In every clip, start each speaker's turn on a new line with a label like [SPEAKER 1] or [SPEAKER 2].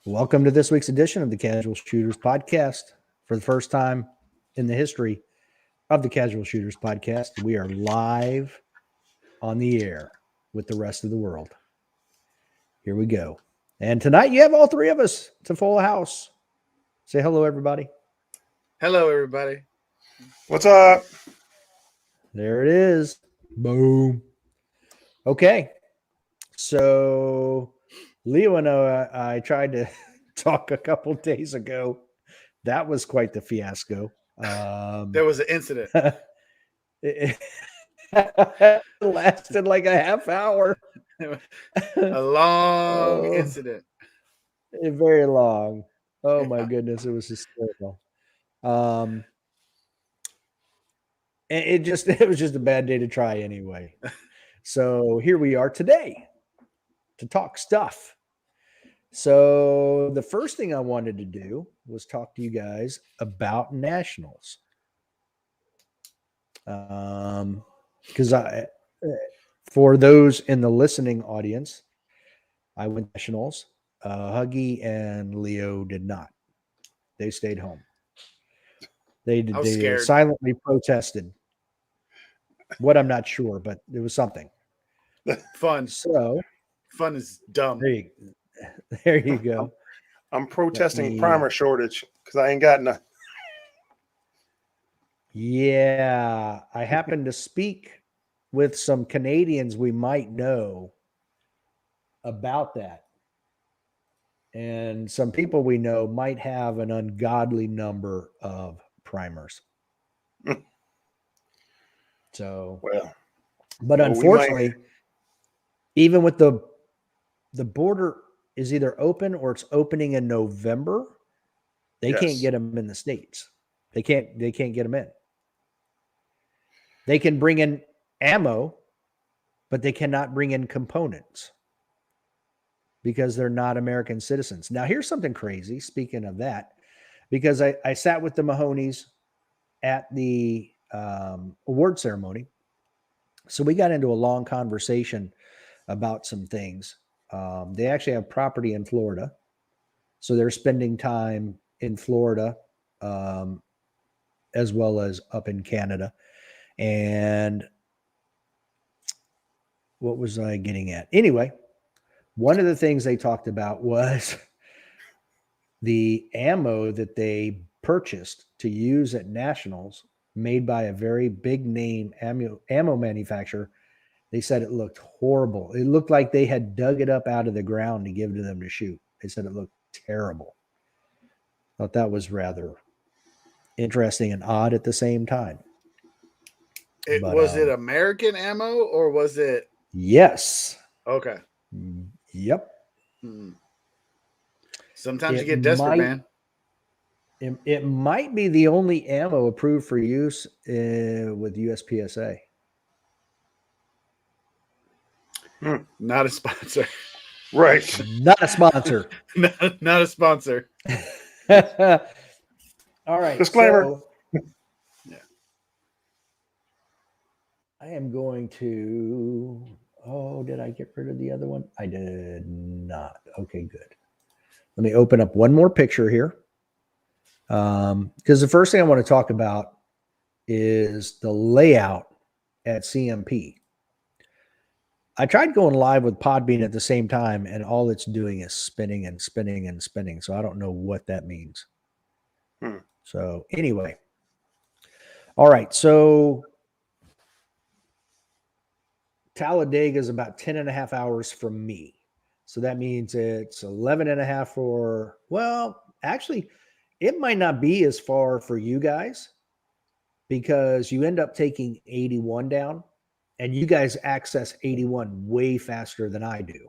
[SPEAKER 1] Welcome to this week's edition of the Casual Shooters Podcast. For the first time in the history of the Casual Shooters Podcast, we are live on the air with the rest of the world. Here we go. And tonight you have all three of us. It's a full house. Say hello, everybody.
[SPEAKER 2] Hello, everybody.
[SPEAKER 3] What's up?
[SPEAKER 1] There it is. Boom. Okay. So Leo and I tried to talk a couple days ago. That was quite the fiasco.
[SPEAKER 2] There was an incident.
[SPEAKER 1] It lasted like a half hour.
[SPEAKER 2] A long incident.
[SPEAKER 1] Very long. Oh my goodness, it was hysterical. And it was just a bad day to try anyway. So here we are today to talk stuff. So the first thing I wanted to do was talk to you guys about nationals. Because for those in the listening audience, I went nationals. Huggy and Leo did not. They stayed home. They silently protested. What I'm not sure, but it was something.
[SPEAKER 2] Fun.
[SPEAKER 1] So
[SPEAKER 2] fun is dumb.
[SPEAKER 1] There you go.
[SPEAKER 3] I'm protesting primer shortage because I ain't got none.
[SPEAKER 1] Yeah, I happened to speak with some Canadians we might know about that. And some people we know might have an ungodly number of primers. But unfortunately, even with the border is either open or it's opening in November, they can't get them in the States. They can't get them in. They can bring in ammo, but they cannot bring in components because they're not American citizens. Now, here's something crazy, speaking of that, because I sat with the Mahoneys at the award ceremony. So we got into a long conversation about some things. They actually have property in Florida. So they're spending time in Florida as well as up in Canada. And what was I getting at? Anyway, one of the things they talked about was the ammo that they purchased to use at nationals made by a very big name ammo manufacturer. They said it looked horrible. It looked like they had dug it up out of the ground to give to them to shoot. They said it looked terrible. Thought that was rather interesting and odd at the same time.
[SPEAKER 2] Was it American ammo or was it?
[SPEAKER 1] Yes.
[SPEAKER 2] Okay.
[SPEAKER 1] Yep.
[SPEAKER 2] Sometimes you get desperate, man.
[SPEAKER 1] It might be the only ammo approved for use with USPSA.
[SPEAKER 2] Not a sponsor.
[SPEAKER 3] Right.
[SPEAKER 1] Not a sponsor.
[SPEAKER 2] not a sponsor.
[SPEAKER 1] All right.
[SPEAKER 3] Disclaimer.
[SPEAKER 1] So, I am going to... Oh, did I get rid of the other one? I did not. Okay, good. Let me open up one more picture here. Because the first thing I want to talk about is the layout at CMP. I tried going live with Podbean at the same time, and all it's doing is spinning and spinning and spinning. So I don't know what that means. So anyway. All right. So Talladega is about 10 and a half hours from me. So that means it's 11 and a half for, well, actually, it might not be as far for you guys because you end up taking 81 down and you guys access 81 way faster than I do.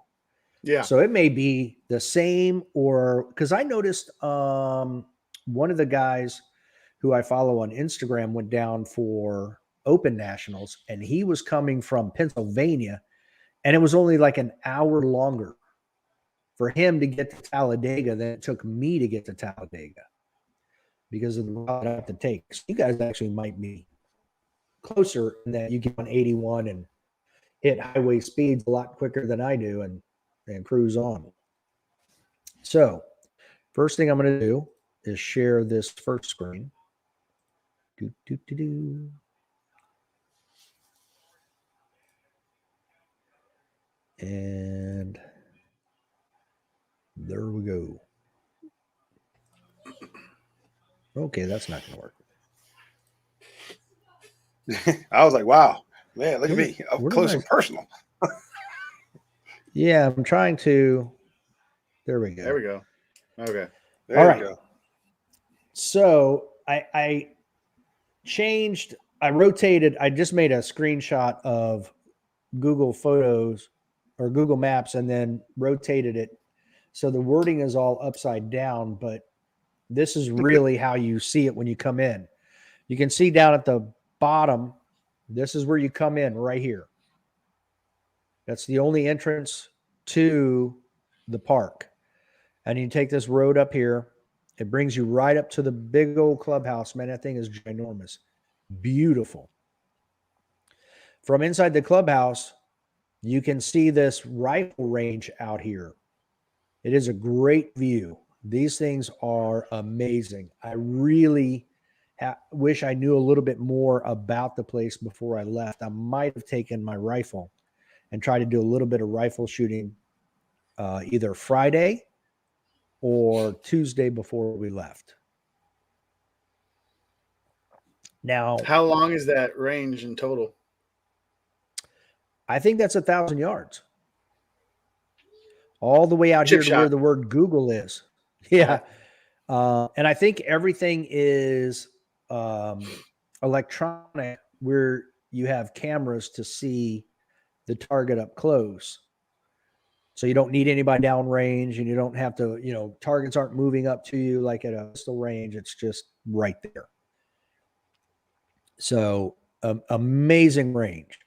[SPEAKER 2] Yeah.
[SPEAKER 1] So it may be the same or because I noticed one of the guys who I follow on Instagram went down for Open Nationals and he was coming from Pennsylvania and it was only like an hour longer for him to get to Talladega than it took me to get to Talladega because of the route I have to take. So you guys actually might be closer in that you get on 81 and hit highway speeds a lot quicker than I do and cruise on. So First thing I'm going to do is share this first screen. And there we go. Okay, that's not going to work.
[SPEAKER 3] I was like, wow, man, look at me up close and personal.
[SPEAKER 1] Yeah, I'm trying to. There we go.
[SPEAKER 2] There we go. Okay.
[SPEAKER 3] There you go.
[SPEAKER 1] So I changed, I rotated, I just made a screenshot of Google Photos or Google Maps and then rotated it. So the wording is all upside down, but this is really how you see it when you come in. You can see down at the bottom, this is where you come in right here. That's the only entrance to the park. And you take this road up here. It brings you right up to the big old clubhouse. Man, that thing is ginormous. Beautiful. From inside the clubhouse, you can see this rifle range out here. It is a great view. These things are amazing. I really wish I knew a little bit more about the place before I left. I might have taken my rifle and tried to do a little bit of rifle shooting either Friday or Tuesday before we left. Now,
[SPEAKER 2] how long is that range in total?
[SPEAKER 1] I think that's 1,000 yards. All the way out here to where the word Google is. Yeah. And I think everything is electronic, where you have cameras to see the target up close. So you don't need anybody downrange, and you don't have to, targets aren't moving up to you like at a pistol range. It's just right there. So amazing range.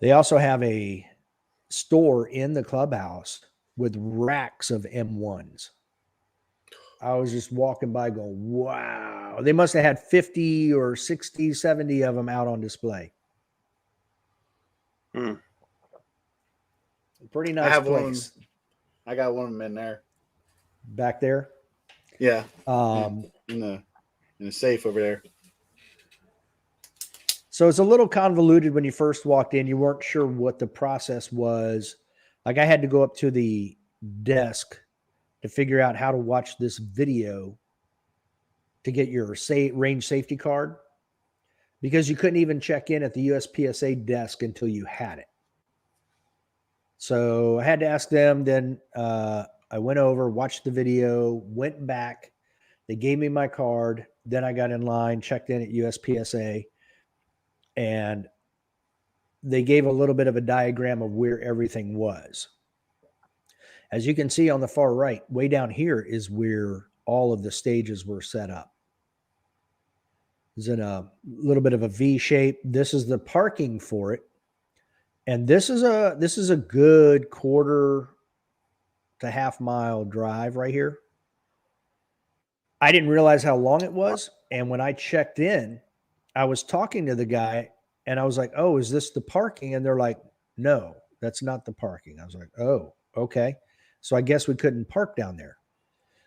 [SPEAKER 1] They also have a store in the clubhouse with racks of M1s. I was just walking by going, wow. They must have had 50 or 60, 70 of them out on display. Pretty nice place.
[SPEAKER 2] I got one of them in there.
[SPEAKER 1] Back there?
[SPEAKER 2] Yeah. In the safe over there.
[SPEAKER 1] So it's a little convoluted when you first walked in. You weren't sure what the process was. Like, I had to go up to the desk to figure out how to watch this video to get your range safety card, because you couldn't even check in at the USPSA desk until you had it. So I had to ask them. Then I went over, watched the video, went back. They gave me my card. Then I got in line, checked in at USPSA, and they gave a little bit of a diagram of where everything was. As you can see on the far right, way down here is where all of the stages were set up. It's in a little bit of a V shape. This is the parking for it. And this is a good quarter to half mile drive right here. I didn't realize how long it was. And when I checked in, I was talking to the guy and I was like, oh, is this the parking? And they're like, no, that's not the parking. I was like, oh, okay. So I guess we couldn't park down there.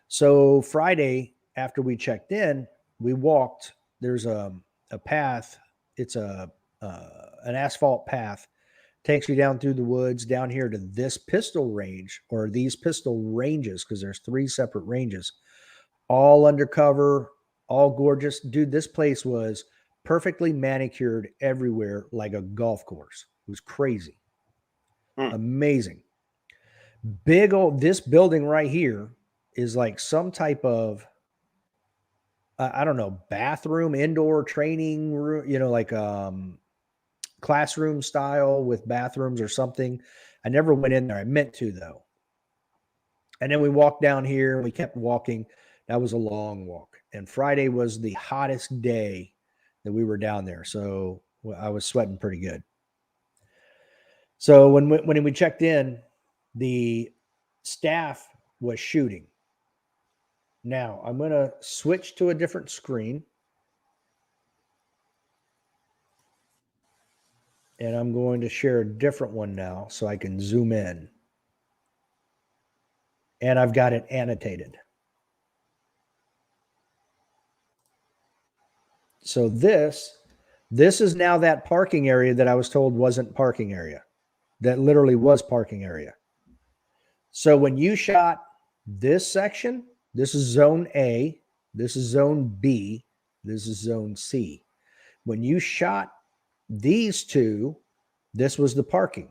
[SPEAKER 1] So Friday, after we checked in, we walked. There's a path. It's an asphalt path. Takes you down through the woods down here to this pistol range, or these pistol ranges, because there's 3 separate ranges, all undercover, all gorgeous. Dude, this place was perfectly manicured everywhere, like a golf course. It was crazy. Amazing. Big old, this building right here is like some type of, I don't know, bathroom, indoor training room, like classroom style with bathrooms or something. I never went in there. I meant to, though. And then we walked down here and we kept walking. That was a long walk. And Friday was the hottest day that we were down there. So I was sweating pretty good. So when we checked in, the staff was shooting. Now I'm going to switch to a different screen. And I'm going to share a different one now so I can zoom in. and I've got it annotated. So this is now that parking area that I was told wasn't parking area. That literally was parking area. So when you shot this section, this is zone A, this is zone B, this is zone C. When you shot these two, this was the parking.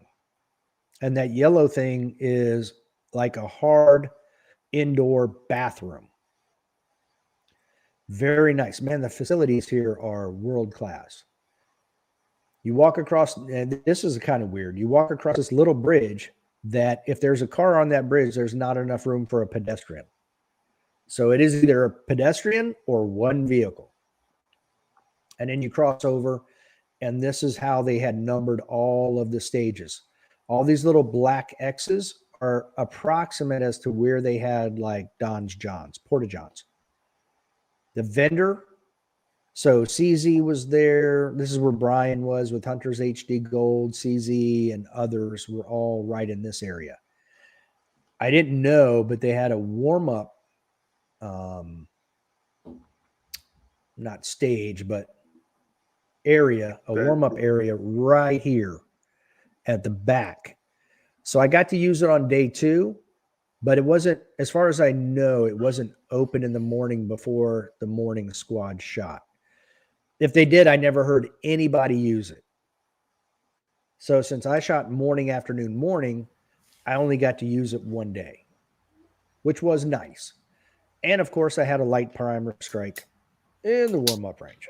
[SPEAKER 1] And that yellow thing is like a hard indoor bathroom. Very nice. Man, the facilities here are world class. You walk across, and this is kind of weird. You walk across this little bridge that if there's a car on that bridge, there's not enough room for a pedestrian. So it is either a pedestrian or one vehicle. And then you cross over, and this is how they had numbered all of the stages. All these little black X's are approximate as to where they had like Don's John's, Porta John's. The vendor, so CZ was there. This is where Brian was with Hunter's HD Gold. CZ and others were all right in this area. I didn't know, but they had a warm-up, not stage, but area, a warm-up area right here at the back. So I got to use it on day 2, but it wasn't, as far as I know, it wasn't open in the morning before the morning squad shot. If they did, I never heard anybody use it. So since I shot morning, afternoon, morning, I only got to use it one day, which was nice. And of course, I had a light primer strike in the warm-up range.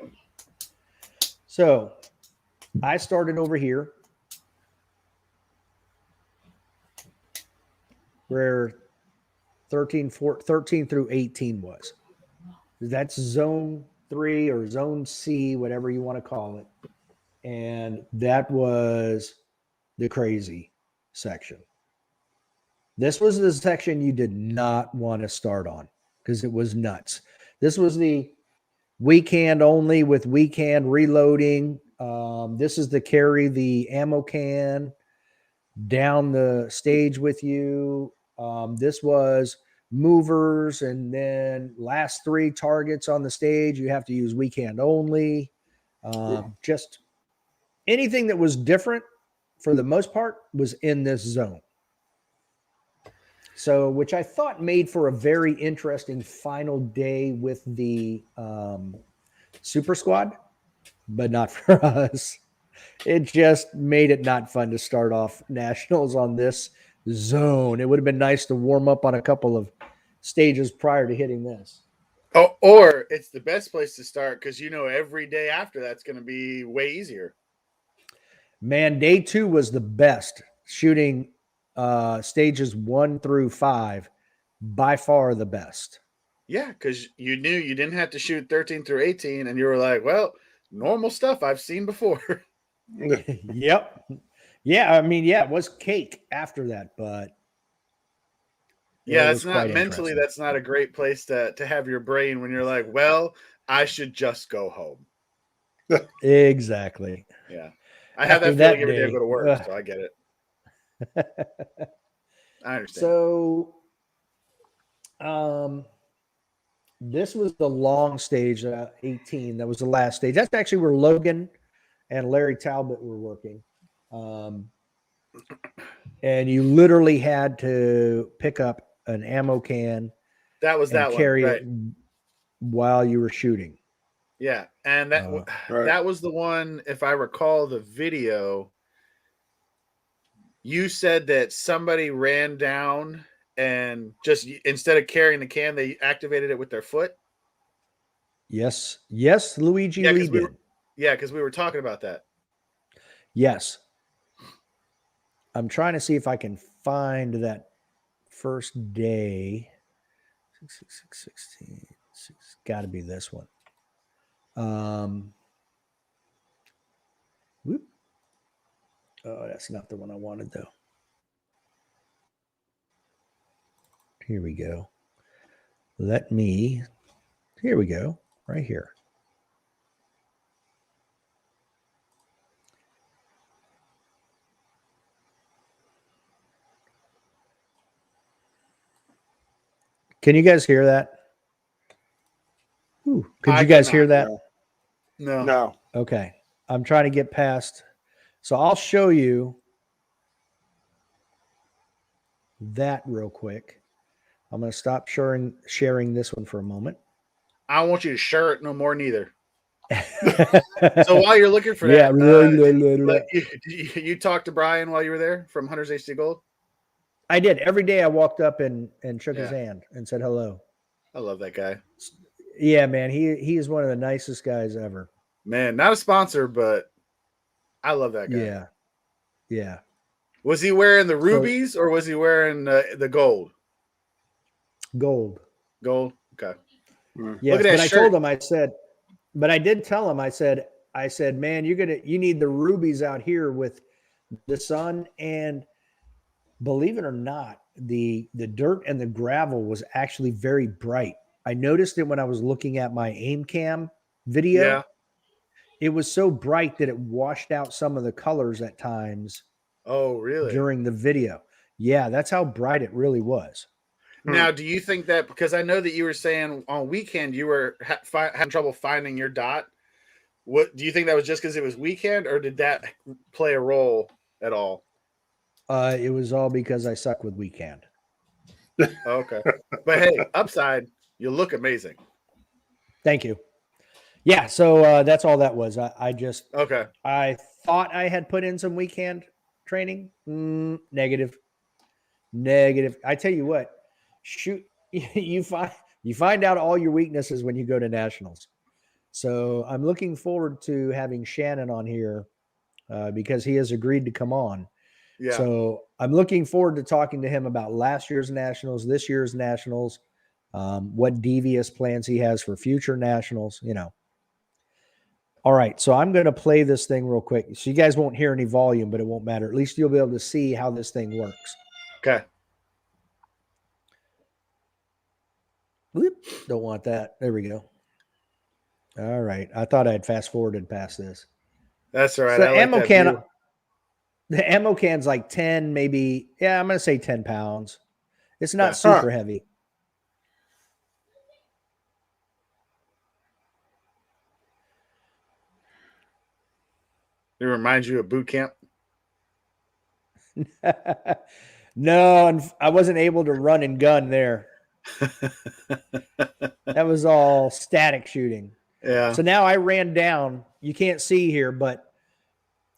[SPEAKER 1] So I started over here where 13 through 18 was. That's zone 3 or zone C, whatever you want to call it. And that was the crazy section. This was the section you did not want to start on because it was nuts. This was the weekend only with weekend reloading. This is to carry the ammo can down the stage with you. This was movers, and then last 3 targets on the stage, you have to use weekend only. Just anything that was different for the most part was in this zone. So, which I thought made for a very interesting final day with the Super Squad, but not for us. It just made it not fun to start off nationals on this zone. It would have been nice to warm up on a couple of stages prior to hitting this.
[SPEAKER 2] Oh, or it's the best place to start because every day after that's going to be way easier.
[SPEAKER 1] Man, day 2 was the best. Shooting stages 1 through 5, by far the best.
[SPEAKER 2] Yeah, because you knew you didn't have to shoot 13 through 18, and you were like, well, normal stuff I've seen before.
[SPEAKER 1] Yep. Yeah, I mean, yeah, it was cake after that, but
[SPEAKER 2] yeah, that's not mentally, that's not a great place to have your brain when you're like, well, I should just go home.
[SPEAKER 1] Exactly.
[SPEAKER 2] Yeah. I have that feeling every day I go to work, so I get it. I understand.
[SPEAKER 1] So, this was the long stage, 18. That was the last stage. That's actually where Logan and Larry Talbot were working. And you literally had to pick up an ammo can.
[SPEAKER 2] That was that
[SPEAKER 1] carry
[SPEAKER 2] one, right?
[SPEAKER 1] it while you were shooting.
[SPEAKER 2] Yeah, and that that was the one. If I recall the video, you said that somebody ran down and just instead of carrying the can, they activated it with their foot.
[SPEAKER 1] Yes, Luigi Lee did.
[SPEAKER 2] Because we were talking about that.
[SPEAKER 1] Yes. I'm trying to see if I can find that first day. 6/6/16. It's got to be this one. Whoop. Oh, that's not the one I wanted, though. Here we go. Here we go. Right here. Can you guys hear that? Ooh, could you guys hear that?
[SPEAKER 2] No.
[SPEAKER 1] Okay. I'm trying to get past. So I'll show you that real quick. I'm going to stop sharing this one for a moment.
[SPEAKER 2] I don't want you to share it no more neither. So while you're looking for that, you talked to Brian while you were there from Hunters HD Gold?
[SPEAKER 1] I did. Every day I walked up and shook his hand and said hello.
[SPEAKER 2] I love that guy.
[SPEAKER 1] Yeah, man. He is one of the nicest guys ever.
[SPEAKER 2] Man, not a sponsor, but I love that guy.
[SPEAKER 1] Yeah. Yeah.
[SPEAKER 2] Was he wearing the rubies or was he wearing the gold?
[SPEAKER 1] Gold.
[SPEAKER 2] Gold? Okay.
[SPEAKER 1] Yes, but I told him, I said, but I did tell him, I said, man, you need the rubies out here with the sun. And believe it or not, the dirt and the gravel was actually very bright. I noticed it when I was looking at my aim cam video.
[SPEAKER 2] Yeah.
[SPEAKER 1] It was so bright that it washed out some of the colors at times.
[SPEAKER 2] Oh, really?
[SPEAKER 1] During the video. Yeah, that's how bright it really was.
[SPEAKER 2] Now, do you think that, because I know that you were saying on weekend you were having trouble finding your dot. What do you think that was just because it was weekend, or did that play a role at all?
[SPEAKER 1] It was all because I suck with weekend.
[SPEAKER 2] Okay. But hey, upside, you look amazing.
[SPEAKER 1] Thank you. Yeah, so that's all that was. I thought I had put in some weekend training. Negative. I tell you what, shoot, you find out all your weaknesses when you go to nationals. So I'm looking forward to having Shannon on here because he has agreed to come on.
[SPEAKER 2] Yeah.
[SPEAKER 1] So I'm looking forward to talking to him about last year's nationals, this year's nationals, what devious plans he has for future nationals, All right, so I'm going to play this thing real quick. So you guys won't hear any volume, but it won't matter. At least you'll be able to see how this thing works.
[SPEAKER 2] Okay.
[SPEAKER 1] Whoop, don't want that. There we go. All right. I thought I'd fast forwarded past this.
[SPEAKER 2] That's all right.
[SPEAKER 1] So the ammo can's like 10, maybe. Yeah, I'm going to say 10 pounds. It's not super heavy.
[SPEAKER 2] It reminds you of boot camp?
[SPEAKER 1] No, I wasn't able to run and gun there. That was all static shooting.
[SPEAKER 2] Yeah.
[SPEAKER 1] So now I ran down. You can't see here, but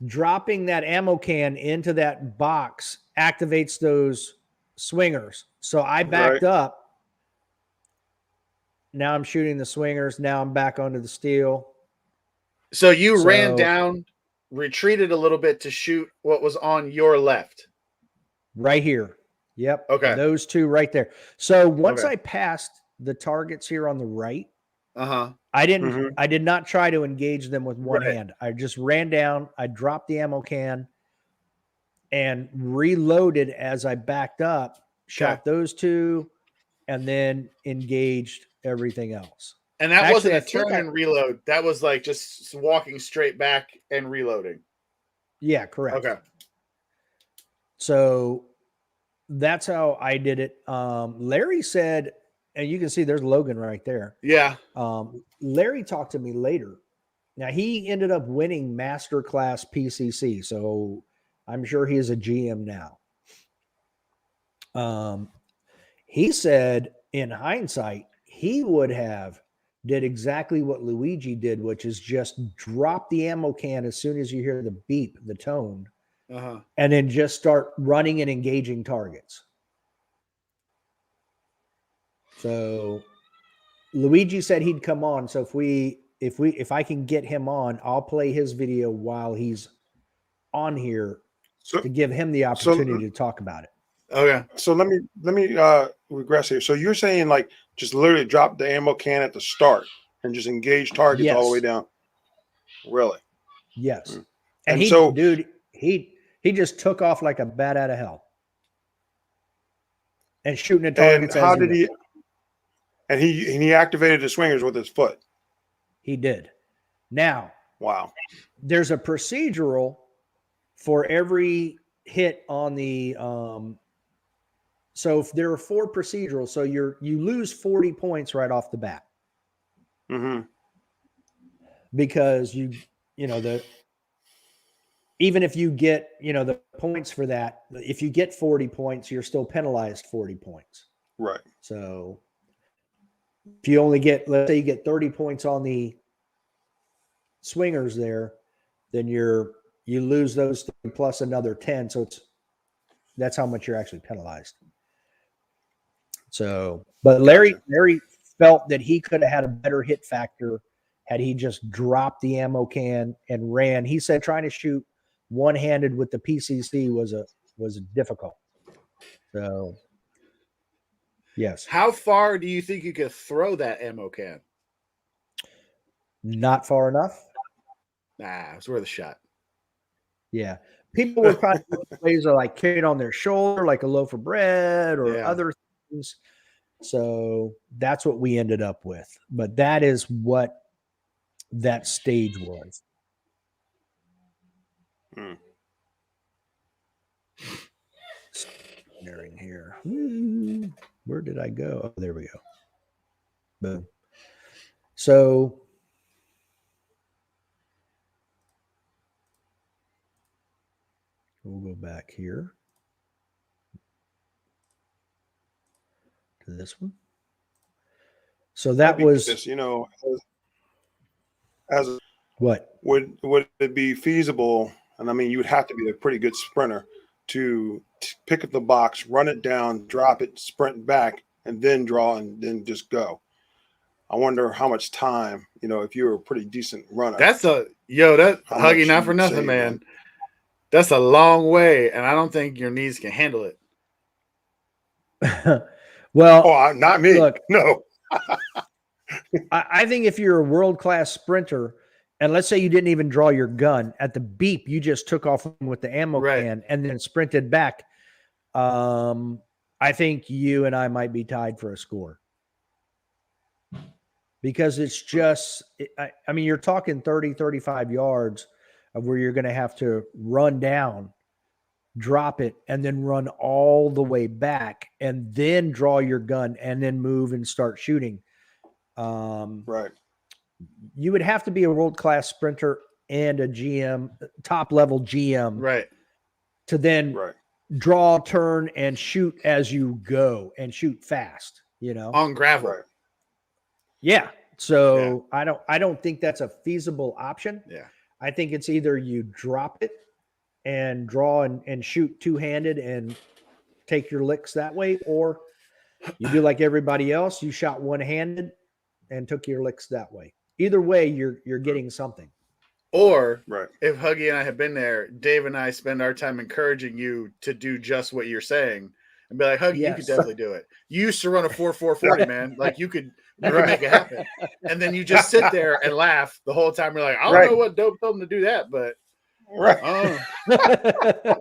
[SPEAKER 1] dropping that ammo can into that box activates those swingers. So I backed up. Now I'm shooting the swingers. Now I'm back onto the steel.
[SPEAKER 2] So you ran down, retreated a little bit to shoot what was on your left.
[SPEAKER 1] Right here. Yep.
[SPEAKER 2] Okay.
[SPEAKER 1] Those two right there. So once I passed the targets here on the right, I did not try to engage them with one hand. I just ran down, I dropped the ammo can and reloaded as I backed up, shot those two, and then engaged everything else.
[SPEAKER 2] And that wasn't a turn and reload. That was like just walking straight back and reloading.
[SPEAKER 1] Yeah, correct.
[SPEAKER 2] Okay.
[SPEAKER 1] So that's how I did it. Larry said, and you can see there's Logan right there.
[SPEAKER 2] Yeah.
[SPEAKER 1] Larry talked to me later. Now he ended up winning Master Class PCC, so I'm sure he is a GM now. He said in hindsight, he would have did exactly what Luigi did, which is just drop the ammo can as soon as you hear the beep, the tone, and then just start running and engaging targets. So Luigi said he'd come on. So if I can get him on, I'll play his video while he's on here to give him the opportunity to talk about it.
[SPEAKER 3] Okay. So let me regress here. So you're saying like just literally drop the ammo can at the start and just engage targets all the way down. Really?
[SPEAKER 1] Yes. And he just took off like a bat out of hell. And shooting at targets.
[SPEAKER 3] And how did he? And he activated the swingers with his foot.
[SPEAKER 1] He did. Now,
[SPEAKER 3] wow.
[SPEAKER 1] There's a procedural for every hit on the So if there are 4 procedurals, so you lose 40 points right off the bat.
[SPEAKER 3] Mm-hmm.
[SPEAKER 1] Because even if you get, the points for that, if you get 40 points, you're still penalized 40 points.
[SPEAKER 3] Right.
[SPEAKER 1] So if you only get, let's say you get 30 points on the swingers there, then you lose those 30 plus another 10. So that's how much you're actually penalized. So, but Larry felt that he could have had a better hit factor had he just dropped the ammo can and ran. He said trying to shoot one-handed with the PCC was difficult. So, yes.
[SPEAKER 2] How far do you think you could throw that ammo can?
[SPEAKER 1] Not far enough.
[SPEAKER 2] Nah, it's worth a shot.
[SPEAKER 1] Yeah. People were trying to look ways to like carry it on their shoulder, like a loaf of bread or other things. So that's what we ended up with. But that is what that stage was. Here. Where did I go? Oh, there we go. Boom. So we'll go back here to this one. So that was
[SPEAKER 3] this, as
[SPEAKER 1] what
[SPEAKER 3] would it be feasible? And I mean, you would have to be a pretty good sprinter to pick up the box, run it down, drop it, sprint back, and then draw and then just go. I wonder how much time, if you're a pretty decent runner.
[SPEAKER 2] That's Huggy, not for nothing, man. That's a long way, and I don't think your knees can handle it.
[SPEAKER 1] Well,
[SPEAKER 3] not me.
[SPEAKER 1] Look,
[SPEAKER 3] no.
[SPEAKER 1] I think if you're a world-class sprinter, and let's say you didn't even draw your gun, at the beep, you just took off with the ammo can and then sprinted back. I think you and I might be tied for a score. Because it's just, I mean, you're talking 30, 35 yards of where you're going to have to run down, drop it, and then run all the way back, and then draw your gun, and then move and start shooting.
[SPEAKER 3] Right.
[SPEAKER 1] You would have to be a world-class sprinter and a GM, top-level GM,
[SPEAKER 2] right,
[SPEAKER 1] to then draw, turn, and shoot as you go, and shoot fast.
[SPEAKER 2] On gravel.
[SPEAKER 3] Right.
[SPEAKER 1] Yeah. So I don't think that's a feasible option.
[SPEAKER 2] Yeah.
[SPEAKER 1] I think it's either you drop it and draw and shoot two-handed and take your licks that way, or you do like everybody else. You shot one-handed and took your licks that way. Either way, you're getting something.
[SPEAKER 2] Or if Huggy and I have been there, Dave and I spend our time encouraging you to do just what you're saying and be like, Huggy, you could definitely do it. You used to run a 4.440, man. Like you could make it happen. And then you just sit there and laugh the whole time. You're like, I don't know what dope told him to do that, but and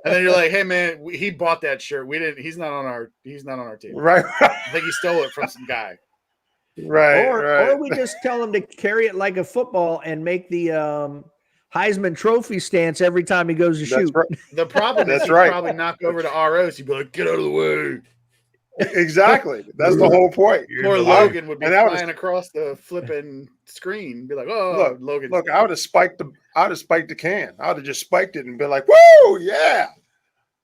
[SPEAKER 2] then you're like, hey man, he bought that shirt. He's not on our team.
[SPEAKER 3] Right.
[SPEAKER 2] I think he stole it from some guy.
[SPEAKER 3] Right.
[SPEAKER 1] Or we just tell him to carry it like a football and make the Heisman Trophy stance every time he goes to shoot.
[SPEAKER 3] Right.
[SPEAKER 2] The problem is probably knock over to ROs. You'd be like, get out of the way.
[SPEAKER 3] Exactly. That's the whole point.
[SPEAKER 2] Or Logan would be flying across the flipping screen. Be like, oh, Logan.
[SPEAKER 3] Look, I would have spiked the can. I would have just spiked it and been like, woo, yeah.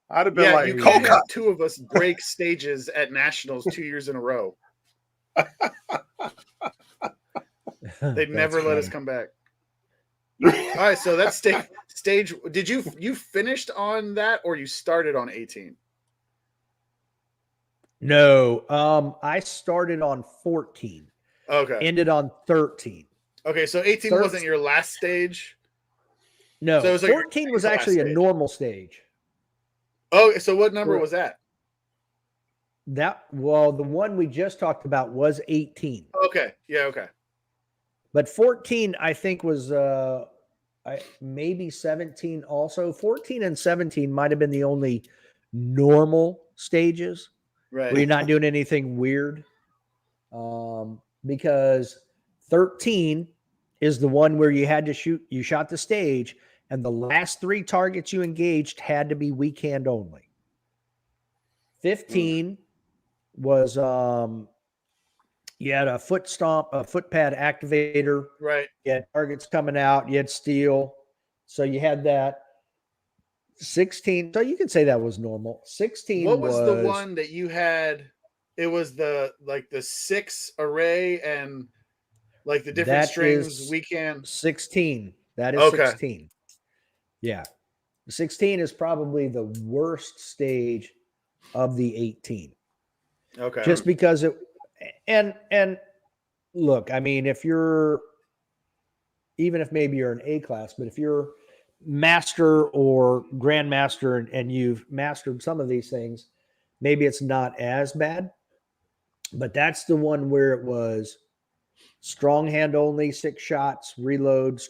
[SPEAKER 3] I'd have been like,
[SPEAKER 2] you can't have two of us break stages at nationals 2 years in a row. They'd never let us come back. All right, so that's stage. Did you finished on that, or you started on 18?
[SPEAKER 1] No, I started on 14.
[SPEAKER 2] Okay.
[SPEAKER 1] Ended on 13.
[SPEAKER 2] Okay, so 18 wasn't your last stage?
[SPEAKER 1] No, so it was 14 was actually a normal stage.
[SPEAKER 2] Oh, so what number was that?
[SPEAKER 1] The one we just talked about was 18.
[SPEAKER 2] Okay. Yeah, okay.
[SPEAKER 1] But 14, I think, was maybe 17 also. 14 and 17 might have been the only normal stages.
[SPEAKER 2] Right.
[SPEAKER 1] Where you're not doing anything weird. Because 13 is the one where you had to shoot, you shot the stage, and the last 3 targets you engaged had to be weak hand only. 15 was you had a foot stomp, a foot pad activator.
[SPEAKER 2] Right.
[SPEAKER 1] You had targets coming out. You had steel. So you had that. 16. So you could say that was normal. 16
[SPEAKER 2] What was the
[SPEAKER 1] was
[SPEAKER 2] one that you had? It was the 6 array and like the different
[SPEAKER 1] that
[SPEAKER 2] strings
[SPEAKER 1] is
[SPEAKER 2] we can.
[SPEAKER 1] 16. That is
[SPEAKER 2] Okay.
[SPEAKER 1] 16. Yeah. 16 is probably the worst stage of the 18.
[SPEAKER 2] Okay.
[SPEAKER 1] Just because it and look, I mean, if you're even if maybe you're an A class, but if you're master or grandmaster and you've mastered some of these things, maybe it's not as bad. But that's the one where it was strong hand only, 6 shots, reload,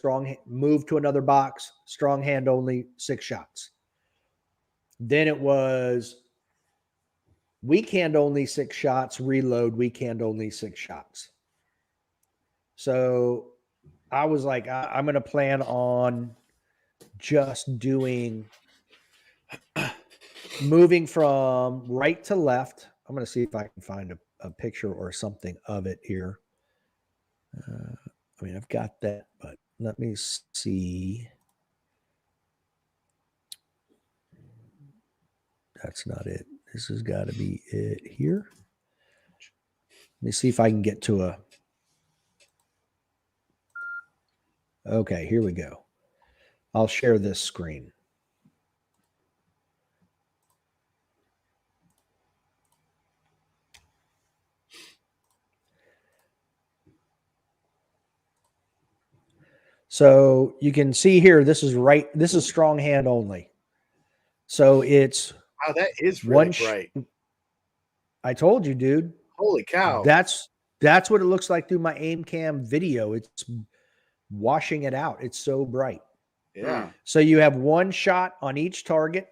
[SPEAKER 1] move to another box, strong hand only, 6 shots. Then it was weak hand only, 6 shots, reload, weak hand only, 6 shots. So I was like, I'm going to plan on just doing moving from right to left. I'm going to see if I can find a picture or something of it here. I mean, I've got that, but let me see. That's not it. This has got to be it here. Let me see if I can get to a. Okay, here we go. I'll share this screen. So you can see here, this is strong hand only. So it's
[SPEAKER 2] Wow, that is really bright.
[SPEAKER 1] I told you, dude.
[SPEAKER 2] Holy cow.
[SPEAKER 1] That's what it looks like through my aim cam video. It's washing it out. It's so bright.
[SPEAKER 2] Yeah.
[SPEAKER 1] So you have one shot on each target.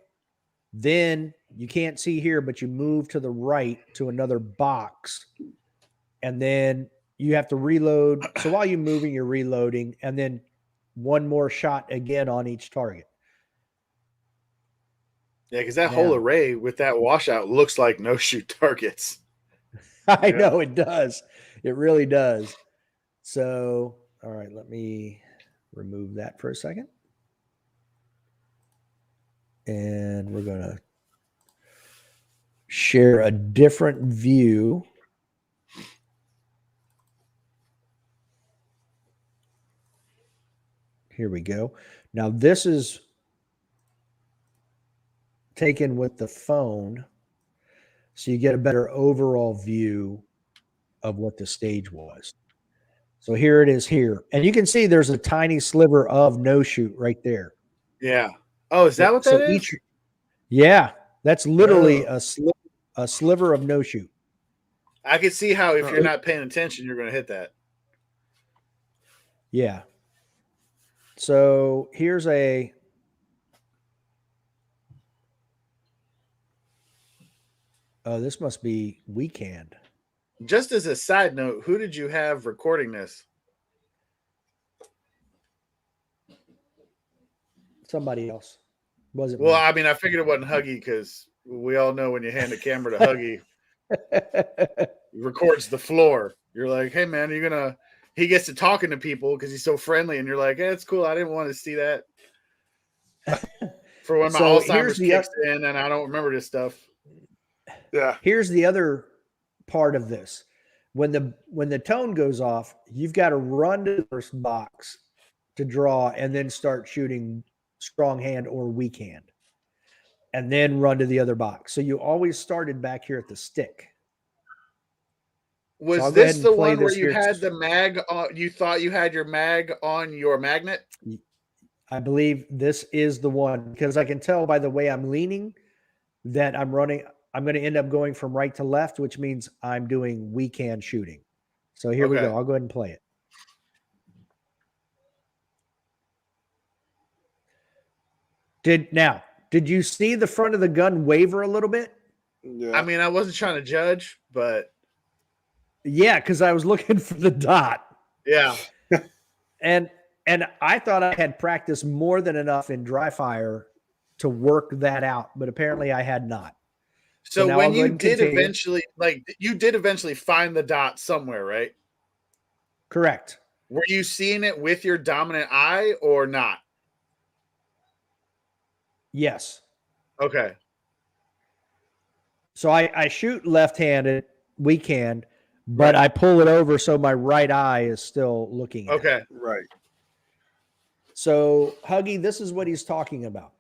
[SPEAKER 1] Then you can't see here, but you move to the right to another box. And then you have to reload. So while you're moving, you're reloading. And then one more shot again on each target.
[SPEAKER 2] Yeah, because that whole array with that washout looks like no shoot targets.
[SPEAKER 1] I know it does. It really does. So, all right, let me remove that for a second. And we're going to share a different view. Here we go. Now, this is taken with the phone, so you get a better overall view of what the stage was. So here it is here. And you can see there's a tiny sliver of no shoot right there.
[SPEAKER 2] Yeah. Oh, is that what that is?
[SPEAKER 1] Yeah, that's literally a sliver of no shoot.
[SPEAKER 2] I can see how if you're not paying attention, you're going to hit that.
[SPEAKER 1] Yeah. So here's a. Oh, this must be weekend.
[SPEAKER 2] Just as a side note, who did you have recording this?
[SPEAKER 1] Somebody else. Wasn't
[SPEAKER 2] well,
[SPEAKER 1] me.
[SPEAKER 2] I mean, I figured it wasn't Huggy because we all know when you hand a camera to Huggy, he records the floor. You're like, hey, man, you're going to. He gets to talking to people because he's so friendly, and you're like, hey, it's cool. I didn't want to see that. For when my Alzheimer's kicks in and I don't remember this stuff.
[SPEAKER 3] Yeah.
[SPEAKER 1] Here's the other part of this. When the tone goes off, you've got to run to the first box to draw and then start shooting strong hand or weak hand. And then run to the other box. So you always started back here at the stick.
[SPEAKER 2] Was so this the one where you had the mag on, you thought you had your mag on your magnet?
[SPEAKER 1] I believe this is the one because I can tell by the way I'm leaning that I'm running. I'm going to end up going from right to left, which means I'm doing weak hand shooting. So here we go. I'll go ahead and play it. Did you see the front of the gun waver a little bit?
[SPEAKER 2] Yeah. I mean, I wasn't trying to judge, but
[SPEAKER 1] yeah, because I was looking for the dot.
[SPEAKER 2] Yeah.
[SPEAKER 1] and I thought I had practiced more than enough in dry fire to work that out, but apparently I had not.
[SPEAKER 2] So
[SPEAKER 1] now I'll
[SPEAKER 2] when
[SPEAKER 1] go ahead
[SPEAKER 2] you
[SPEAKER 1] and
[SPEAKER 2] did
[SPEAKER 1] continue.
[SPEAKER 2] eventually, like you did eventually find the dot somewhere, right?
[SPEAKER 1] Correct.
[SPEAKER 2] Were you seeing it with your dominant eye or not?
[SPEAKER 1] Yes.
[SPEAKER 2] Okay.
[SPEAKER 1] So I shoot left-handed, weak hand, but
[SPEAKER 2] Right.
[SPEAKER 1] I pull it over so my right eye is still looking at it.
[SPEAKER 2] Okay.
[SPEAKER 3] Right.
[SPEAKER 1] So Huggy, this is what he's talking about.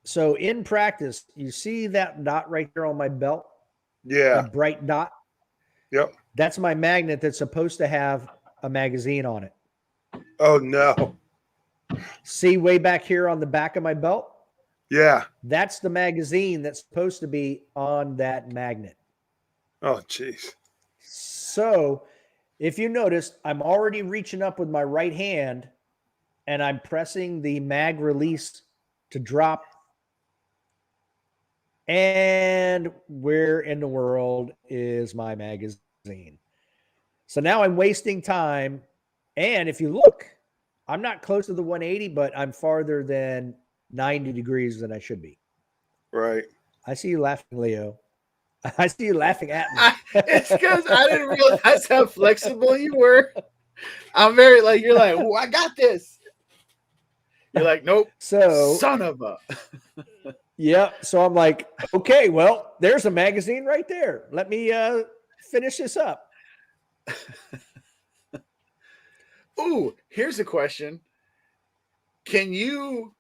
[SPEAKER 1] So in practice, you see that dot right there on my belt,
[SPEAKER 3] Yeah.
[SPEAKER 1] that bright dot?
[SPEAKER 3] Yep.
[SPEAKER 1] That's my magnet that's supposed to have a magazine on it.
[SPEAKER 3] Oh no.
[SPEAKER 1] See way back here on the back of my belt?
[SPEAKER 3] Yeah.
[SPEAKER 1] That's the magazine that's supposed to be on that magnet.
[SPEAKER 3] Oh jeez.
[SPEAKER 1] So if you notice, I'm already reaching up with my right hand and I'm pressing the mag release to drop. And where in the world is my magazine? So now I'm wasting time. And if you look, I'm not close to the 180, but I'm farther than 90 degrees than I should be.
[SPEAKER 3] Right.
[SPEAKER 1] I see you laughing, Leo. I see you laughing at me.
[SPEAKER 2] It's because I didn't realize how flexible you were. I'm very like, you're like, oh, I got this. You're like, nope,
[SPEAKER 1] So,
[SPEAKER 2] son of a.
[SPEAKER 1] yeah. So I'm like, okay, well, there's a magazine right there. Let me finish this up.
[SPEAKER 2] Ooh, here's a question. Can you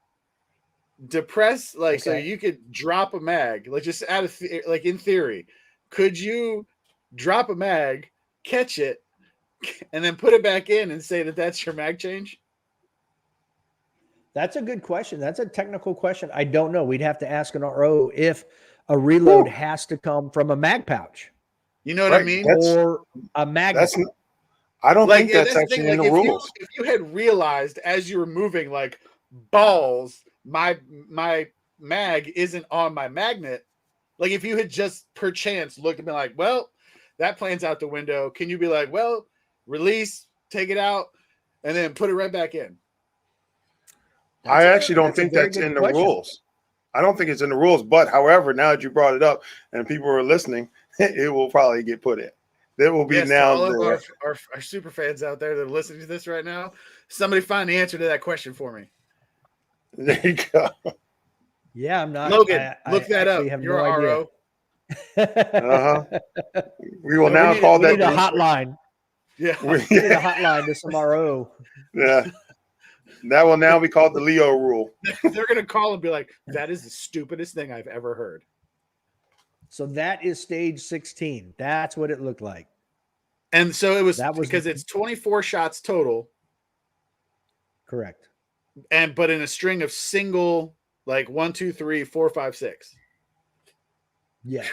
[SPEAKER 2] depress, like, so
[SPEAKER 1] Okay.
[SPEAKER 2] you could drop a mag, like, just out of, like, in theory, could you drop a mag, catch it, and then put it back in and say that that's your mag change?
[SPEAKER 1] That's a good question. That's a technical question. I don't know. We'd have to ask an RO if a reload
[SPEAKER 3] Whew.
[SPEAKER 1] has to come from a mag pouch
[SPEAKER 2] You know what I
[SPEAKER 3] Right.
[SPEAKER 2] mean?
[SPEAKER 1] or a magnet.
[SPEAKER 3] That's I don't
[SPEAKER 2] Like,
[SPEAKER 3] think
[SPEAKER 2] yeah,
[SPEAKER 3] that's
[SPEAKER 2] that's the thing.
[SPEAKER 3] actually in
[SPEAKER 2] Like,
[SPEAKER 3] the rules.
[SPEAKER 2] if you had realized as you were moving, like, balls, my mag isn't on my magnet. Like, if you had just perchance looked and been like, well, that plan's out the window. Can you be like, well, release, take it out, and then put it right back in?
[SPEAKER 3] I actually don't
[SPEAKER 1] That's a
[SPEAKER 3] think
[SPEAKER 1] very
[SPEAKER 3] that's
[SPEAKER 1] good
[SPEAKER 3] in the
[SPEAKER 1] question.
[SPEAKER 3] rules. I don't think it's in the rules. But however, now that you brought it up and people are listening, it will probably get put in. There will be
[SPEAKER 2] Yes, to
[SPEAKER 3] now
[SPEAKER 2] all of
[SPEAKER 3] the
[SPEAKER 2] our super fans out there that are listening to this right now, somebody find the answer to that question for me.
[SPEAKER 3] there you go.
[SPEAKER 1] Yeah, I'm not.
[SPEAKER 2] Logan,
[SPEAKER 1] I
[SPEAKER 2] look that up.
[SPEAKER 1] actually have
[SPEAKER 2] You're
[SPEAKER 1] no
[SPEAKER 2] a
[SPEAKER 1] idea.
[SPEAKER 2] RO.
[SPEAKER 3] Uh-huh. We will
[SPEAKER 1] So
[SPEAKER 3] now call
[SPEAKER 1] we
[SPEAKER 3] that
[SPEAKER 1] need a
[SPEAKER 3] the
[SPEAKER 1] hotline.
[SPEAKER 2] Yeah.
[SPEAKER 1] We need a hotline to some RO.
[SPEAKER 3] yeah. That will now be called the Leo rule.
[SPEAKER 2] They're going to call and be like, that is the stupidest thing I've ever heard.
[SPEAKER 1] So that is stage 16. That's what it looked like.
[SPEAKER 2] And so it was
[SPEAKER 1] That was
[SPEAKER 2] because it's 24 shots total,
[SPEAKER 1] correct.
[SPEAKER 2] but in a string of single, like 1, 2, 3, 4, 5, 6.
[SPEAKER 1] Yes.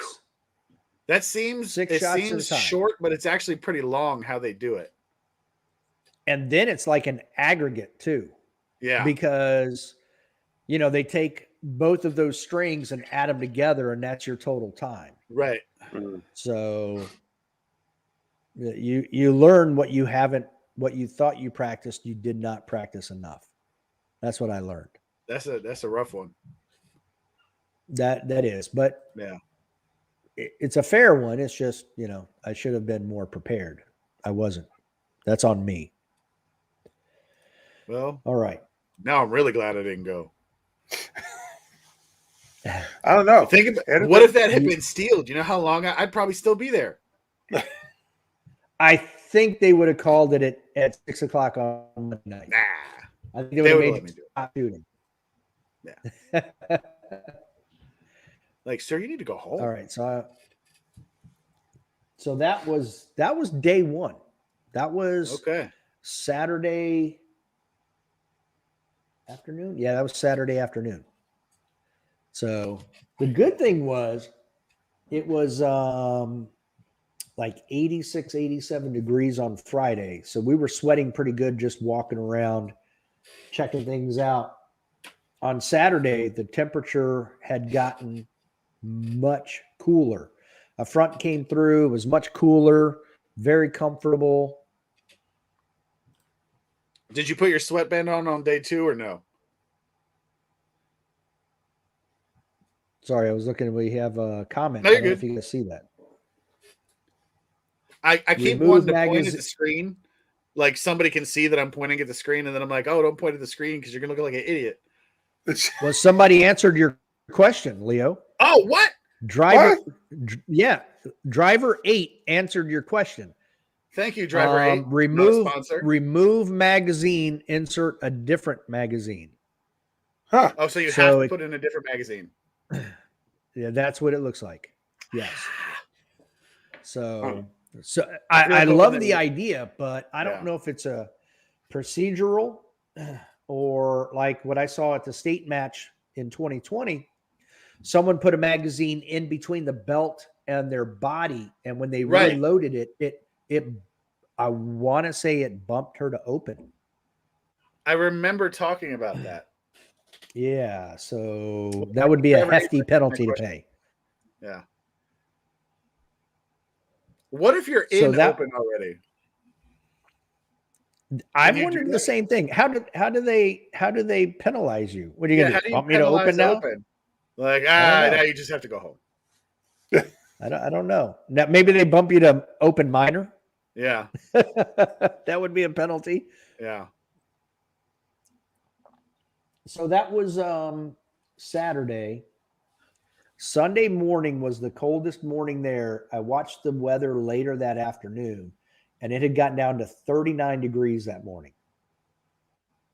[SPEAKER 2] That seems
[SPEAKER 1] 6
[SPEAKER 2] it
[SPEAKER 1] shots at a
[SPEAKER 2] seems
[SPEAKER 1] time.
[SPEAKER 2] short, but it's actually pretty long how they do it.
[SPEAKER 1] And then it's like an aggregate too.
[SPEAKER 2] Yeah.
[SPEAKER 1] Because they take both of those strings and add them together, and that's your total time.
[SPEAKER 2] Right.
[SPEAKER 1] So you learn what you thought you practiced, you did not practice enough. That's what I learned.
[SPEAKER 2] That's a rough one.
[SPEAKER 1] That is, but
[SPEAKER 2] Yeah.
[SPEAKER 1] it's a fair one. It's just, I should have been more prepared. I wasn't. That's on me.
[SPEAKER 2] Well,
[SPEAKER 1] all right.
[SPEAKER 2] Now I'm really glad I didn't go.
[SPEAKER 3] I don't know.
[SPEAKER 2] What if that had been steeled? You know how long I'd probably still be there.
[SPEAKER 1] I think they would have called it at 6 o'clock on Monday night.
[SPEAKER 2] Nah.
[SPEAKER 1] I think they would have made
[SPEAKER 2] me do it.
[SPEAKER 1] stop shooting.
[SPEAKER 2] Yeah. Like, sir, you need to go home.
[SPEAKER 1] All right. So that was day one. That was
[SPEAKER 2] okay.
[SPEAKER 1] Saturday afternoon. Yeah, that was Saturday afternoon. So the good thing was it was like 86, 87 degrees on Friday. So we were sweating pretty good just walking around, checking things out. On Saturday, the temperature had gotten much cooler. A front came through, it was much cooler, very comfortable.
[SPEAKER 2] Did you put your sweatband on day 2 or no?
[SPEAKER 1] Sorry, I was looking. We have a comment.
[SPEAKER 2] No,
[SPEAKER 1] I
[SPEAKER 2] you're
[SPEAKER 1] don't know
[SPEAKER 2] good.
[SPEAKER 1] if you can see that.
[SPEAKER 2] I keep
[SPEAKER 1] Remove
[SPEAKER 2] wanting to point at
[SPEAKER 1] magazine.
[SPEAKER 2] the screen, like somebody can see that I'm pointing at the screen, and then I'm like, oh, don't point at the screen because you're gonna look like an idiot.
[SPEAKER 1] Well, somebody answered your question, Leo.
[SPEAKER 2] Oh, what?
[SPEAKER 1] Driver, yeah, driver 8 answered your question.
[SPEAKER 2] Thank you, driver 8. Not a
[SPEAKER 1] Remove
[SPEAKER 2] sponsor.
[SPEAKER 1] remove magazine. Insert a different magazine.
[SPEAKER 3] Huh.
[SPEAKER 2] Oh, so you
[SPEAKER 1] So
[SPEAKER 2] have to
[SPEAKER 1] it-
[SPEAKER 2] put in a different magazine.
[SPEAKER 1] Yeah, that's what it looks like. Yes. So, so
[SPEAKER 2] feel
[SPEAKER 1] I
[SPEAKER 2] like
[SPEAKER 1] love
[SPEAKER 2] hoping
[SPEAKER 1] the
[SPEAKER 2] that-
[SPEAKER 1] idea, but I
[SPEAKER 2] Yeah.
[SPEAKER 1] don't know if it's a procedural or like what I saw at the state match in 2020. Someone put a magazine in between the belt and their body, and when they
[SPEAKER 2] Right.
[SPEAKER 1] reloaded it I want to say it bumped her to open.
[SPEAKER 2] I remember talking about that.
[SPEAKER 1] Yeah, so that would be a hefty penalty to pay.
[SPEAKER 2] Yeah. What if you're
[SPEAKER 1] So
[SPEAKER 2] in
[SPEAKER 1] that-
[SPEAKER 2] open already?
[SPEAKER 1] I'm
[SPEAKER 2] you do
[SPEAKER 1] wondering the
[SPEAKER 2] that?
[SPEAKER 1] same thing. How do they penalize you? What are you
[SPEAKER 2] Yeah,
[SPEAKER 1] gonna
[SPEAKER 2] how
[SPEAKER 1] do?
[SPEAKER 2] do you
[SPEAKER 1] Bump me to
[SPEAKER 2] penalize
[SPEAKER 1] open now?
[SPEAKER 2] open? Like,
[SPEAKER 1] know.
[SPEAKER 2] now you just have to go home.
[SPEAKER 1] I don't know. Now maybe they bump you to open minor.
[SPEAKER 2] Yeah,
[SPEAKER 1] That would be a penalty.
[SPEAKER 2] yeah.
[SPEAKER 1] So that was Saturday. Sunday morning was the coldest morning there. I watched the weather later that afternoon, and it had gotten down to 39 degrees that morning.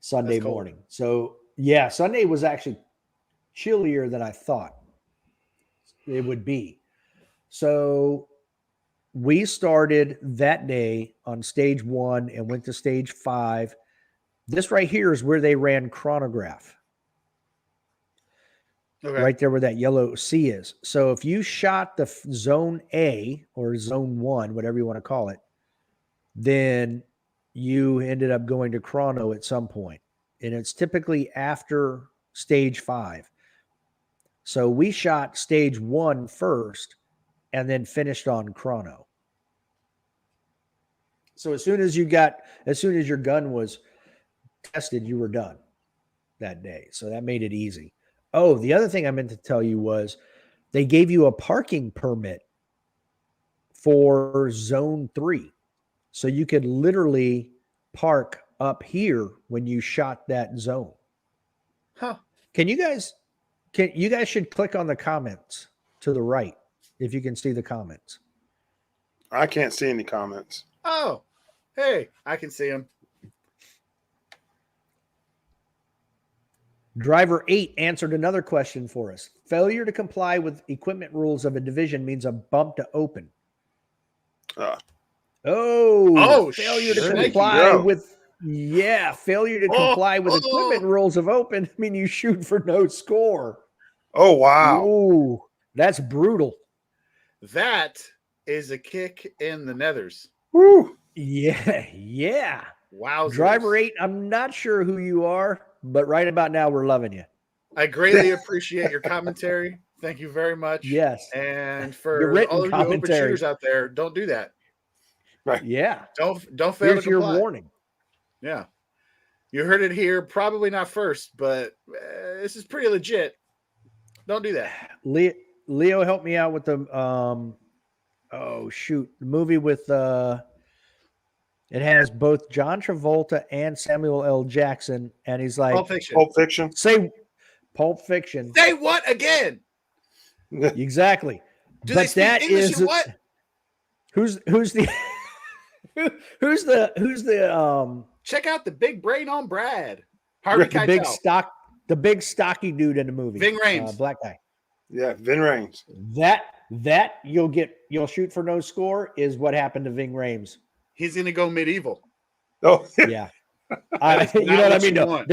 [SPEAKER 1] Sunday
[SPEAKER 2] That's cold.
[SPEAKER 1] morning. So yeah, Sunday was actually chillier than I thought it would be. So we started that day on stage 1 and went to stage 5. This right here is where they ran chronograph.
[SPEAKER 2] Okay.
[SPEAKER 1] Right there where that yellow C is. So if you shot the zone A or zone 1, whatever you want to call it, then you ended up going to chrono at some point. And it's typically after stage 5. So we shot stage 1 first and then finished on chrono. So as soon as your gun was tested, you were done that day. So that made it easy. Oh, the other thing I meant to tell you was they gave you a parking permit for zone 3. So you could literally park up here when you shot that zone.
[SPEAKER 2] Huh.
[SPEAKER 1] You guys should click on the comments to the right if you can see the comments.
[SPEAKER 3] I can't see any comments.
[SPEAKER 2] Oh, hey, I can see him.
[SPEAKER 1] Driver 8 answered another question for us. Failure to comply with equipment rules of a division means a bump to open. Failure to
[SPEAKER 2] shaky.
[SPEAKER 1] comply with failure to comply with
[SPEAKER 2] Oh.
[SPEAKER 1] equipment rules of open. I mean, you shoot for no score.
[SPEAKER 3] Oh, wow.
[SPEAKER 1] Ooh, that's brutal.
[SPEAKER 2] That is a kick in the nethers.
[SPEAKER 3] Woo.
[SPEAKER 1] Yeah.
[SPEAKER 2] Wow.
[SPEAKER 1] Driver 8, I'm not sure who you are, but right about now we're loving you.
[SPEAKER 2] I greatly appreciate your commentary. Thank you very much.
[SPEAKER 1] Yes.
[SPEAKER 2] And
[SPEAKER 1] Your
[SPEAKER 2] for
[SPEAKER 1] written
[SPEAKER 2] all of you open
[SPEAKER 1] commentary.
[SPEAKER 2] shooters out there, don't do that.
[SPEAKER 3] Right.
[SPEAKER 1] Yeah.
[SPEAKER 2] Don't fail
[SPEAKER 1] Here's
[SPEAKER 2] to
[SPEAKER 1] your
[SPEAKER 2] comply.
[SPEAKER 1] warning.
[SPEAKER 2] Yeah. You heard it here, probably not first, but this is pretty legit. Don't do that.
[SPEAKER 1] Leo helped me out with the the movie with it has both John Travolta and Samuel L. Jackson, and he's like,
[SPEAKER 2] Pulp Fiction.
[SPEAKER 3] Pulp Fiction.
[SPEAKER 1] say Pulp Fiction.
[SPEAKER 2] Say what again?
[SPEAKER 1] Exactly.
[SPEAKER 2] Do they speak English and what?
[SPEAKER 1] Who's the
[SPEAKER 2] Check out the big brain on Brad. Harvey Keitel.
[SPEAKER 1] the big stocky dude in the movie.
[SPEAKER 2] Ving Rhames.
[SPEAKER 1] Black guy.
[SPEAKER 3] Yeah, Vin Rhames.
[SPEAKER 1] That you'll shoot for no score is what happened to Ving Rhames.
[SPEAKER 2] He's gonna go medieval.
[SPEAKER 3] Oh,
[SPEAKER 1] Yeah.
[SPEAKER 2] is
[SPEAKER 1] You know
[SPEAKER 2] not
[SPEAKER 1] what I
[SPEAKER 2] what
[SPEAKER 1] mean?
[SPEAKER 2] you
[SPEAKER 1] No,
[SPEAKER 2] want.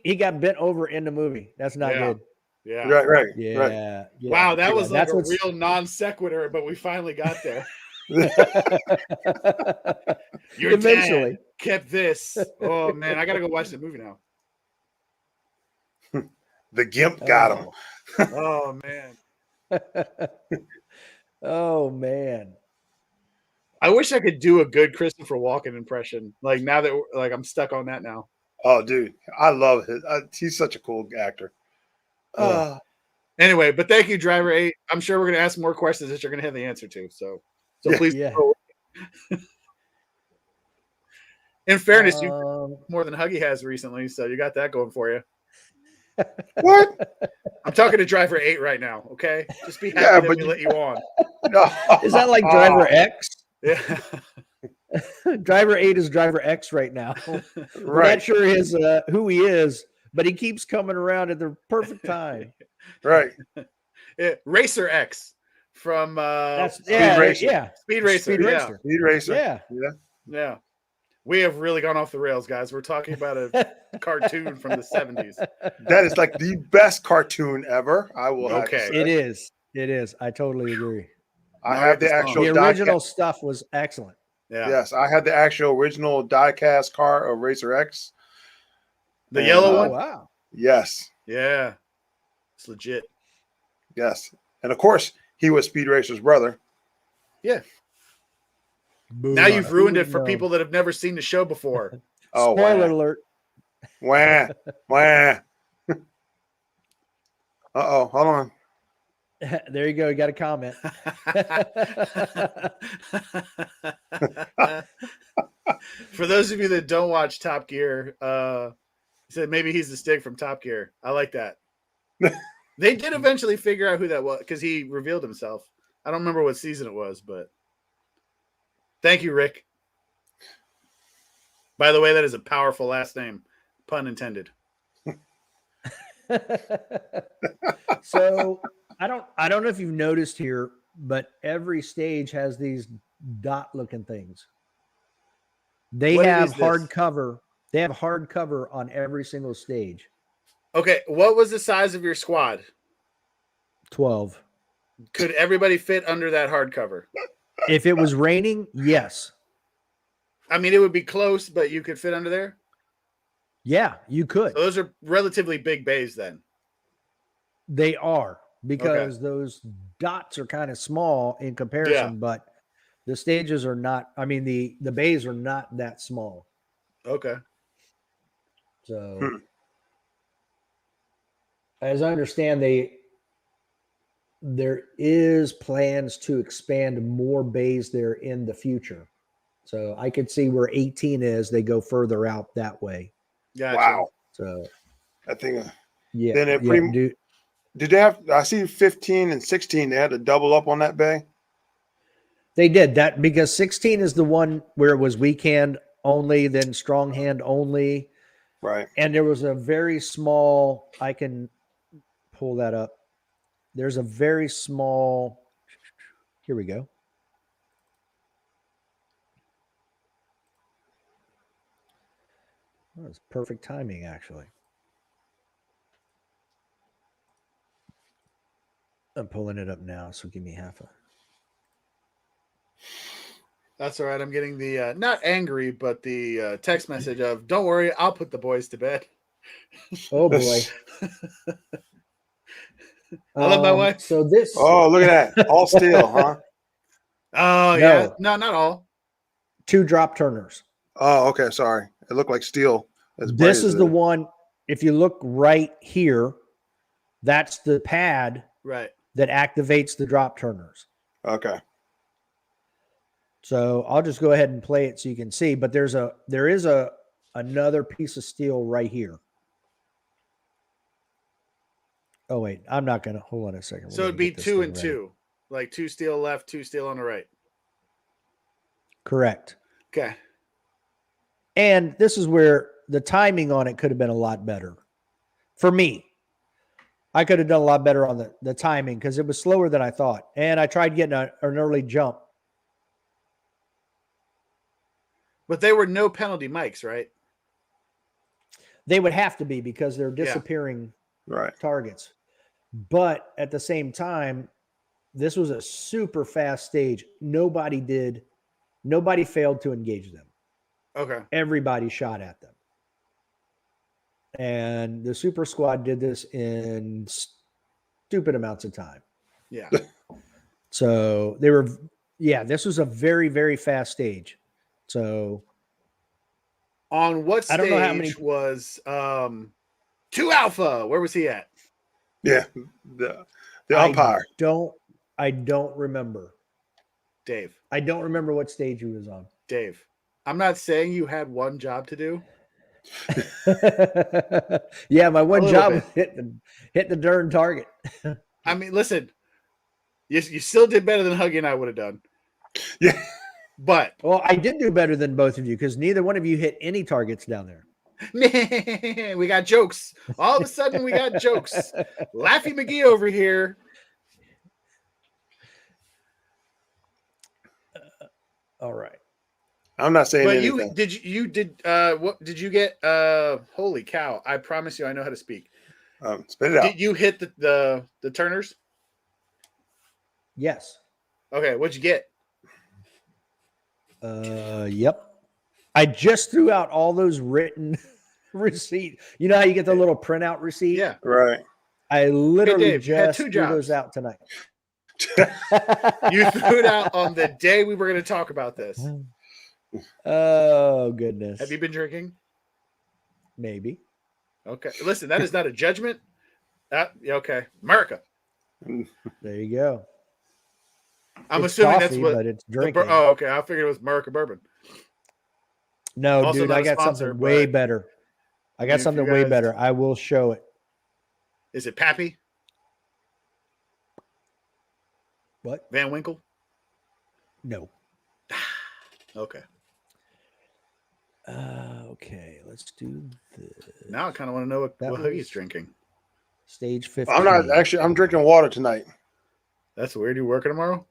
[SPEAKER 1] he got bent over in the movie. That's not
[SPEAKER 2] Yeah.
[SPEAKER 1] good.
[SPEAKER 2] Yeah.
[SPEAKER 3] right.
[SPEAKER 1] Yeah.
[SPEAKER 2] Wow, that was like
[SPEAKER 1] that's
[SPEAKER 2] a
[SPEAKER 1] what's
[SPEAKER 2] real non sequitur, but we finally got there. Your
[SPEAKER 1] eventually.
[SPEAKER 2] dad kept this. Oh man, I gotta go watch the movie now.
[SPEAKER 3] The Gimp got him.
[SPEAKER 2] Oh man.
[SPEAKER 1] Oh man.
[SPEAKER 2] I wish I could do a good Christopher Walken impression. Like now that I'm stuck on that now.
[SPEAKER 3] Oh, dude, I love his. He's such a cool actor.
[SPEAKER 1] Yeah.
[SPEAKER 2] Anyway, but thank you, Driver 8. I'm sure we're going to ask more questions that you're going to have the answer to. So
[SPEAKER 3] Yeah.
[SPEAKER 2] please.
[SPEAKER 1] Yeah.
[SPEAKER 2] In fairness, you more than Huggy has recently, so you got that going for you.
[SPEAKER 3] What?
[SPEAKER 2] I'm talking to Driver 8 right now. Okay, just be happy
[SPEAKER 3] Yeah,
[SPEAKER 2] that
[SPEAKER 3] but
[SPEAKER 2] we let you on.
[SPEAKER 3] No.
[SPEAKER 1] Is that like Driver X?
[SPEAKER 2] Yeah.
[SPEAKER 1] Driver 8 is Driver X right now. We're
[SPEAKER 3] Right.
[SPEAKER 1] not sure who he is, but he keeps coming around at the perfect time.
[SPEAKER 3] Right.
[SPEAKER 2] Yeah, Racer X from
[SPEAKER 1] That's
[SPEAKER 3] Speed Racer.
[SPEAKER 1] yeah.
[SPEAKER 2] Speed Racer.
[SPEAKER 1] Speed
[SPEAKER 2] Yeah.
[SPEAKER 1] Racer.
[SPEAKER 3] Speed Racer.
[SPEAKER 1] Yeah.
[SPEAKER 3] Yeah.
[SPEAKER 2] Yeah. We have really gone off the rails, guys. We're talking about a cartoon from the 70s.
[SPEAKER 3] That is like the best cartoon ever. I will have to
[SPEAKER 2] Okay.
[SPEAKER 3] say.
[SPEAKER 1] It is. It is. I totally agree.
[SPEAKER 3] I
[SPEAKER 2] Now
[SPEAKER 3] have
[SPEAKER 2] we
[SPEAKER 3] the
[SPEAKER 2] have the
[SPEAKER 3] actual
[SPEAKER 1] The original stuff was excellent.
[SPEAKER 2] Yeah.
[SPEAKER 3] Yes, I had the actual original die-cast car of Racer X.
[SPEAKER 2] The
[SPEAKER 3] And,
[SPEAKER 2] yellow
[SPEAKER 1] Oh,
[SPEAKER 2] one?
[SPEAKER 1] wow.
[SPEAKER 3] Yes.
[SPEAKER 2] Yeah. It's legit.
[SPEAKER 3] Yes. And of course, he was Speed Racer's brother.
[SPEAKER 2] Yeah.
[SPEAKER 1] Boom.
[SPEAKER 2] Now you've
[SPEAKER 1] Who
[SPEAKER 2] ruined
[SPEAKER 1] would
[SPEAKER 2] it for
[SPEAKER 1] know?
[SPEAKER 2] people that have never seen the show before.
[SPEAKER 3] Oh,
[SPEAKER 1] Spoiler
[SPEAKER 3] wow.
[SPEAKER 1] alert.
[SPEAKER 3] Wah. Wah. Uh-oh. Hold on.
[SPEAKER 1] There you go. You got a comment.
[SPEAKER 2] For those of you that don't watch Top Gear, he said maybe he's the Stig from Top Gear. I like that. They did eventually figure out who that was because he revealed himself. I don't remember what season it was, but thank you, Rick. By the way, that is a powerful last name. Pun intended.
[SPEAKER 1] So I don't know if you've noticed here, but every stage has these dot looking things. They
[SPEAKER 2] What
[SPEAKER 1] have
[SPEAKER 2] is this?
[SPEAKER 1] hardcover. They have hardcover on every single stage.
[SPEAKER 2] Okay, what was the size of your squad?
[SPEAKER 1] 12.
[SPEAKER 2] Could everybody fit under that hardcover?
[SPEAKER 1] If it was raining, yes.
[SPEAKER 2] I mean, it would be close, but you could fit under there.
[SPEAKER 1] Yeah, you could.
[SPEAKER 2] So those are relatively big bays then.
[SPEAKER 1] They are because those dots are kind of small in comparison, but the stages are not. I mean, the bays are not that small.
[SPEAKER 2] Okay.
[SPEAKER 1] So, as I understand, there is plans to expand more bays there in the future. So I could see where 18 is. They go further out that way.
[SPEAKER 2] Gotcha.
[SPEAKER 3] Wow.
[SPEAKER 1] So
[SPEAKER 3] I think.
[SPEAKER 1] yeah.
[SPEAKER 3] Then it did they have? I see 15 and 16. They had to double up on that bay.
[SPEAKER 1] They did that because 16 is the one where it was weekend only, then strong hand only.
[SPEAKER 3] Right.
[SPEAKER 1] And there was a very small, I can pull that up. There's a very small, here we go. Oh, it's perfect timing, actually. I'm pulling it up now, so give me half a.
[SPEAKER 2] That's all right. I'm getting the not angry, but the text message of "Don't worry, I'll put the boys to bed."
[SPEAKER 1] Oh boy!
[SPEAKER 2] I love my wife.
[SPEAKER 1] So this.
[SPEAKER 3] Oh, look at that! All steel, huh?
[SPEAKER 2] Oh yeah, no, not all.
[SPEAKER 1] 2 drop turners.
[SPEAKER 3] Oh, okay. Sorry, it looked like steel.
[SPEAKER 1] This is the one. If you look right here, that's the pad
[SPEAKER 2] right
[SPEAKER 1] that activates the drop turners.
[SPEAKER 3] Okay.
[SPEAKER 1] So I'll just go ahead and play it so you can see. But there is another piece of steel right here. Oh wait, I'm not gonna hold on a second.
[SPEAKER 2] So it'd be 2 and 2, like 2 steel left, 2 steel on the right.
[SPEAKER 1] Correct.
[SPEAKER 2] Okay.
[SPEAKER 1] And this is where the timing on it could have been a lot better. For me, I could have done a lot better on the timing because it was slower than I thought. And I tried getting an early jump.
[SPEAKER 2] But they were no penalty mics, right?
[SPEAKER 1] They would have to be because they're disappearing targets. But at the same time, this was a super fast stage. Nobody failed to engage them.
[SPEAKER 2] Okay.
[SPEAKER 1] Everybody shot at them. And the Super Squad did this in stupid amounts of time.
[SPEAKER 2] Yeah.
[SPEAKER 1] So this was a very, very fast stage. So
[SPEAKER 2] on what stage I don't know how many was 2 Alpha? Where was he at?
[SPEAKER 3] Yeah, the umpire.
[SPEAKER 1] I don't remember.
[SPEAKER 2] Dave.
[SPEAKER 1] I don't remember what stage he was on.
[SPEAKER 2] Dave. I'm not saying you had one job to do.
[SPEAKER 1] Yeah, my one
[SPEAKER 2] little
[SPEAKER 1] job
[SPEAKER 2] bit.
[SPEAKER 1] was hit the darn target.
[SPEAKER 2] I mean, listen, you still did better than Huggy and I would have done.
[SPEAKER 3] Yeah.
[SPEAKER 2] But
[SPEAKER 1] Well, I did do better than both of you because neither one of you hit any targets down there.
[SPEAKER 2] we got jokes. All of a sudden, we got jokes. Laffy McGee over here.
[SPEAKER 1] All right.
[SPEAKER 3] I'm not saying
[SPEAKER 2] But
[SPEAKER 3] anything.
[SPEAKER 2] what did you get? Holy cow. I promise you I know how to speak.
[SPEAKER 3] Spit it out.
[SPEAKER 2] Did you hit the turners?
[SPEAKER 1] Yes.
[SPEAKER 2] Okay, what'd you get?
[SPEAKER 1] Yep. I just threw out all those written receipt. You know how you get the little printout receipt?
[SPEAKER 2] Yeah.
[SPEAKER 3] Right.
[SPEAKER 1] I literally
[SPEAKER 2] Dave, you had
[SPEAKER 1] just
[SPEAKER 2] two
[SPEAKER 1] threw those
[SPEAKER 2] jobs.
[SPEAKER 1] out tonight.
[SPEAKER 2] You threw it out on the day we were going to talk about this.
[SPEAKER 1] Oh, goodness.
[SPEAKER 2] Have you been drinking?
[SPEAKER 1] Maybe.
[SPEAKER 2] Okay. Listen, that is not a judgment. Okay. America.
[SPEAKER 1] There you go.
[SPEAKER 2] I'm
[SPEAKER 1] It's
[SPEAKER 2] assuming
[SPEAKER 1] coffee,
[SPEAKER 2] that's what.
[SPEAKER 1] but it's drinking.
[SPEAKER 2] Okay. I figured it was America bourbon.
[SPEAKER 1] No,
[SPEAKER 2] Also
[SPEAKER 1] dude,
[SPEAKER 2] not
[SPEAKER 1] I
[SPEAKER 2] a
[SPEAKER 1] got
[SPEAKER 2] sponsor,
[SPEAKER 1] something way
[SPEAKER 2] but-
[SPEAKER 1] better. I got
[SPEAKER 2] If
[SPEAKER 1] something
[SPEAKER 2] you
[SPEAKER 1] way
[SPEAKER 2] guys-
[SPEAKER 1] better. I will show it.
[SPEAKER 2] Is it Pappy?
[SPEAKER 1] What?
[SPEAKER 2] Van Winkle?
[SPEAKER 1] No.
[SPEAKER 2] Okay.
[SPEAKER 1] Okay, let's do this.
[SPEAKER 2] Now I kind of want to know what
[SPEAKER 1] That
[SPEAKER 2] Huggy's
[SPEAKER 1] was-
[SPEAKER 2] drinking.
[SPEAKER 1] Stage 15.
[SPEAKER 3] I'm not actually. I'm drinking water tonight.
[SPEAKER 2] That's weird. You working tomorrow?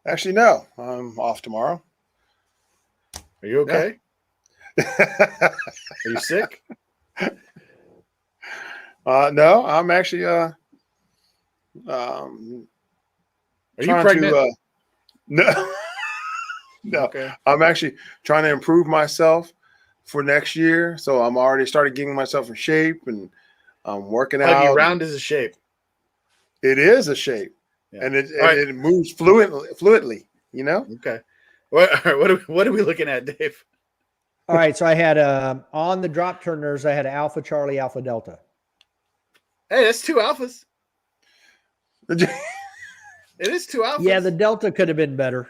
[SPEAKER 3] Actually, no. I'm off tomorrow.
[SPEAKER 2] Are you okay? Are you sick?
[SPEAKER 3] No, I'm actually.
[SPEAKER 2] Are you
[SPEAKER 3] trying
[SPEAKER 2] pregnant?
[SPEAKER 3] to, no, no.
[SPEAKER 2] Okay.
[SPEAKER 3] I'm actually trying to improve myself for next year. So I'm already started getting myself in shape and I'm working
[SPEAKER 2] Huggy,
[SPEAKER 3] out.
[SPEAKER 2] round is a shape.
[SPEAKER 3] It is a shape,
[SPEAKER 2] Yeah.
[SPEAKER 3] and
[SPEAKER 2] All right.
[SPEAKER 3] it moves fluidly. You know.
[SPEAKER 2] Okay. What are we looking at, Dave?
[SPEAKER 1] All right, so I had on the drop turners, I had Alpha Charlie, Alpha Delta.
[SPEAKER 2] Hey, that's two alphas. It is two alphas.
[SPEAKER 1] Yeah, the Delta could have been better,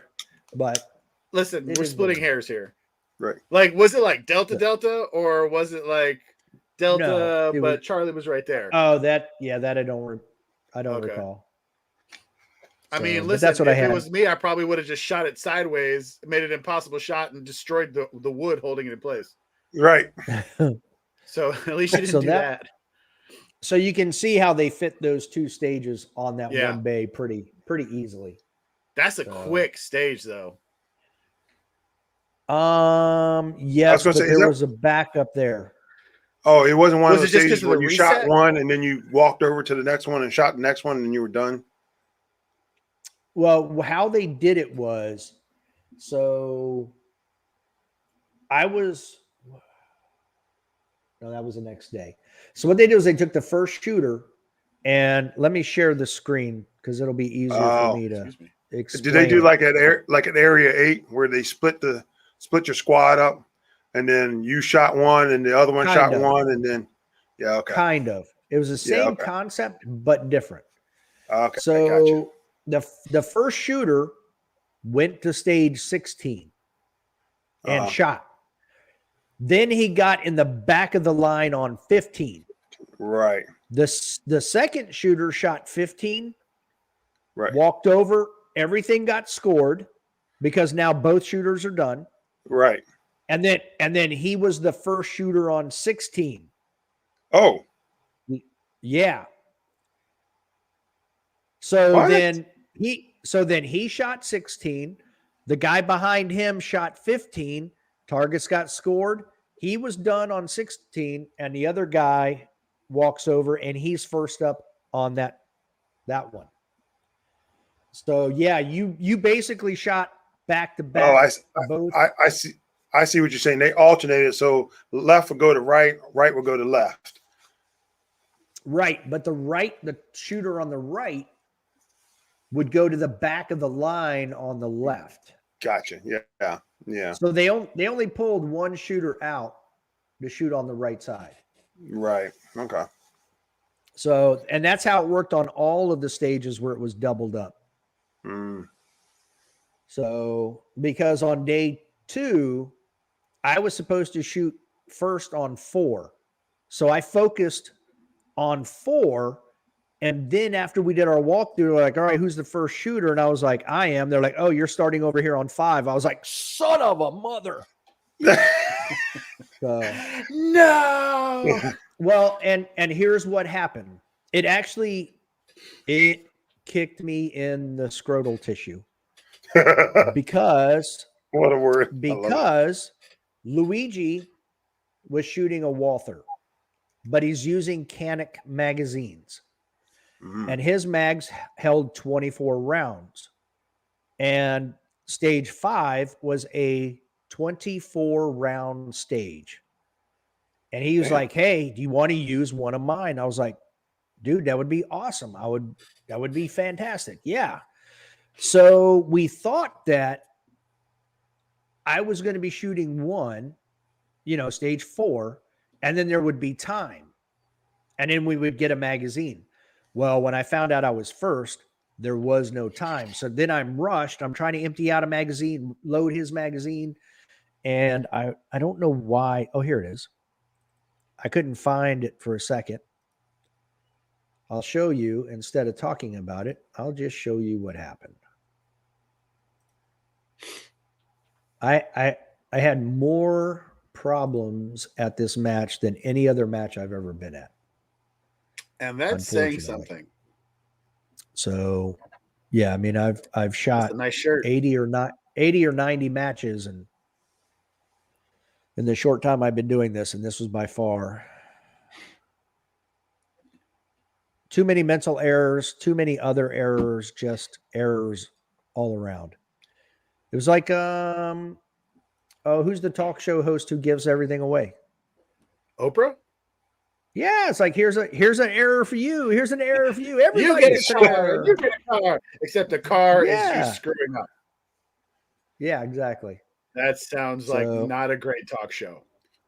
[SPEAKER 1] but
[SPEAKER 2] Listen,
[SPEAKER 1] It
[SPEAKER 2] we're
[SPEAKER 1] is
[SPEAKER 2] splitting
[SPEAKER 1] what it
[SPEAKER 2] hairs here.
[SPEAKER 3] Right.
[SPEAKER 2] Like, was it like Delta
[SPEAKER 1] Yeah.
[SPEAKER 2] Delta, or was it like Delta,
[SPEAKER 1] No, it
[SPEAKER 2] but
[SPEAKER 1] was-
[SPEAKER 2] Charlie was right there?
[SPEAKER 1] that I don't
[SPEAKER 2] Okay.
[SPEAKER 1] recall.
[SPEAKER 2] I
[SPEAKER 1] So,
[SPEAKER 2] mean,
[SPEAKER 1] but
[SPEAKER 2] listen,
[SPEAKER 1] that's what I
[SPEAKER 2] if
[SPEAKER 1] had.
[SPEAKER 2] it was me, I probably would have just shot it sideways, made it an impossible shot, and destroyed the wood holding it in place.
[SPEAKER 3] Right.
[SPEAKER 2] So at least you didn't
[SPEAKER 1] So
[SPEAKER 2] do
[SPEAKER 1] that-
[SPEAKER 2] that.
[SPEAKER 1] So you can see how they fit those two stages on that
[SPEAKER 2] Yeah.
[SPEAKER 1] one bay pretty easily.
[SPEAKER 2] That's a
[SPEAKER 1] So-
[SPEAKER 2] quick stage, though.
[SPEAKER 1] Yes,
[SPEAKER 3] gonna
[SPEAKER 1] but
[SPEAKER 3] say, is
[SPEAKER 1] there
[SPEAKER 3] that-
[SPEAKER 1] was a backup there.
[SPEAKER 3] Oh, it wasn't one
[SPEAKER 2] Was
[SPEAKER 3] of
[SPEAKER 2] it
[SPEAKER 3] those
[SPEAKER 2] just 'cause
[SPEAKER 3] stages
[SPEAKER 2] of
[SPEAKER 3] where
[SPEAKER 2] the
[SPEAKER 3] you shot
[SPEAKER 2] reset?
[SPEAKER 3] one and then you walked over to the next one and shot the next one and you were done.
[SPEAKER 1] Well, how they did it was, so I was, no, that was the next day. So what they did was they took the first shooter, and let me share the screen because it'll be easier
[SPEAKER 3] Oh.
[SPEAKER 1] for me to
[SPEAKER 2] Excuse me.
[SPEAKER 1] explain.
[SPEAKER 3] Did they do
[SPEAKER 1] it.
[SPEAKER 3] like at Area 8 where they split your squad up and then you shot one and the other one
[SPEAKER 1] Kind
[SPEAKER 3] shot
[SPEAKER 1] of.
[SPEAKER 3] one and then okay.
[SPEAKER 1] Kind of. It was the same
[SPEAKER 3] okay.
[SPEAKER 1] concept but different.
[SPEAKER 3] Okay.
[SPEAKER 1] So
[SPEAKER 3] gotcha.
[SPEAKER 1] the first shooter went to stage 16 and
[SPEAKER 3] Uh-huh.
[SPEAKER 1] shot. Then he got in the back of the line on 15.
[SPEAKER 3] Right.
[SPEAKER 1] The second shooter shot 15,
[SPEAKER 3] Right.
[SPEAKER 1] walked over, everything got scored because now both shooters are done.
[SPEAKER 3] Right.
[SPEAKER 1] And then he was the first shooter on 16.
[SPEAKER 3] Oh.
[SPEAKER 1] Yeah. So
[SPEAKER 3] What?
[SPEAKER 1] then he shot 16. The guy behind him shot 15. Targets got scored. He was done on 16, and the other guy walks over and he's first up on that one. So yeah, you basically shot back to back. Both.
[SPEAKER 3] I see. I see what you're saying. They alternated, so left would go to right, right would go to left.
[SPEAKER 1] Right, but the shooter on the right would go to the back of the line on the left.
[SPEAKER 3] Gotcha. Yeah. Yeah.
[SPEAKER 1] So they only pulled one shooter out to shoot on the right side.
[SPEAKER 3] Right. Okay.
[SPEAKER 1] So, and that's how it worked on all of the stages where it was doubled up.
[SPEAKER 3] Mm.
[SPEAKER 1] So, because on day 2, I was supposed to shoot first on 4. So I focused on 4. And then after we did our walkthrough, they're like, all right, who's the first shooter? And I was like, I am. They're like, oh, you're starting over here on 5. I was like, son of a mother.
[SPEAKER 2] No.
[SPEAKER 1] Well, and here's what happened. It kicked me in the scrotal tissue because
[SPEAKER 3] What a word. I love it.
[SPEAKER 1] Luigi was shooting a Walther, but he's using Canic magazines. And his mags held 24 rounds. And stage 5 was a 24 round stage. And he was like, hey, do you want to use one of mine? I was like, dude, that would be awesome. That would be fantastic. Yeah. So we thought that I was going to be shooting one, stage 4, and then there would be time. And then we would get a magazine. Well, when I found out I was first, there was no time. So then I'm rushed. I'm trying to empty out a magazine, load his magazine. And I don't know why. Oh, here it is. I couldn't find it for a second. I'll show you instead of talking about it. I'll just show you what happened. I had more problems at this match than any other match I've ever been at.
[SPEAKER 2] And that's saying something.
[SPEAKER 1] So, yeah, I mean, I've shot
[SPEAKER 2] a nice shirt.
[SPEAKER 1] 80 or 90 matches, and in the short time I've been doing this, and this was by far too many mental errors, too many other errors, just errors all around. It was like, who's the talk show host who gives everything away?
[SPEAKER 2] Oprah?
[SPEAKER 1] Yeah, it's like here's an error for you. Here's an error for you. Everybody
[SPEAKER 2] gets a car. You get a car. Except the car is you screwing up.
[SPEAKER 1] Yeah, exactly.
[SPEAKER 2] That sounds like not a great talk show.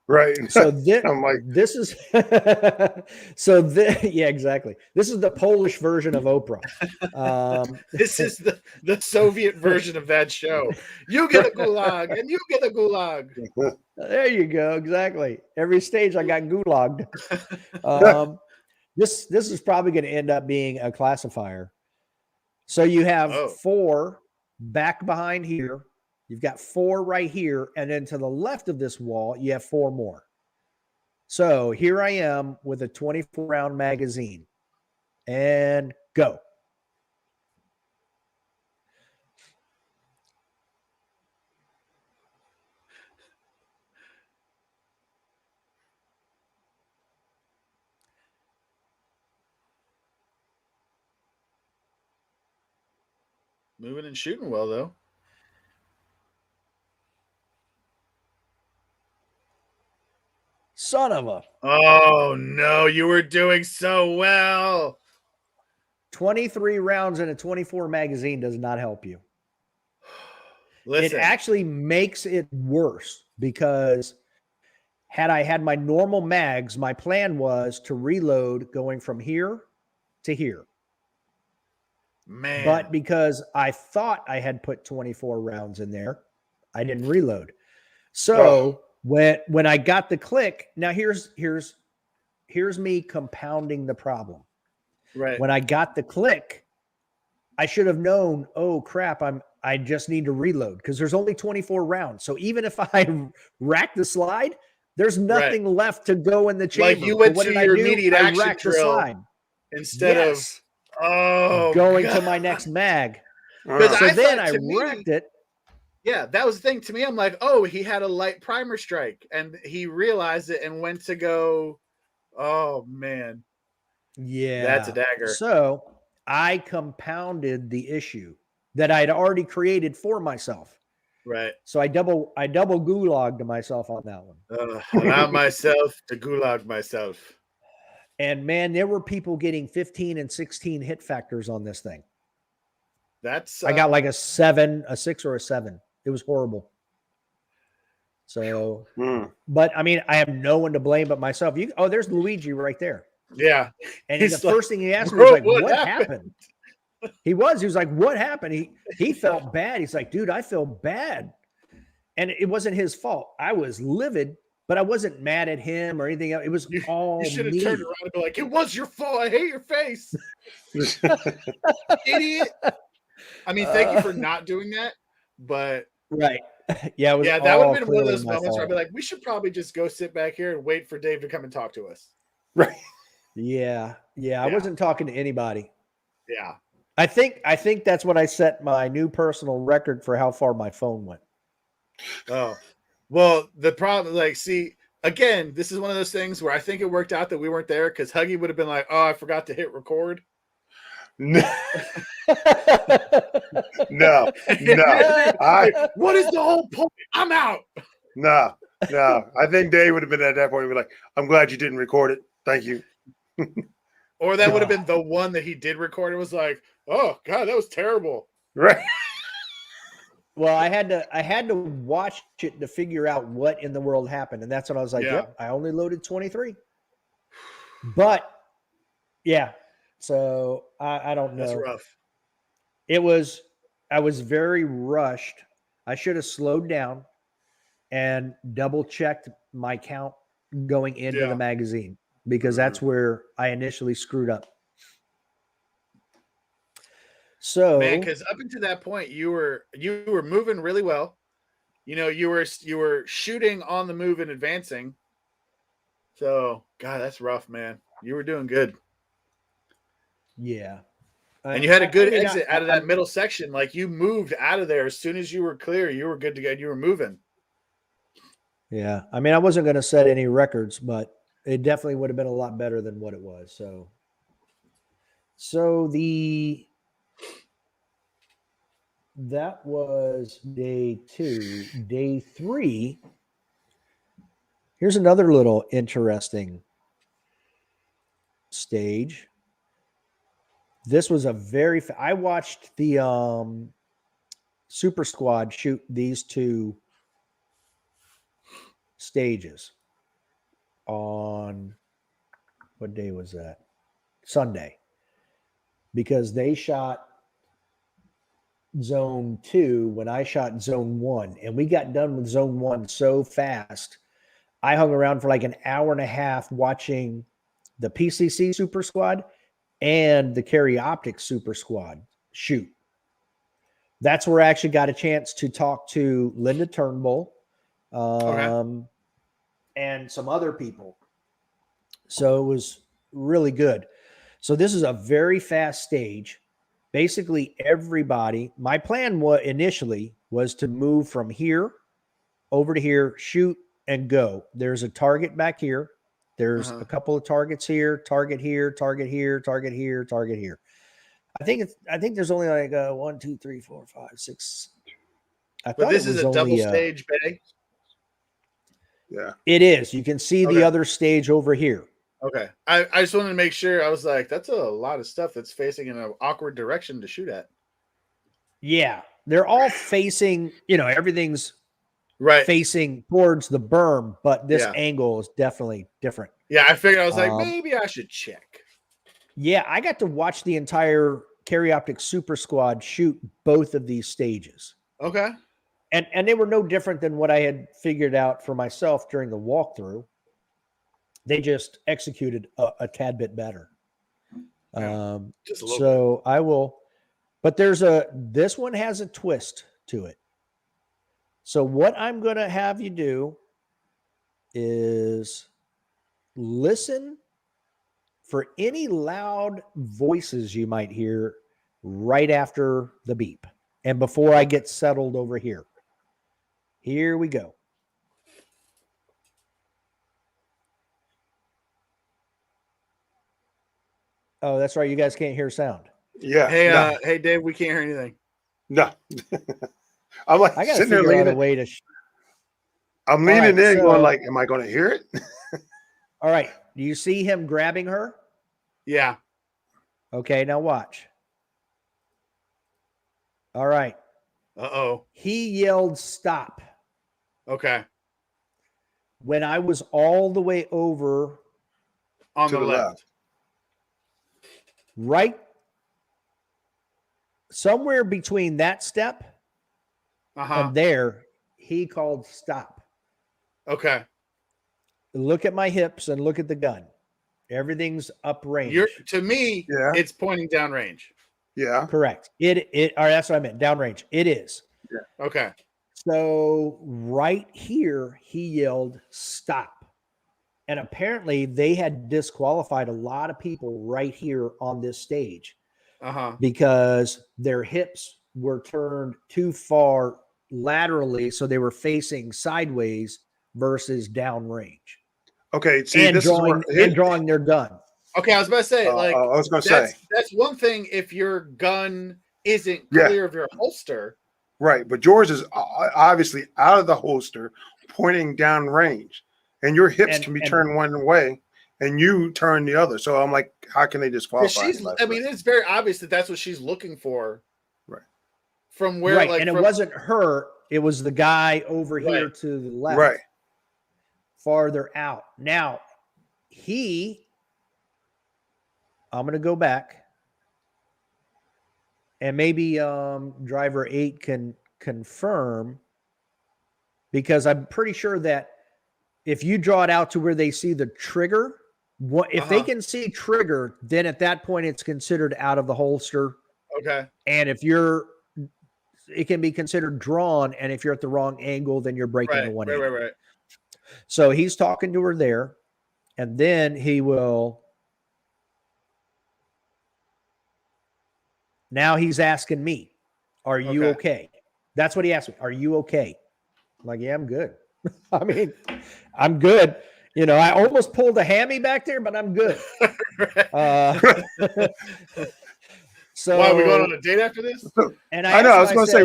[SPEAKER 3] Right.
[SPEAKER 1] So
[SPEAKER 3] I'm like,
[SPEAKER 1] this is yeah, exactly. This is the Polish version of Oprah.
[SPEAKER 2] This is the Soviet version of that show. You get a gulag and you get a gulag.
[SPEAKER 1] There you go. Exactly. Every stage I got gulagged. This is probably going to end up being a classifier. So you have 4 back behind here. You've got 4 right here. And then to the left of this wall, you have 4 more. So here I am with a 24 round magazine, and go.
[SPEAKER 2] Moving and shooting well, though.
[SPEAKER 1] Son of a.
[SPEAKER 2] Oh, no. You were doing so well.
[SPEAKER 1] 23 rounds in a 24 magazine does not help you.
[SPEAKER 2] Listen.
[SPEAKER 1] It actually makes it worse because had I had my normal mags, my plan was to reload going from here to here.
[SPEAKER 2] Man.
[SPEAKER 1] But because I thought I had put 24 rounds in there, I didn't reload. So when I got the click, now here's me compounding the problem.
[SPEAKER 2] Right.
[SPEAKER 1] When I got the click, I should have known, oh crap, I just need to reload because there's only 24 rounds. So even if I rack the slide, there's nothing left to go in the chamber.
[SPEAKER 2] Like you went to your immediate action drill instead of
[SPEAKER 1] going to my next mag.
[SPEAKER 2] So
[SPEAKER 1] then I wrecked it.
[SPEAKER 2] Yeah, that was the thing to me. I'm like, oh, he had a light primer strike, and he realized it and went to go. Oh man,
[SPEAKER 1] yeah,
[SPEAKER 2] that's a dagger.
[SPEAKER 1] So I compounded the issue that I'd already created for myself.
[SPEAKER 2] Right.
[SPEAKER 1] So I double gulagged myself on that one.
[SPEAKER 2] Allow myself to gulag myself.
[SPEAKER 1] And man, there were people getting 15 and 16 hit factors on this thing.
[SPEAKER 2] That's
[SPEAKER 1] I got like a 7, a 6, or a 7. It was horrible. So, but I mean, I have no one to blame but myself. There's Luigi right there.
[SPEAKER 2] Yeah.
[SPEAKER 1] And
[SPEAKER 2] He's
[SPEAKER 1] the
[SPEAKER 2] like,
[SPEAKER 1] first thing he asked me was
[SPEAKER 2] "Bro,
[SPEAKER 1] like,
[SPEAKER 2] what
[SPEAKER 1] what
[SPEAKER 2] happened?"
[SPEAKER 1] happened? He was like, what happened? He felt bad. He's like, dude, I feel bad. And it wasn't his fault. I was livid, but I wasn't mad at him or anything else. It was
[SPEAKER 2] You
[SPEAKER 1] all
[SPEAKER 2] should have
[SPEAKER 1] me.
[SPEAKER 2] turned around and be like, "It was your fault. I hate your face, idiot." I mean, thank you for not doing that, but
[SPEAKER 1] Right. Yeah, it was
[SPEAKER 2] yeah, that would have
[SPEAKER 1] all
[SPEAKER 2] been one of
[SPEAKER 1] clearly
[SPEAKER 2] those
[SPEAKER 1] my
[SPEAKER 2] moments where I'd
[SPEAKER 1] fault.
[SPEAKER 2] be like, "We should probably just go sit back here and wait for Dave to come and talk to us."
[SPEAKER 3] Right.
[SPEAKER 1] Yeah. Yeah. I
[SPEAKER 2] Yeah.
[SPEAKER 1] wasn't talking to anybody.
[SPEAKER 2] Yeah.
[SPEAKER 1] I think that's when I set my new personal record for how far my phone went.
[SPEAKER 2] Oh, well, the problem, like, see, again, this is one of those things where I think it worked out that we weren't there because Huggy would have been like, "Oh, I forgot to hit record."
[SPEAKER 3] No, no, no.
[SPEAKER 2] What is the whole point? I'm out.
[SPEAKER 3] No. I think Dave would have been at that point. He'd be like, "I'm glad you didn't record it. Thank you."
[SPEAKER 2] Or that would have been the one that he did record. It was like, "Oh God, that was terrible."
[SPEAKER 3] Right.
[SPEAKER 1] Well, I had to watch it to figure out what in the world happened. And that's when I was like,
[SPEAKER 2] Yeah.
[SPEAKER 1] yep, I only loaded 23. But yeah. So I don't know.
[SPEAKER 2] That's rough.
[SPEAKER 1] I was very rushed. I should have slowed down and double checked my count going into the magazine because that's where I initially screwed up. So
[SPEAKER 2] Man, because up until that point, you were moving really well. You know, you were shooting on the move and advancing. So, God, that's rough, man. You were doing good,
[SPEAKER 1] yeah.
[SPEAKER 2] and you had a good
[SPEAKER 1] I mean,
[SPEAKER 2] exit out of that middle section. Like you moved out of there as soon as you were clear. You were good to go. You were moving.
[SPEAKER 1] Yeah. I mean, I wasn't going to set any records, but it definitely would have been a lot better than what it was. So that was day 2. Day 3. Here's another little interesting stage. This was I watched the Super Squad shoot these 2 stages on what day was that? Sunday. Because they shot zone 2 when I shot zone 1, and we got done with zone 1 so fast. I hung around for like an hour and a half watching the PCC Super Squad and the Carry Optics Super Squad shoot. That's where I actually got a chance to talk to Linda Turnbull and some other people. So it was really good. So this is a very fast stage. Basically, everybody, my plan initially was to move from here over to here, shoot and go. There's a target back here. There's a couple of targets here, target here, target here, target here, target here. I think there's only like 1, 2, 3, 4, 5, 6.
[SPEAKER 2] But this is a double stage bay.
[SPEAKER 3] Yeah,
[SPEAKER 1] it is. You can see the other stage over here.
[SPEAKER 2] Okay. I just wanted to make sure. I was like, that's a lot of stuff that's facing in an awkward direction to shoot at.
[SPEAKER 1] Yeah. They're all facing, everything's
[SPEAKER 2] right
[SPEAKER 1] facing towards the berm, but this angle is definitely different.
[SPEAKER 2] Yeah, I figured. I was like, maybe I should check.
[SPEAKER 1] Yeah, I got to watch the entire Carry Optics Super Squad shoot both of these stages.
[SPEAKER 2] Okay.
[SPEAKER 1] And they were no different than what I had figured out for myself during the walkthrough. They just executed a tad bit better.
[SPEAKER 2] Just a little
[SPEAKER 1] so bit. I will, but this one has a twist to it. So what I'm going to have you do is listen for any loud voices you might hear right after the beep and before I get settled over here. Here we go. Oh, that's right. You guys can't hear sound.
[SPEAKER 3] Yeah.
[SPEAKER 2] Hey, hey, Dave, we can't hear anything.
[SPEAKER 3] No. I'm like
[SPEAKER 1] I got to
[SPEAKER 3] sitting there
[SPEAKER 1] figure out a
[SPEAKER 3] leaning.
[SPEAKER 1] way to.
[SPEAKER 3] I'm leaning in, going like, "Am I going to hear it?"
[SPEAKER 1] All right. Do you see him grabbing her?
[SPEAKER 2] Yeah.
[SPEAKER 1] Okay. Now watch. All right.
[SPEAKER 2] Uh-oh.
[SPEAKER 1] He yelled, "Stop."
[SPEAKER 2] Okay.
[SPEAKER 1] When I was all the way over
[SPEAKER 2] on the left.
[SPEAKER 1] Right somewhere between that step and there, he called stop.
[SPEAKER 2] Okay.
[SPEAKER 1] Look at my hips and look at the gun. Everything's uprange.
[SPEAKER 2] To me,
[SPEAKER 3] Yeah.
[SPEAKER 2] it's pointing downrange.
[SPEAKER 3] Yeah.
[SPEAKER 1] Correct. Or that's what I meant. Downrange. It is.
[SPEAKER 3] Yeah.
[SPEAKER 2] Okay.
[SPEAKER 1] So right here, he yelled stop. And apparently they had disqualified a lot of people right here on this stage because their hips were turned too far laterally. So they were facing sideways versus downrange.
[SPEAKER 3] Okay. See,
[SPEAKER 1] and
[SPEAKER 3] this
[SPEAKER 1] drawing
[SPEAKER 3] is where,
[SPEAKER 1] and drawing their gun.
[SPEAKER 2] Okay, I was about to say,
[SPEAKER 3] I was going to say
[SPEAKER 2] that's one thing if your gun isn't clear of your holster.
[SPEAKER 3] Right, but yours is obviously out of the holster, pointing down range, and your hips can be turned one way, and you turn the other. So I'm like, how can they disqualify?
[SPEAKER 2] I mean, it's very obvious that that's what she's looking for.
[SPEAKER 3] Right.
[SPEAKER 2] From where,
[SPEAKER 1] right, and it wasn't her; it was the guy over here to the left,
[SPEAKER 3] right,
[SPEAKER 1] farther out. Now, I'm going to go back. And maybe driver 8 can confirm, because I'm pretty sure that if you draw it out to where they see the trigger, if they can see trigger, then at that point it's considered out of the holster.
[SPEAKER 2] Okay.
[SPEAKER 1] And if it can be considered drawn, and if you're at the wrong angle, then you're breaking the 180.
[SPEAKER 2] Right.
[SPEAKER 1] So he's talking to her there, and then he will. Now he's asking me, are you okay? That's what he asked me. Are you okay? I'm like, yeah, I'm good. I mean, I'm good. You know, I almost pulled a hammy back there, but I'm good. So
[SPEAKER 2] why are we going on a date after this?
[SPEAKER 1] And
[SPEAKER 3] I know. I was going to say,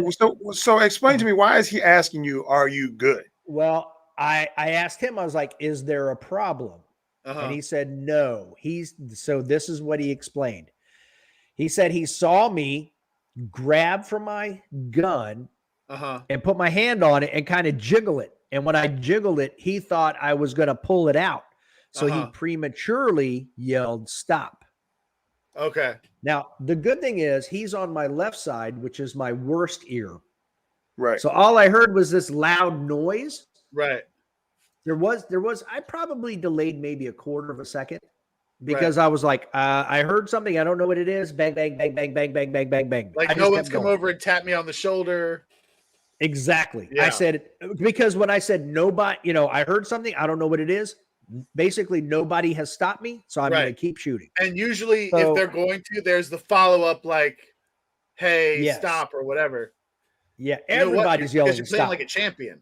[SPEAKER 3] so explain to me, why is he asking you, are you good?
[SPEAKER 1] Well, I asked him, I was like, is there a problem? And he said, no. So this is what he explained. He said he saw me grab for my gun and put my hand on it and kind of jiggle it. And when I jiggled it, he thought I was going to pull it out. So he prematurely yelled, stop.
[SPEAKER 2] Okay.
[SPEAKER 1] Now, the good thing is he's on my left side, which is my worst ear.
[SPEAKER 3] Right.
[SPEAKER 1] So all I heard was this loud noise.
[SPEAKER 2] Right.
[SPEAKER 1] There was, I probably delayed maybe a quarter of a second. Because I was like, I heard something. I don't know what it is. Bang, bang, bang, bang, bang, bang, bang, bang, bang.
[SPEAKER 2] Like no one's come over and tapped me on the shoulder.
[SPEAKER 1] Exactly.
[SPEAKER 2] Yeah.
[SPEAKER 1] I said, because when I said nobody, I heard something. I don't know what it is. Basically, nobody has stopped me. So I'm going to keep shooting.
[SPEAKER 2] And usually if they're going to, there's the follow-up like, hey, stop or whatever.
[SPEAKER 1] Yeah. Everybody's yelling
[SPEAKER 2] you're playing like a champion.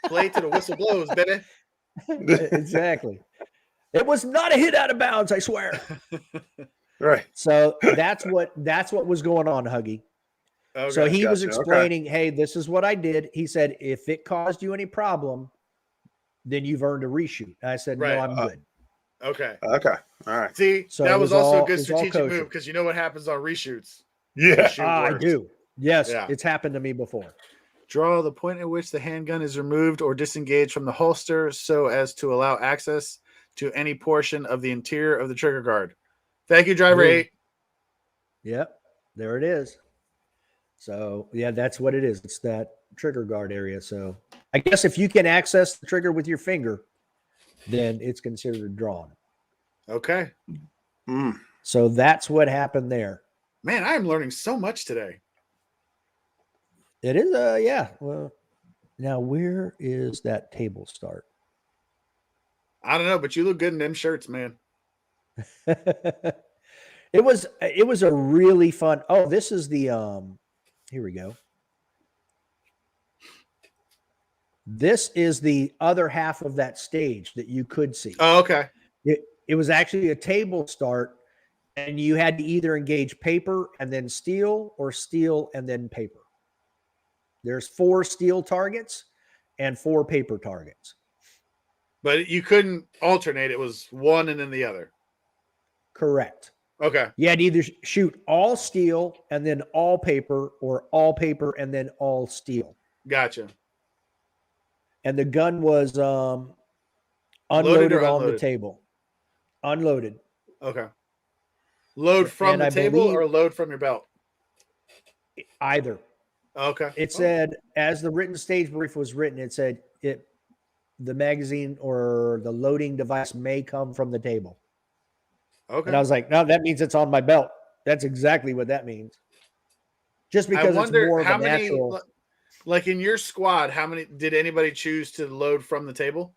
[SPEAKER 2] Play to the whistle blows, baby.
[SPEAKER 1] Exactly. It was not a hit out of bounds, I swear.
[SPEAKER 3] Right.
[SPEAKER 1] So that's what was going on, Huggy. Okay, so he was explaining, hey, this is what I did. He said, if it caused you any problem, then you've earned a reshoot. And I said, no, I'm good.
[SPEAKER 2] Okay.
[SPEAKER 3] Okay. All right.
[SPEAKER 2] See, so that was also a good strategic move because you know what happens on reshoots.
[SPEAKER 3] Yeah.
[SPEAKER 1] I do. Yes, it's happened to me before.
[SPEAKER 2] Draw the point at which the handgun is removed or disengaged from the holster so as to allow access to any portion of the interior of the trigger guard. Thank you, driver 8.
[SPEAKER 1] Yep, there it is. So, yeah, that's what it is. It's that trigger guard area. So, I guess if you can access the trigger with your finger, then it's considered drawn.
[SPEAKER 2] Okay.
[SPEAKER 1] So, that's what happened there.
[SPEAKER 2] Man, I'm learning so much today.
[SPEAKER 1] It is, yeah. Well, now where is that table start?
[SPEAKER 2] I don't know, but you look good in them shirts, man.
[SPEAKER 1] It was a really fun. Oh, this is the here we go. This is the other half of that stage that you could see.
[SPEAKER 2] Oh, okay.
[SPEAKER 1] It was actually a table start, and you had to either engage paper and then steel, or steel and then paper. There's 4 steel targets and 4 paper targets.
[SPEAKER 2] But you couldn't alternate. It was one and then the other.
[SPEAKER 1] Correct.
[SPEAKER 2] Okay.
[SPEAKER 1] You had to either shoot all steel and then all paper, or all paper and then all steel.
[SPEAKER 2] Gotcha.
[SPEAKER 1] And the gun was unloaded on the table. Unloaded.
[SPEAKER 2] Okay. Load from
[SPEAKER 1] And
[SPEAKER 2] the
[SPEAKER 1] I
[SPEAKER 2] table
[SPEAKER 1] believe
[SPEAKER 2] or load from your belt?
[SPEAKER 1] either.
[SPEAKER 2] Okay.
[SPEAKER 1] It said, as the written stage brief was written, it said the magazine or the loading device may come from the table.
[SPEAKER 2] Okay.
[SPEAKER 1] And I was like, no, that means it's on my belt. That's exactly what that means. Just
[SPEAKER 2] I
[SPEAKER 1] because it's
[SPEAKER 2] wonder
[SPEAKER 1] more of
[SPEAKER 2] how
[SPEAKER 1] a
[SPEAKER 2] many,
[SPEAKER 1] natural.
[SPEAKER 2] like in your squad, how many did anybody choose to load from the table?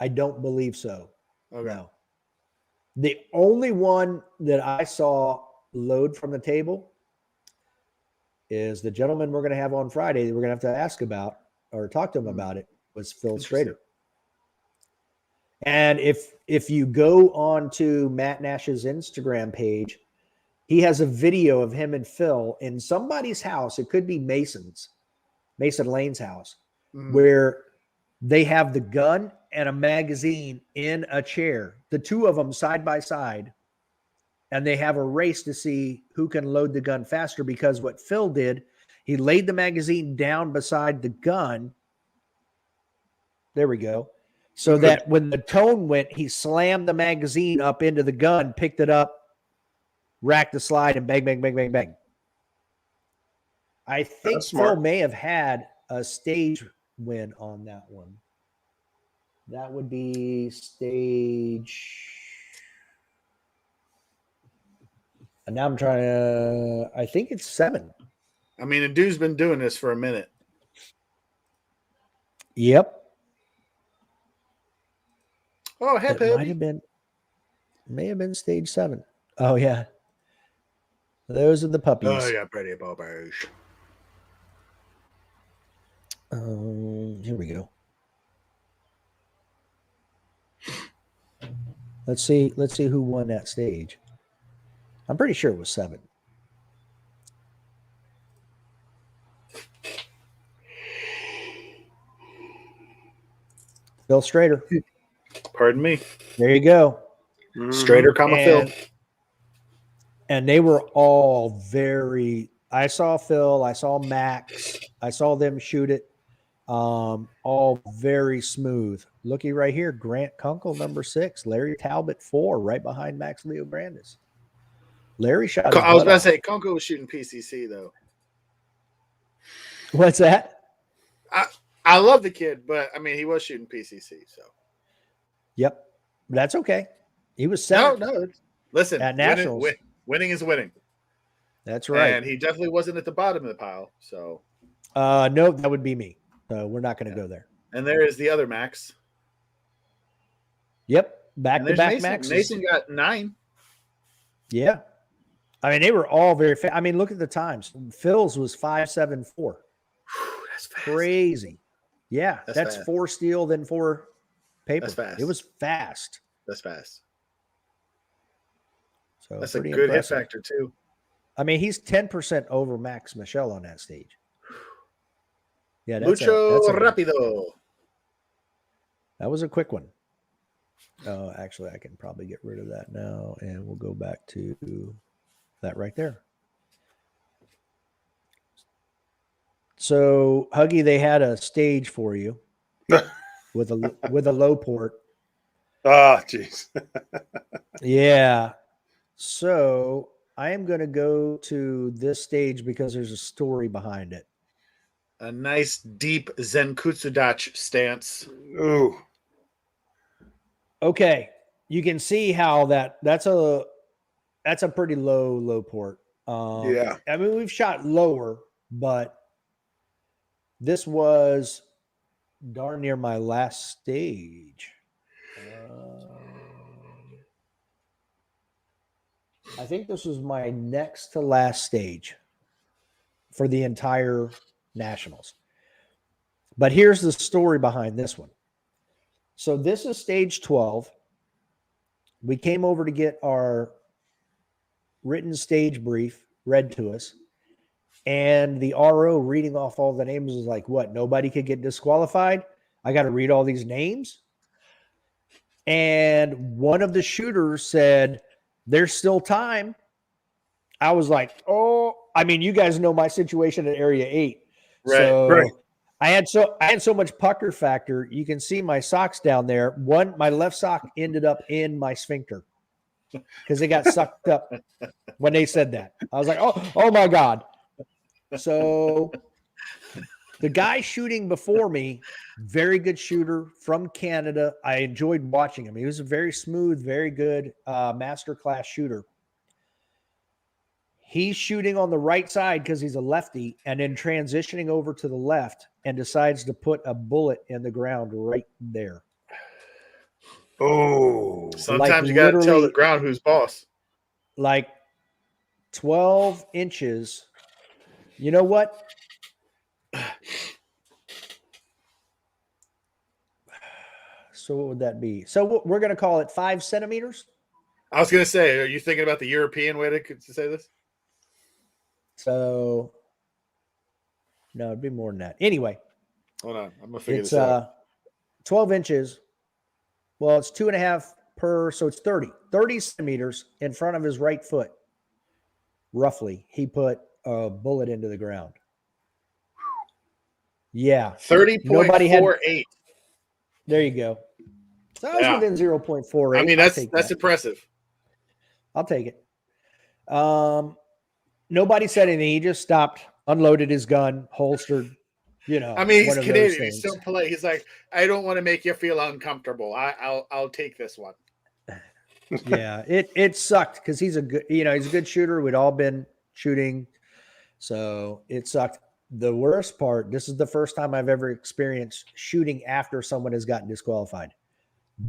[SPEAKER 1] I don't believe so.
[SPEAKER 2] Okay.
[SPEAKER 1] No. The only one that I saw load from the table is the gentleman we're going to have on Friday that we're going to have to ask about or talk to him about it was Phil
[SPEAKER 2] Interesting.
[SPEAKER 1] Strader. And if you go on to Matt Nash's Instagram page, he has a video of him and Phil in somebody's house. It could be Mason Lane's house, where they have the gun and a magazine in a chair, the two of them side by side, and they have a race to see who can load the gun faster. Because what Phil did, he laid the magazine down beside the gun. There we go. So that when the tone went, he slammed the magazine up into the gun, picked it up, racked the slide, and bang, bang, bang, bang, bang. I think Phil may have had a stage win on that one. That would be stage. And now I'm trying to. I think it's 7.
[SPEAKER 2] I mean, a dude's been doing this for a minute.
[SPEAKER 1] Yep.
[SPEAKER 2] Oh, hey,
[SPEAKER 1] it might have been. May have been stage 7. Oh yeah. Those are the puppies.
[SPEAKER 2] Oh yeah, pretty puppies.
[SPEAKER 1] Here we go. Let's see who won that stage. I'm pretty sure it was 7. Phil Strader.
[SPEAKER 2] Pardon me.
[SPEAKER 1] There you go.
[SPEAKER 2] Strader, Phil.
[SPEAKER 1] And they were all very. I saw Phil. I saw Max. I saw them shoot it. All very smooth. Looky right here. Grant Kunkel, number 6. Larry Talbot, 4, right behind Max Leo Brandis. Larry shot.
[SPEAKER 2] I was about to say Kunkel was shooting PCC though.
[SPEAKER 1] What's that?
[SPEAKER 2] I love the kid, but I mean he was shooting PCC. So.
[SPEAKER 1] Yep, that's okay. He was 7th.
[SPEAKER 2] No. Listen,
[SPEAKER 1] at Nationals.
[SPEAKER 2] Winning is winning.
[SPEAKER 1] That's right.
[SPEAKER 2] And he definitely wasn't at the bottom of the pile. So.
[SPEAKER 1] No, that would be me. So we're not going to go there.
[SPEAKER 2] And there is the other Max.
[SPEAKER 1] Yep, back-to-back Maxes.
[SPEAKER 2] Mason got 9.
[SPEAKER 1] Yeah. I mean, they were all very fast. I mean, look at the times. Phil's was 5.74.
[SPEAKER 2] That's fast.
[SPEAKER 1] Crazy. Yeah, that's
[SPEAKER 2] fast.
[SPEAKER 1] 4 steel, then 4 paper.
[SPEAKER 2] That's fast.
[SPEAKER 1] It was fast.
[SPEAKER 2] That's fast.
[SPEAKER 1] So
[SPEAKER 2] that's a good
[SPEAKER 1] impressive
[SPEAKER 2] hit factor too.
[SPEAKER 1] I mean, he's 10% over Max Michelle on that stage. Yeah, that's
[SPEAKER 2] Mucho rápido.
[SPEAKER 1] That was a quick one. Actually, I can probably get rid of that now, and we'll go back to that right there. So, Huggy, they had a stage for you with a low port.
[SPEAKER 3] Ah, jeez.
[SPEAKER 1] Yeah. So I am going to go to this stage because there's a story behind it.
[SPEAKER 2] A nice deep Zenkutsudachi stance.
[SPEAKER 3] Ooh.
[SPEAKER 1] Okay. You can see how that's a pretty low port.
[SPEAKER 3] Yeah.
[SPEAKER 1] I mean, we've shot lower, but this was darn near my last stage. I think this was my next to last stage for the entire Nationals. But here's the story behind this one. So this is stage 12. We came over to get our written stage brief read to us. And the RO reading off all the names was like, what? Nobody could get disqualified? I got to read all these names? And one of the shooters said, there's still time. I was like, oh, I mean, you guys know my situation at Area 8.
[SPEAKER 2] Right,
[SPEAKER 1] so
[SPEAKER 2] right.
[SPEAKER 1] I had so much pucker factor. You can see my socks down there. My left sock ended up in my sphincter. because they got sucked up when they said that. I was like, oh my God. So the guy shooting before me, very good shooter from Canada. I enjoyed watching him. He was a very smooth, very good master class shooter. He's shooting on the right side because he's a lefty and then transitioning over to the left and decides to put a bullet in the ground right there.
[SPEAKER 3] Oh,
[SPEAKER 2] Sometimes you got to tell the ground who's boss.
[SPEAKER 1] Like 12 inches. You know what? So what would that be? So we're going to call it 5 centimeters.
[SPEAKER 2] I was going to say, are you thinking about the European way to say this?
[SPEAKER 1] So no, it'd be more than that. Anyway,
[SPEAKER 2] hold on. I'm going to figure this out.
[SPEAKER 1] 12 inches. Well, it's 2.5 per, so it's 30 centimeters in front of his right foot. Roughly, he put a bullet into the ground. Yeah.
[SPEAKER 2] 30.48.
[SPEAKER 1] There you go. So I was within 0.48.
[SPEAKER 2] I mean, that's impressive.
[SPEAKER 1] I'll take it. Nobody said anything. He just stopped, unloaded his gun, holstered. You know,
[SPEAKER 2] I mean, he's Canadian. He's so polite. He's like, I don't want to make you feel uncomfortable. I'll take this one.
[SPEAKER 1] Yeah, it sucked because he's a good shooter. We'd all been shooting, so it sucked. The worst part, this is the first time I've ever experienced shooting after someone has gotten disqualified.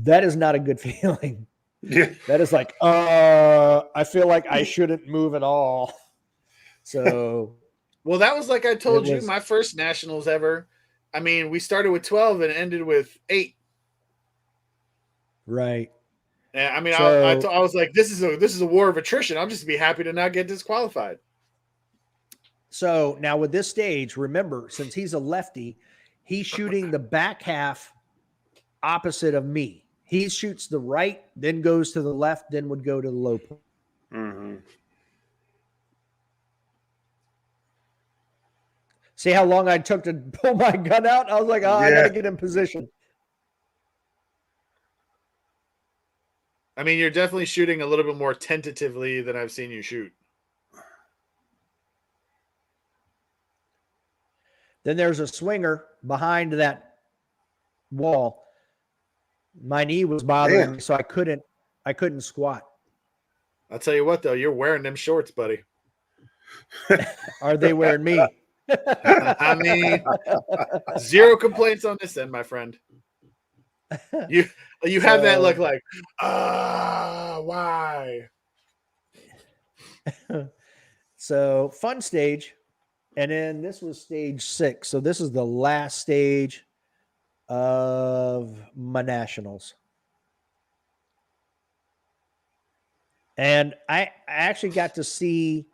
[SPEAKER 1] That is not a good feeling.
[SPEAKER 3] Yeah.
[SPEAKER 1] That is like, I feel like I shouldn't move at all. So,
[SPEAKER 2] well, that was like I told you, my first nationals ever. I mean, we started with 12 and ended with 8.
[SPEAKER 1] Right.
[SPEAKER 2] And I mean, I was like, this is a war of attrition. I'm just be happy to not get disqualified.
[SPEAKER 1] So now with this stage, remember, since he's a lefty, he's shooting the back half opposite of me. He shoots the right, then goes to the left, then would go to the low point.
[SPEAKER 3] Mm-hmm.
[SPEAKER 1] See how long I took to pull my gun out? I was like, I got to get in position.
[SPEAKER 2] I mean, you're definitely shooting a little bit more tentatively than I've seen you shoot.
[SPEAKER 1] Then there's a swinger behind that wall. My knee was bothering me, so I couldn't squat.
[SPEAKER 2] I'll tell you what, though, you're wearing them shorts, buddy.
[SPEAKER 1] Are they wearing me?
[SPEAKER 2] I mean, zero complaints on this end, my friend. You have that look like, why?
[SPEAKER 1] So fun stage. And then this was stage 6. So this is the last stage of my nationals. And I actually got to see,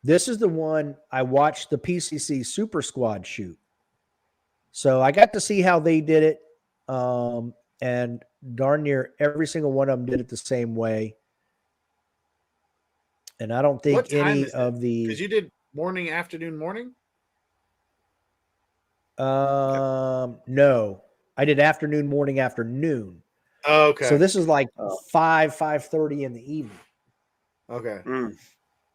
[SPEAKER 1] this is the one I watched the PCC Super Squad shoot. So I got to see how they did it. And darn near every single one of them did it the same way. And I don't think any of the...
[SPEAKER 2] Because you did morning, afternoon, morning?
[SPEAKER 1] No. I did afternoon, morning, afternoon.
[SPEAKER 2] Oh, okay.
[SPEAKER 1] So this is like 5:30 in the evening.
[SPEAKER 2] Okay.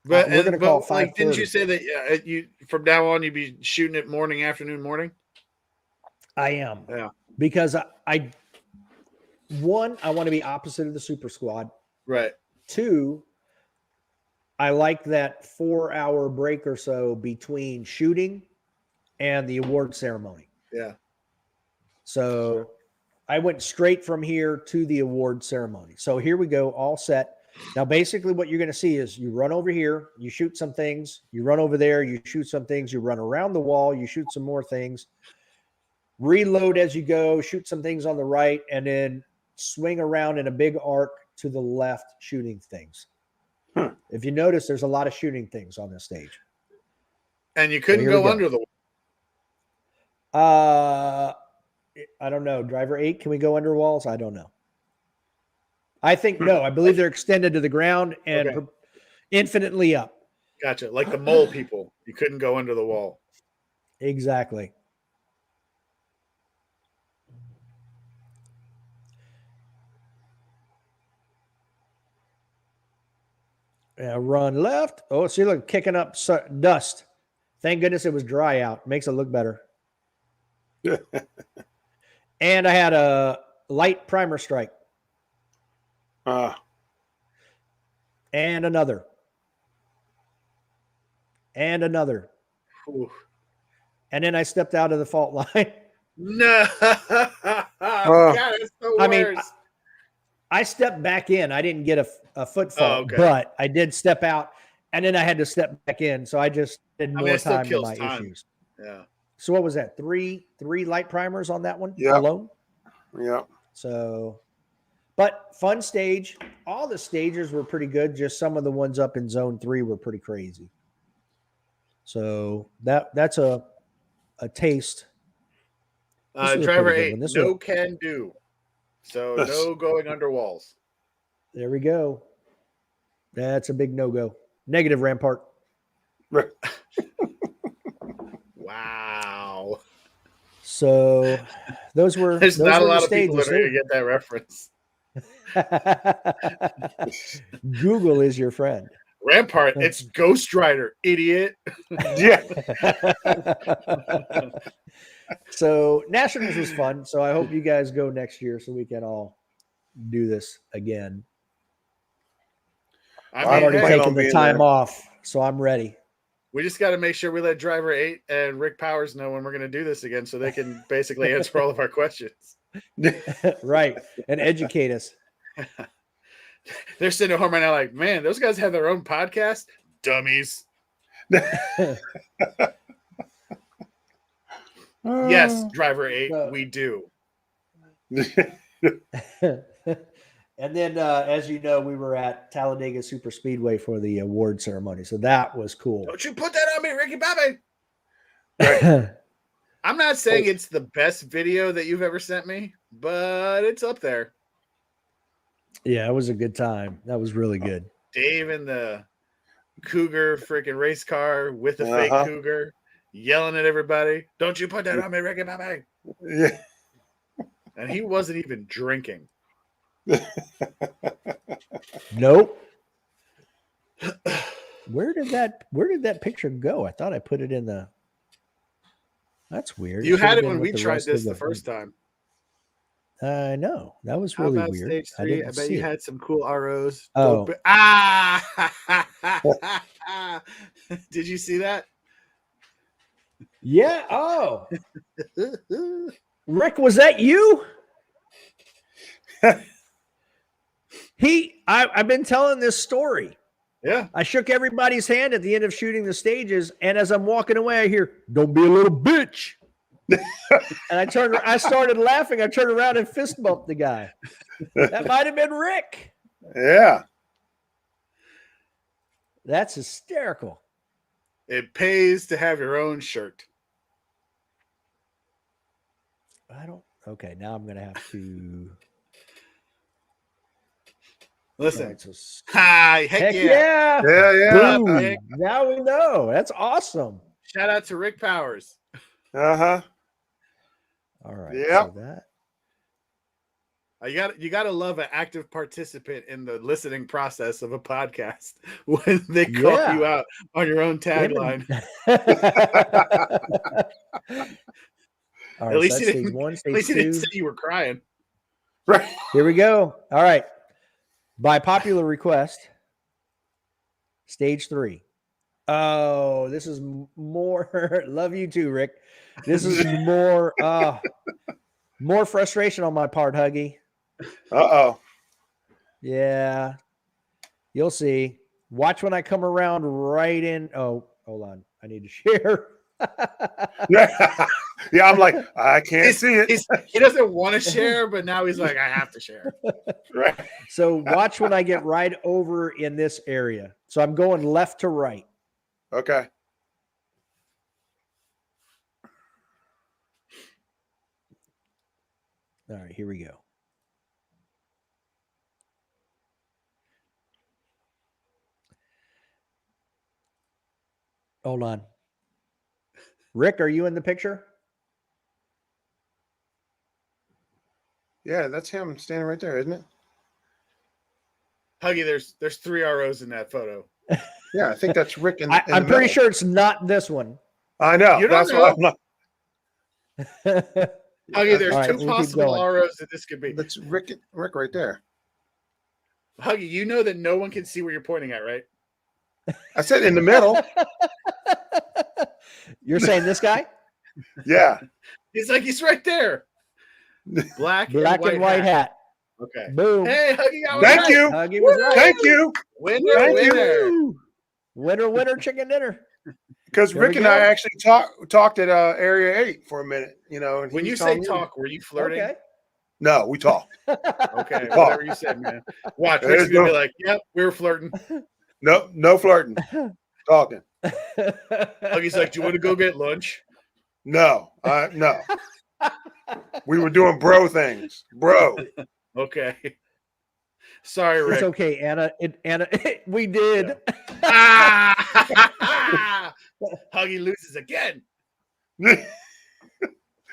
[SPEAKER 1] But we're gonna call it 5:30.
[SPEAKER 2] Like, didn't you say that you from now on you'd be shooting it morning, afternoon, morning?
[SPEAKER 1] I am.
[SPEAKER 2] Yeah.
[SPEAKER 1] Because I want to be opposite of the Super Squad.
[SPEAKER 2] Right.
[SPEAKER 1] 2, I like that 4-hour break or so between shooting and the award ceremony.
[SPEAKER 2] Yeah.
[SPEAKER 1] So I went straight from here to the award ceremony. So here we go, all set. Now, basically what you're going to see is you run over here, you shoot some things, you run over there, you shoot some things, you run around the wall, you shoot some more things, reload as you go, shoot some things on the right, and then swing around in a big arc to the left shooting things. If you notice, there's a lot of shooting things on this stage.
[SPEAKER 2] And you couldn't go under the
[SPEAKER 1] wall. I don't know. Driver 8, can we go under walls? I don't know. I think no. I believe they're extended to the ground and infinitely up.
[SPEAKER 2] Gotcha. Like the mole people. You couldn't go under the wall.
[SPEAKER 1] Exactly. Yeah, run left. Oh, see, look, kicking up dust. Thank goodness it was dry out. Makes it look better. And I had a light primer strike. And another. And another.
[SPEAKER 2] Ooh.
[SPEAKER 1] And then I stepped out of the fault line.
[SPEAKER 2] No. God, it's the worst.
[SPEAKER 1] I mean, I stepped back in. I didn't get a foot fault,
[SPEAKER 2] okay.
[SPEAKER 1] but I did step out, and then I had to step back in. So I just did more time to my issues.
[SPEAKER 2] Yeah.
[SPEAKER 1] So what was that? Three light primers on that one
[SPEAKER 3] Yep.
[SPEAKER 1] alone?
[SPEAKER 3] Yeah.
[SPEAKER 1] So, but fun stage. All the stages were pretty good. Just some of the ones up in zone 3 were pretty crazy. So that's a taste.
[SPEAKER 2] Driver 8, no can do. So no going under walls.
[SPEAKER 1] There we go. That's a big no-go. Negative, Rampart.
[SPEAKER 2] Wow.
[SPEAKER 1] So those were
[SPEAKER 2] There's not a lot of people
[SPEAKER 1] stages.
[SPEAKER 2] that are going to get that reference.
[SPEAKER 1] Google is your friend.
[SPEAKER 2] Rampart, it's Ghost Rider, idiot.
[SPEAKER 3] Yeah.
[SPEAKER 1] So Nationals was fun. So I hope you guys go next year so we can all do this again.
[SPEAKER 2] I've
[SPEAKER 1] already taken the time off, so I'm ready.
[SPEAKER 2] We just got to make sure we let Driver 8 and Rick Powers know when we're going to do this again so they can basically answer all of our questions.
[SPEAKER 1] Right. And educate us.
[SPEAKER 2] They're sitting at home right now like, man, those guys have their own podcast? Dummies. Yes, Driver 8, we do.
[SPEAKER 1] And then, as you know, we were at Talladega Super Speedway for the award ceremony. So that was cool.
[SPEAKER 2] Don't you put that on me, Ricky Bobby. Right. I'm not saying it's the best video that you've ever sent me, but it's up there.
[SPEAKER 1] Yeah, it was a good time. That was really good.
[SPEAKER 2] Dave in the Cougar freaking race car with a fake Cougar yelling at everybody. Don't you put that on me, Ricky Bobby.
[SPEAKER 3] Yeah.
[SPEAKER 2] And he wasn't even drinking.
[SPEAKER 1] Nope. Where did that picture go? I thought I put it in the. That's weird.
[SPEAKER 2] You had it when we tried this the first time.
[SPEAKER 1] I know. That was really weird.
[SPEAKER 2] Stage 3? I bet you had some cool ROs.
[SPEAKER 1] Oh.
[SPEAKER 2] Did you see that?
[SPEAKER 1] Yeah. Oh. Rick, was that you? I've been telling this story.
[SPEAKER 2] Yeah.
[SPEAKER 1] I shook everybody's hand at the end of shooting the stages, and as I'm walking away, I hear, "Don't be a little bitch." And I started laughing. I turned around and fist bumped the guy. That might have been Rick.
[SPEAKER 3] Yeah.
[SPEAKER 1] That's hysterical.
[SPEAKER 2] It pays to have your own shirt.
[SPEAKER 1] Okay, now I'm going to have to.
[SPEAKER 2] Listen. Hi. Heck yeah.
[SPEAKER 3] Yeah.
[SPEAKER 1] Boom. Now we know. That's awesome.
[SPEAKER 2] Shout out to Rick Powers.
[SPEAKER 3] Uh-huh.
[SPEAKER 1] All right.
[SPEAKER 3] Yeah.
[SPEAKER 1] So that.
[SPEAKER 2] You got to love an active participant in the listening process of a podcast when they call you out on your own tagline.
[SPEAKER 1] All right,
[SPEAKER 2] at least
[SPEAKER 1] so
[SPEAKER 2] you
[SPEAKER 1] stage 1, stage 2.
[SPEAKER 2] At least you didn't say you were crying.
[SPEAKER 3] Right.
[SPEAKER 1] Here we go. All right. By popular request, stage 3. Oh, this is more. Love you too, Rick. This is more frustration on my part, Huggy.
[SPEAKER 3] Uh-oh.
[SPEAKER 1] Yeah. You'll see. Watch when I come around right in. Oh, hold on. I need to share.
[SPEAKER 3] Yeah, I'm like, I can't see it.
[SPEAKER 2] He doesn't want to share, but now he's like, I have to share.
[SPEAKER 3] Right.
[SPEAKER 1] So watch when I get right over in this area. So I'm going left to right.
[SPEAKER 3] Okay.
[SPEAKER 1] All right, here we go. Hold on. Rick, are you in the picture?
[SPEAKER 3] Yeah, that's him standing right there, isn't it?
[SPEAKER 2] Huggy, there's 3 ROs in that photo.
[SPEAKER 3] Yeah, I think that's Rick. In
[SPEAKER 1] I'm
[SPEAKER 3] the
[SPEAKER 1] pretty
[SPEAKER 3] middle.
[SPEAKER 1] sure it's not this one.
[SPEAKER 3] I know.
[SPEAKER 2] You don't
[SPEAKER 3] That's why
[SPEAKER 2] know.
[SPEAKER 3] I'm not.
[SPEAKER 2] Huggy, there's
[SPEAKER 1] All right,
[SPEAKER 2] 2
[SPEAKER 1] we'll keep
[SPEAKER 2] possible
[SPEAKER 1] going.
[SPEAKER 2] ROs that this could be.
[SPEAKER 3] That's Rick. Rick right there.
[SPEAKER 2] Huggy, you know that no one can see where you're pointing at, right?
[SPEAKER 3] I said in the middle.
[SPEAKER 1] You're saying this guy?
[SPEAKER 3] Yeah.
[SPEAKER 2] He's right there. Black
[SPEAKER 1] and white hat.
[SPEAKER 2] Okay.
[SPEAKER 1] Boom.
[SPEAKER 2] Hey, Huggy, I was
[SPEAKER 3] Thank
[SPEAKER 2] right.
[SPEAKER 3] you.
[SPEAKER 1] Huggy was right.
[SPEAKER 3] Thank you.
[SPEAKER 2] Winner,
[SPEAKER 3] Thank you.
[SPEAKER 2] winner.
[SPEAKER 1] Woo! Winner, chicken dinner.
[SPEAKER 3] Because
[SPEAKER 1] There
[SPEAKER 3] Rick
[SPEAKER 1] we
[SPEAKER 3] and
[SPEAKER 1] go.
[SPEAKER 3] I actually talked at Area 8 for a minute. You know, and
[SPEAKER 2] When
[SPEAKER 3] he
[SPEAKER 2] you
[SPEAKER 3] was
[SPEAKER 2] say
[SPEAKER 3] telling me-
[SPEAKER 2] talk, were you flirting?
[SPEAKER 1] Okay.
[SPEAKER 3] no, we talked.
[SPEAKER 2] Okay,
[SPEAKER 3] Talk.
[SPEAKER 2] whatever you said, man. Watch, Rick's
[SPEAKER 3] There's
[SPEAKER 2] gonna be
[SPEAKER 3] no-
[SPEAKER 2] like, "Yep, we were flirting."
[SPEAKER 3] No flirting. Talking.
[SPEAKER 2] Huggy's like, "Do you want to go get lunch?"
[SPEAKER 3] No, no. We were doing bro things, bro.
[SPEAKER 2] Okay. Sorry, Rick.
[SPEAKER 1] It's okay, Anna. Anna, we did.
[SPEAKER 2] Ah! Huggy loses again.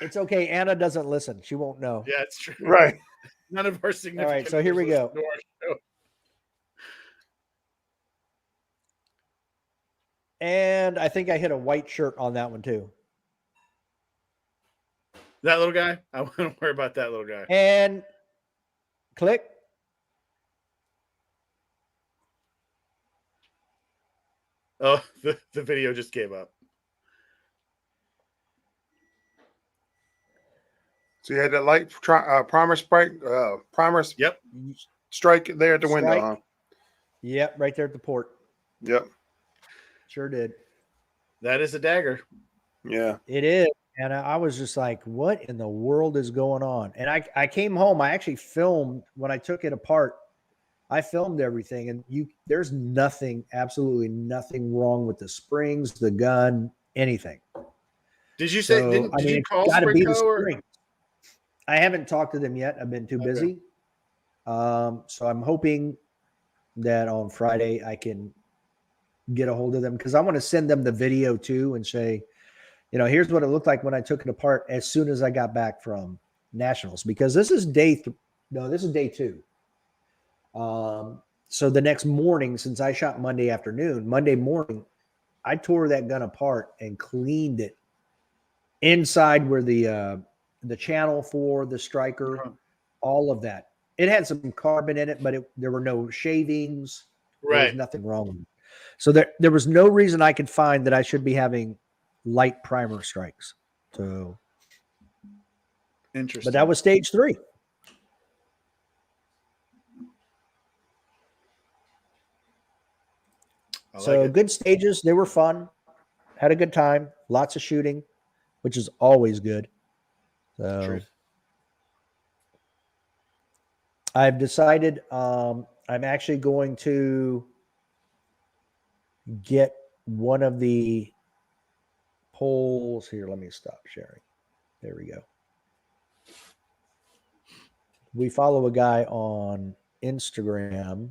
[SPEAKER 1] It's okay. Anna doesn't listen. She won't know.
[SPEAKER 2] Yeah, it's true.
[SPEAKER 3] Right.
[SPEAKER 2] None of our significant.
[SPEAKER 1] right, so here we
[SPEAKER 2] others
[SPEAKER 1] go.
[SPEAKER 2] listen to our show.
[SPEAKER 1] And I think I hit a white shirt on that one too.
[SPEAKER 2] That little guy. I wouldn't worry about that little guy.
[SPEAKER 1] And click.
[SPEAKER 2] Oh, the video just gave up.
[SPEAKER 3] So you had that light primer strike,
[SPEAKER 2] Yep.
[SPEAKER 3] strike there at the window,
[SPEAKER 1] Strike.
[SPEAKER 3] huh?
[SPEAKER 1] Yep, right there at the port.
[SPEAKER 3] Yep.
[SPEAKER 1] Sure did.
[SPEAKER 2] That is a dagger.
[SPEAKER 3] Yeah.
[SPEAKER 1] It is. And I was just like, what in the world is going on? And I came home. I actually filmed when I took it apart. I filmed everything. And there's nothing, absolutely nothing wrong with the springs, the gun, anything.
[SPEAKER 2] Did you say?
[SPEAKER 1] So,
[SPEAKER 2] Did you
[SPEAKER 1] it's
[SPEAKER 2] call
[SPEAKER 1] gotta be the
[SPEAKER 2] Springco or?
[SPEAKER 1] springs. I haven't talked to them yet. I've been too busy. So I'm hoping that on Friday I can get a hold of them because I want to send them the video too and say, here's what it looked like when I took it apart as soon as I got back from nationals, because this is day 2. So the next morning, since I shot Monday morning, I tore that gun apart and cleaned it inside where the channel for the striker, all of that. It had some carbon in it, but there were no shavings. There was
[SPEAKER 2] Right.
[SPEAKER 1] nothing wrong with it. So there was no reason I could find that I should be having light primer strikes. So
[SPEAKER 2] Interesting.
[SPEAKER 1] but that was stage 3. So good stages. They were fun. Had a good time. Lots of shooting, which is always good. So
[SPEAKER 2] Truth.
[SPEAKER 1] I've decided I'm actually going to get one of the polls here. Let me stop sharing. There we go. We follow a guy on Instagram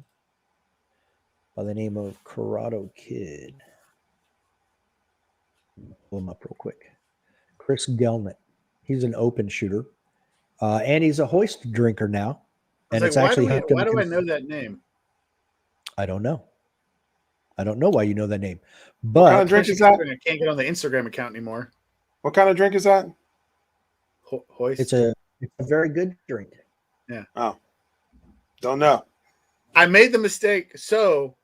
[SPEAKER 1] by the name of Corrado Kid. Pull him up real quick. Chris Gelnett. He's an open shooter. And he's a hoist drinker now. And it's actually helped him.
[SPEAKER 2] Why do I know that name?
[SPEAKER 1] I don't know. I don't know why you know that name.
[SPEAKER 3] What kind
[SPEAKER 1] But
[SPEAKER 3] of drink is that?
[SPEAKER 2] I can't get on the Instagram account anymore.
[SPEAKER 3] What kind of drink is that?
[SPEAKER 2] Hoist.
[SPEAKER 1] it's a very good drink.
[SPEAKER 3] Oh, don't know.
[SPEAKER 2] I made the mistake. So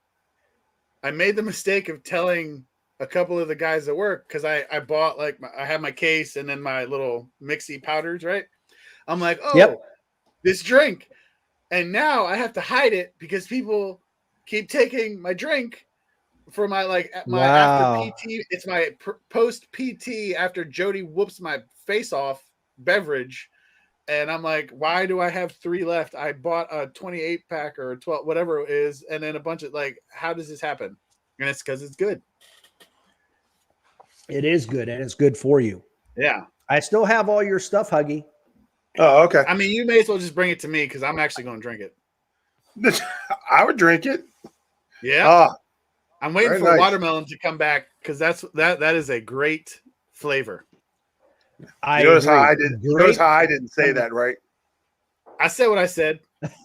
[SPEAKER 2] I made the mistake of telling a couple of the guys at work because I bought I had my case and then my little mixy powders, right? I'm like, this drink. And now I have to hide it because people keep taking my drink for my after PT. It's my post PT after Jody whoops my face off beverage. And I'm like, why do I have 3 left? I bought a 28 pack or 12, whatever it is. And then a bunch of how does this happen? And it's because it's good.
[SPEAKER 1] It is good, and it's good for you.
[SPEAKER 2] Yeah.
[SPEAKER 1] I still have all your stuff, Huggy.
[SPEAKER 3] Oh, okay.
[SPEAKER 2] I mean, you may as well just bring it to me because I'm actually going to drink it.
[SPEAKER 3] I would drink it.
[SPEAKER 2] Yeah. I'm waiting
[SPEAKER 3] very
[SPEAKER 2] for
[SPEAKER 3] nice.
[SPEAKER 2] watermelon to come back because that is a great flavor.
[SPEAKER 1] I
[SPEAKER 3] Notice how
[SPEAKER 1] agree.
[SPEAKER 3] I didn't say that, right?
[SPEAKER 2] I said what I said.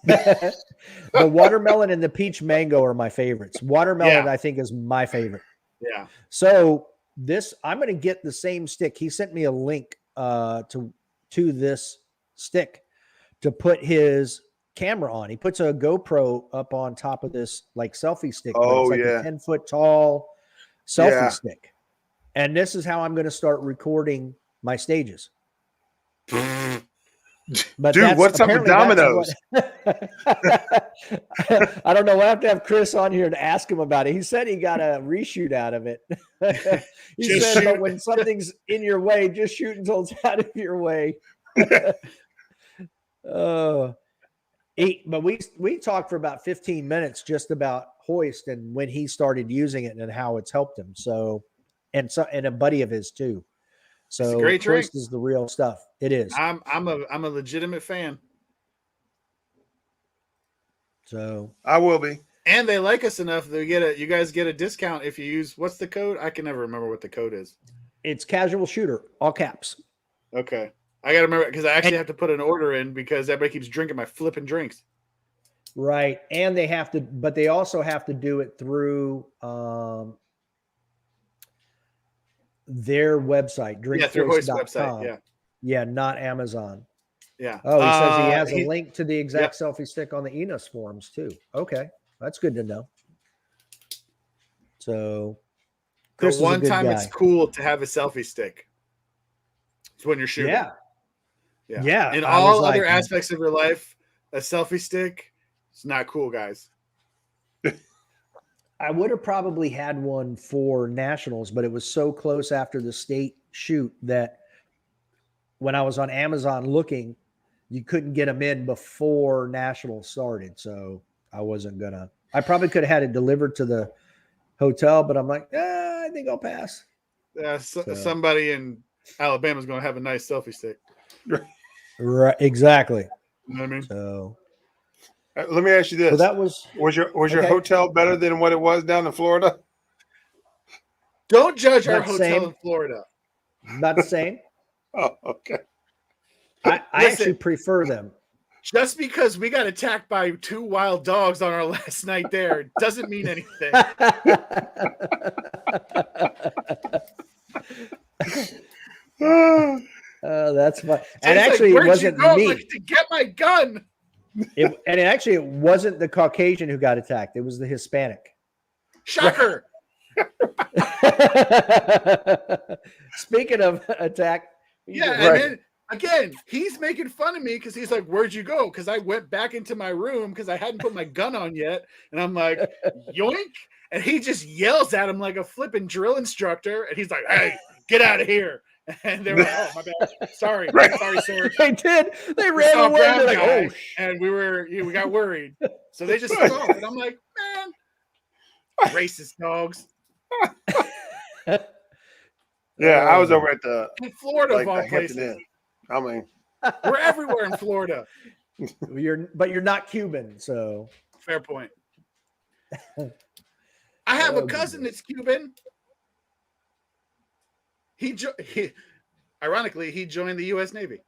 [SPEAKER 1] The watermelon and the peach mango are my favorites. Watermelon,
[SPEAKER 2] Yeah.
[SPEAKER 1] I think, is my favorite.
[SPEAKER 2] Yeah.
[SPEAKER 1] So I'm going to get the same stick. He sent me a link to this stick to put his camera on. He puts a GoPro up on top of this like selfie stick, but it's
[SPEAKER 3] Oh
[SPEAKER 1] like
[SPEAKER 3] yeah.
[SPEAKER 1] a 10-foot tall selfie
[SPEAKER 3] Yeah.
[SPEAKER 1] stick. And this is how I'm going to start recording my stages. But
[SPEAKER 3] Dude, what's up with Domino's?
[SPEAKER 1] I don't know. We'll have to have Chris on here to ask him about it. He said he got a reshoot out of it. He
[SPEAKER 2] Just
[SPEAKER 1] said,
[SPEAKER 2] shoot.
[SPEAKER 1] but when something's in your way, just shoot until it's out of your way. But we talked for about 15 minutes just about hoist and when he started using it and how it's helped him. So a buddy of his too. So
[SPEAKER 2] It's a great drink.
[SPEAKER 1] hoist is the real stuff. It is.
[SPEAKER 2] I'm a legitimate fan.
[SPEAKER 1] So
[SPEAKER 3] I will be.
[SPEAKER 2] And they like us enough that you guys get a discount if you use, what's the code? I can never remember what the code is.
[SPEAKER 1] it's casual shooter, all caps.
[SPEAKER 2] Okay. I got to remember because I actually have to put an order in because everybody keeps drinking my flipping drinks.
[SPEAKER 1] Right. And they also have to do it through their website,
[SPEAKER 2] Through Hoist
[SPEAKER 1] drinkhoist.com.
[SPEAKER 2] website. Yeah.
[SPEAKER 1] Yeah, not Amazon.
[SPEAKER 2] Yeah.
[SPEAKER 1] Oh, he says he has a
[SPEAKER 2] he-
[SPEAKER 1] link to the exact selfie stick on the Enos forums too. Okay. That's good to know. So
[SPEAKER 2] The
[SPEAKER 1] Chris is a
[SPEAKER 2] one
[SPEAKER 1] good
[SPEAKER 2] time
[SPEAKER 1] guy.
[SPEAKER 2] it's cool to have a selfie stick. It's when you're shooting.
[SPEAKER 1] Yeah.
[SPEAKER 2] Yeah.
[SPEAKER 1] Yeah,
[SPEAKER 2] In
[SPEAKER 1] I
[SPEAKER 2] all
[SPEAKER 1] was
[SPEAKER 2] other
[SPEAKER 1] like-
[SPEAKER 2] aspects of your life, a selfie stick, it's not cool, guys.
[SPEAKER 1] I would have probably had one for nationals, but it was so close after the state shoot that when I was on Amazon looking, you couldn't get them in before nationals started. So I wasn't gonna. I probably could have had it delivered to the hotel, but I'm like, I think I'll pass.
[SPEAKER 2] Somebody in Alabama is going to have a nice selfie stick.
[SPEAKER 1] Right, exactly.
[SPEAKER 2] You know what I mean?
[SPEAKER 1] So
[SPEAKER 3] Let me ask you this:
[SPEAKER 1] that was
[SPEAKER 3] your
[SPEAKER 1] okay.
[SPEAKER 3] hotel better than what it was down in Florida?
[SPEAKER 2] Don't judge our
[SPEAKER 1] Not
[SPEAKER 2] hotel
[SPEAKER 1] same.
[SPEAKER 2] in Florida.
[SPEAKER 1] Not the same.
[SPEAKER 3] Oh, okay.
[SPEAKER 1] I
[SPEAKER 2] Listen.
[SPEAKER 1] actually prefer them.
[SPEAKER 2] Just because we got attacked by 2 wild dogs on our last night there doesn't mean anything.
[SPEAKER 1] That's fun.
[SPEAKER 2] Jay's
[SPEAKER 1] And
[SPEAKER 2] like,
[SPEAKER 1] actually, it
[SPEAKER 2] "Where'd
[SPEAKER 1] wasn't
[SPEAKER 2] you go?" I'm
[SPEAKER 1] me.
[SPEAKER 2] like, to get my gun.
[SPEAKER 1] It wasn't the Caucasian who got attacked. It was the Hispanic.
[SPEAKER 2] Shocker.
[SPEAKER 1] Speaking of attack,
[SPEAKER 2] Yeah,
[SPEAKER 3] Right.
[SPEAKER 2] and then again, he's making fun of me because he's like, "Where'd you go?" Because I went back into my room because I hadn't put my gun on yet, and I'm like, "Yoink!" And he just yells at him like a flipping drill instructor, and he's like, "Hey, get out of here!" And they're like, "Oh, my bad. Sorry, sorry, sir."
[SPEAKER 1] they did. They
[SPEAKER 2] We
[SPEAKER 1] ran
[SPEAKER 2] saw a
[SPEAKER 1] away.
[SPEAKER 2] brown
[SPEAKER 1] They're like,
[SPEAKER 2] guy,
[SPEAKER 1] oh,
[SPEAKER 2] and we got worried, so they just took off. And I'm like, "Man, racist dogs
[SPEAKER 3] Yeah, I was over at the
[SPEAKER 2] in Florida,
[SPEAKER 3] like
[SPEAKER 2] of all
[SPEAKER 3] the Hampton
[SPEAKER 2] places.
[SPEAKER 3] Inn. I mean,
[SPEAKER 2] We're everywhere in Florida."
[SPEAKER 1] you're not Cuban, so
[SPEAKER 2] Fair point. I have
[SPEAKER 1] Oh,
[SPEAKER 2] a cousin that's Cuban. Ironically, he joined the U.S. Navy.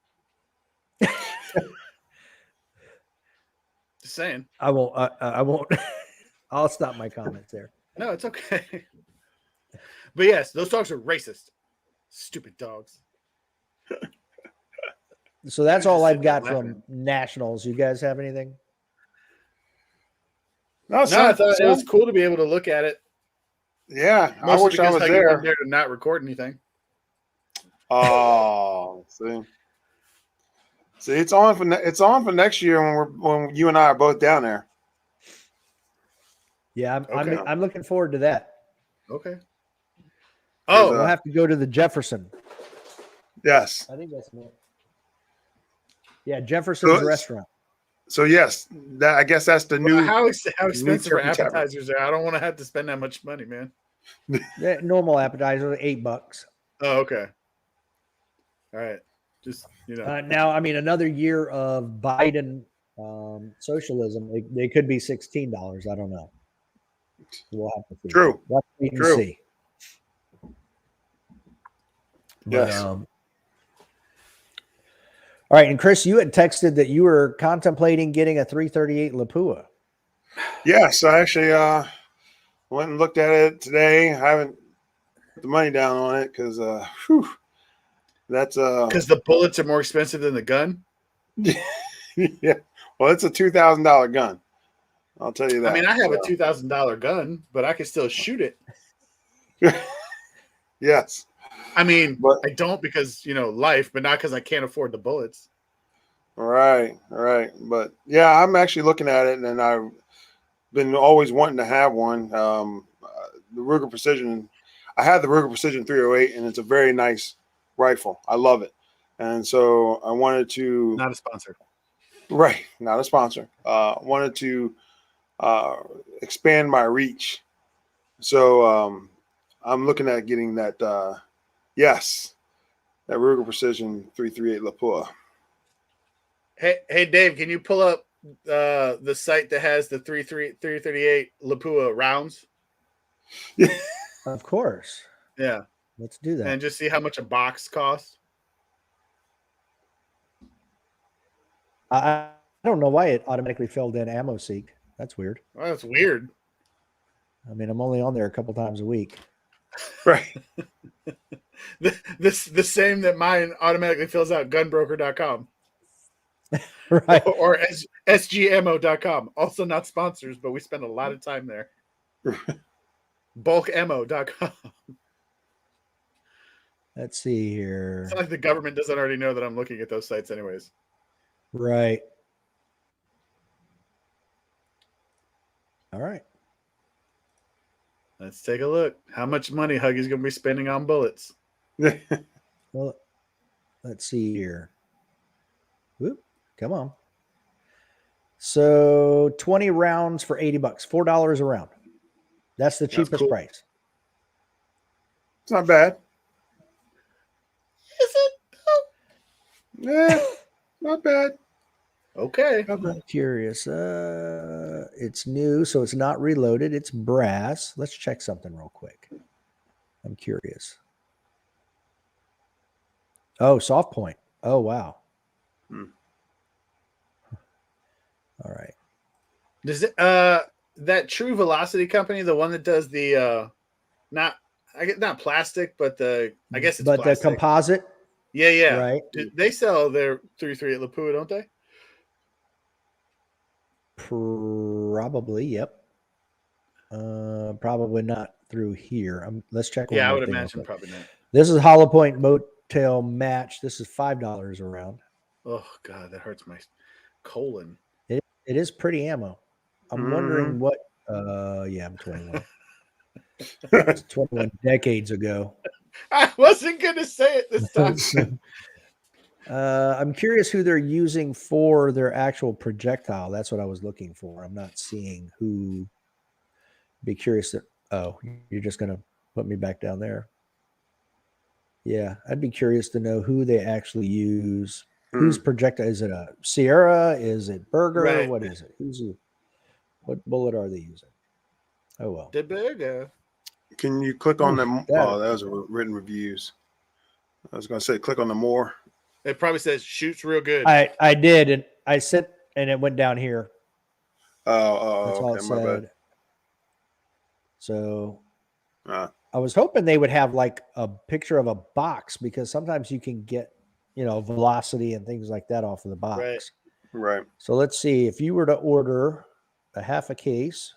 [SPEAKER 2] Just saying.
[SPEAKER 1] I won't. I won't. I'll stop my comments there.
[SPEAKER 2] No, it's okay. But yes, those dogs are racist. Stupid dogs.
[SPEAKER 1] So that's all I've got
[SPEAKER 2] laughing.
[SPEAKER 1] from nationals. You guys have anything?
[SPEAKER 3] no,
[SPEAKER 2] No, I
[SPEAKER 3] son,
[SPEAKER 2] thought it was cool to be able to look at it.
[SPEAKER 3] yeah, I
[SPEAKER 2] Mostly
[SPEAKER 3] wish I
[SPEAKER 2] because
[SPEAKER 3] was
[SPEAKER 2] Huggy
[SPEAKER 3] there.
[SPEAKER 2] wasn't there to not record anything.
[SPEAKER 3] Oh, see, it's on for next year when you and I are both down there.
[SPEAKER 1] Yeah,
[SPEAKER 2] Okay.
[SPEAKER 1] I'm looking forward to that.
[SPEAKER 2] Okay.
[SPEAKER 3] Oh,
[SPEAKER 1] We'll have to go to the Jefferson.
[SPEAKER 3] Yes.
[SPEAKER 1] I think that's it. Yeah, Jefferson's restaurant.
[SPEAKER 3] So yes, I guess that's the new.
[SPEAKER 2] How expensive are
[SPEAKER 3] turkey tavern.
[SPEAKER 2] appetizers there? I don't want to have to spend that much money, man.
[SPEAKER 1] Yeah, normal appetizer, $8.
[SPEAKER 2] Oh, okay. All right. Just,
[SPEAKER 1] Now, I mean, another year of Biden socialism, they could be $16. I don't know. We'll have to see.
[SPEAKER 3] True.
[SPEAKER 1] We'll have to wait and
[SPEAKER 3] True.
[SPEAKER 1] see.
[SPEAKER 3] Yes.
[SPEAKER 1] All right, and Chris, you had texted that you were contemplating getting a 338 Lapua.
[SPEAKER 3] Yes, I actually went and looked at it today. I haven't put the money down on it because that's
[SPEAKER 2] Because the bullets are more expensive than the gun.
[SPEAKER 3] yeah. Well, it's a $2,000 gun. I'll tell you that.
[SPEAKER 2] I mean, I have a $2,000 gun, but I can still shoot it.
[SPEAKER 3] Yes.
[SPEAKER 2] I mean,
[SPEAKER 3] But
[SPEAKER 2] I don't because life, but not because I can't afford the bullets.
[SPEAKER 3] all right. But yeah, I'm actually looking at it, and I've been always wanting to have one. The Ruger Precision. I had the Ruger Precision 308, and it's a very nice rifle. I love it, and so I wanted to.
[SPEAKER 2] Not a sponsor.
[SPEAKER 3] Right, not a sponsor. Wanted to expand my reach, so I'm looking at getting that. Yes, that Ruger Precision 338 Lapua.
[SPEAKER 2] Hey, Dave, can you pull up the site that has the 338 Lapua rounds?
[SPEAKER 1] Of course.
[SPEAKER 2] Yeah,
[SPEAKER 1] Let's do that.
[SPEAKER 2] and just see how much a box costs.
[SPEAKER 1] I don't know why it automatically filled in ammo seek. That's weird.
[SPEAKER 2] Well, that's weird.
[SPEAKER 1] I mean, I'm only on there a couple times a week.
[SPEAKER 3] Right.
[SPEAKER 2] The same that mine automatically fills out gunbroker.com
[SPEAKER 1] Right.
[SPEAKER 2] or sgmo.com. Also not sponsors, but we spend a lot of time there. Bulkammo.com.
[SPEAKER 1] Let's see here.
[SPEAKER 2] It's not like the government doesn't already know that I'm looking at those sites anyways.
[SPEAKER 1] Right. All right.
[SPEAKER 2] Let's take a look. How much money Huggy's going to be spending on bullets?
[SPEAKER 1] Well, let's see here. Whoop. Come on. So 20 rounds for $80, $4 a round. That's the cheapest
[SPEAKER 2] cool.
[SPEAKER 1] price.
[SPEAKER 3] It's not bad.
[SPEAKER 2] Is it?
[SPEAKER 3] Yeah, not bad.
[SPEAKER 2] Okay.
[SPEAKER 1] I'm curious. It's new, so it's not reloaded. It's brass. Let's check something real quick. I'm curious. Oh, soft point. Oh, wow. All right.
[SPEAKER 2] Does it that True Velocity company, the one that does the not plastic, but I guess it's
[SPEAKER 1] but
[SPEAKER 2] plastic.
[SPEAKER 1] the composite.
[SPEAKER 2] Yeah.
[SPEAKER 1] Right.
[SPEAKER 2] They sell their 338 Lapua, don't they?
[SPEAKER 1] Probably, yep. Probably not through here. Let's check.
[SPEAKER 2] Yeah, I would imagine probably not.
[SPEAKER 1] This is Hollow Point Motel Match. This is $5 a round.
[SPEAKER 2] Oh God, that hurts my colon.
[SPEAKER 1] It is pretty ammo. I'm wondering what. Yeah, I'm 21. It's 21 decades ago.
[SPEAKER 2] I wasn't gonna say it this time.
[SPEAKER 1] I'm curious who they're using for their actual projectile. That's what I was looking for. I'm not seeing who. Be curious that. Oh, you're just gonna put me back down there. Yeah, I'd be curious to know who they actually use. Whose projectile is it? A Sierra? Is it Burger?
[SPEAKER 2] Right.
[SPEAKER 1] What is it? What bullet are they using? Oh well.
[SPEAKER 2] The Burger.
[SPEAKER 3] Can you click on them?
[SPEAKER 1] that-
[SPEAKER 3] Oh, that was written reviews. I was going to say, click on the more.
[SPEAKER 2] It probably says shoots real good.
[SPEAKER 1] I did, and I said, and it went down here.
[SPEAKER 3] Oh,
[SPEAKER 1] That's all
[SPEAKER 3] okay,
[SPEAKER 1] it
[SPEAKER 3] my bad.
[SPEAKER 1] said. So I was hoping they would have like a picture of a box, because sometimes you can get, velocity and things like that off of the box.
[SPEAKER 3] Right.
[SPEAKER 1] So let's see, if you were to order a half a case,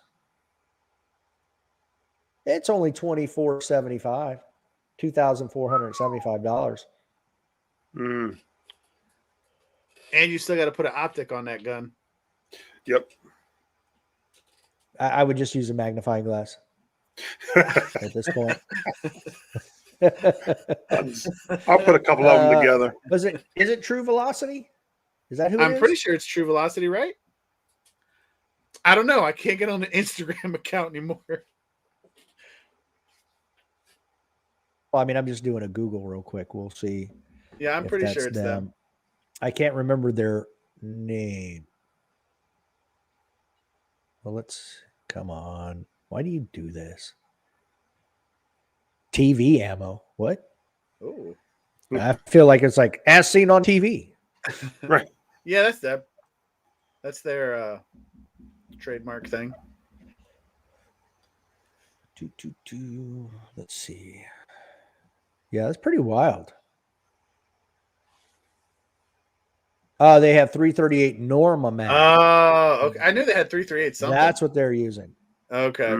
[SPEAKER 1] it's only $24.75, $2,475.
[SPEAKER 3] Mm.
[SPEAKER 2] And you still got to put an optic on that gun.
[SPEAKER 3] Yep.
[SPEAKER 1] I would just use a magnifying glass at this point.
[SPEAKER 3] I'll put a couple of them together.
[SPEAKER 1] Is it True Velocity? Is that who it is?
[SPEAKER 2] I'm pretty sure it's True Velocity, right? I don't know. I can't get on the Instagram account anymore.
[SPEAKER 1] Well, I mean, I'm just doing a Google real quick. We'll see.
[SPEAKER 2] Yeah, I'm pretty sure it's them.
[SPEAKER 1] I can't remember their name. Well, come on. Why do you do this? TV ammo. What?
[SPEAKER 2] Oh.
[SPEAKER 1] I feel like it's like as seen on TV.
[SPEAKER 3] Right.
[SPEAKER 2] Yeah, that's them. That's their trademark thing.
[SPEAKER 1] Let's see. Yeah, that's pretty wild. They have 338 Norma mag.
[SPEAKER 2] Oh, okay. I knew they had 338 something.
[SPEAKER 1] That's what they're using.
[SPEAKER 2] Okay.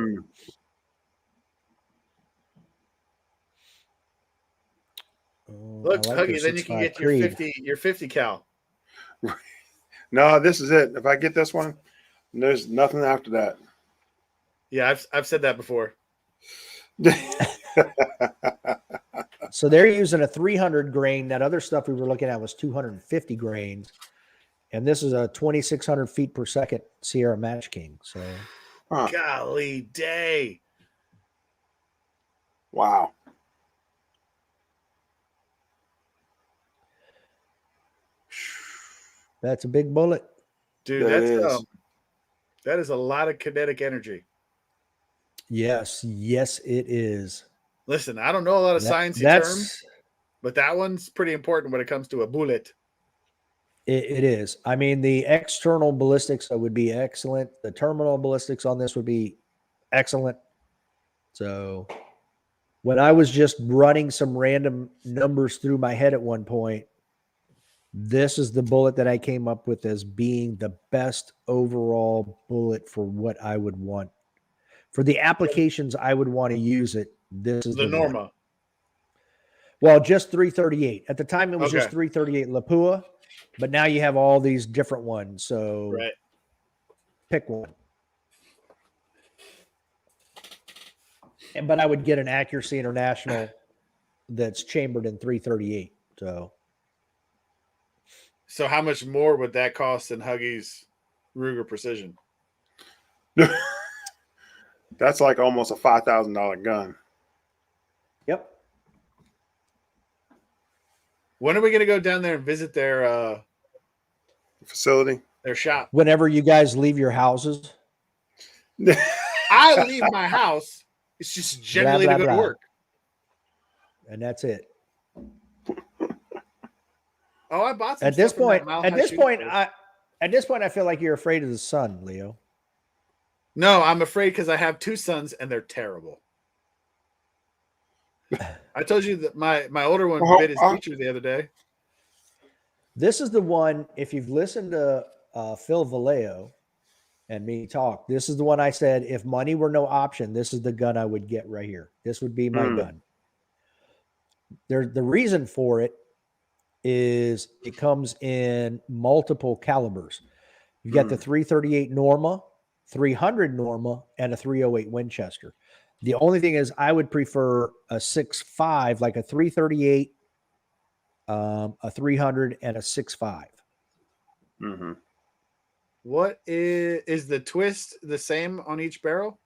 [SPEAKER 2] Look,
[SPEAKER 1] I like
[SPEAKER 2] Huggy, then you can get
[SPEAKER 1] Creed.
[SPEAKER 2] your 50 cal.
[SPEAKER 3] No, this is it. If I get this one, there's nothing after that.
[SPEAKER 2] Yeah, I've said that before.
[SPEAKER 1] So they're using a 300 grain. That other stuff we were looking at was 250 grains. And this is a 2,600 feet per second Sierra Match King. So,
[SPEAKER 2] golly day.
[SPEAKER 3] Wow.
[SPEAKER 1] That's a big bullet.
[SPEAKER 2] Dude, that is a lot of kinetic energy.
[SPEAKER 1] Yes, it is.
[SPEAKER 2] Listen, I don't know a lot of sciencey terms, but that one's pretty important when it comes to a bullet.
[SPEAKER 1] It is. I mean, the external ballistics would be excellent. The terminal ballistics on this would be excellent. So when I was just running some random numbers through my head at one point, this is the bullet that I came up with as being the best overall bullet for what I would want. For the applications I would want to use it, this is
[SPEAKER 2] the Norma.
[SPEAKER 1] one. Well, just 338. At the time, it was just 338 Lapua, but now you have all these different ones. So pick one. But I would get an Accuracy International that's chambered in 338.
[SPEAKER 2] So how much more would that cost than Huggy's Ruger Precision?
[SPEAKER 3] That's like almost a $5,000 gun.
[SPEAKER 1] Yep.
[SPEAKER 2] When are we going to go down there and visit their
[SPEAKER 3] facility,
[SPEAKER 2] their shop?
[SPEAKER 1] Whenever you guys leave your houses.
[SPEAKER 2] I leave my house. It's just generally to go to work.
[SPEAKER 1] And that's it.
[SPEAKER 2] Oh, I bought some
[SPEAKER 1] at this point. At this point, I feel like you're afraid of the sun, Leo.
[SPEAKER 2] No, I'm afraid because I have two sons and they're terrible. I told you that my older one bit his teacher the other day.
[SPEAKER 1] This is the one. If you've listened to Phil Vallejo and me talk, this is the one I said, if money were no option, this is the gun I would get right here. This would be my gun. The reason for it is it comes in multiple calibers. You've got the 338 Norma, 300 Norma, and a 308 Winchester. The only thing is I would prefer a 6.5, like a 338, a 300, and a 6.5.
[SPEAKER 3] Mm-hmm.
[SPEAKER 2] What is the twist the same on each barrel?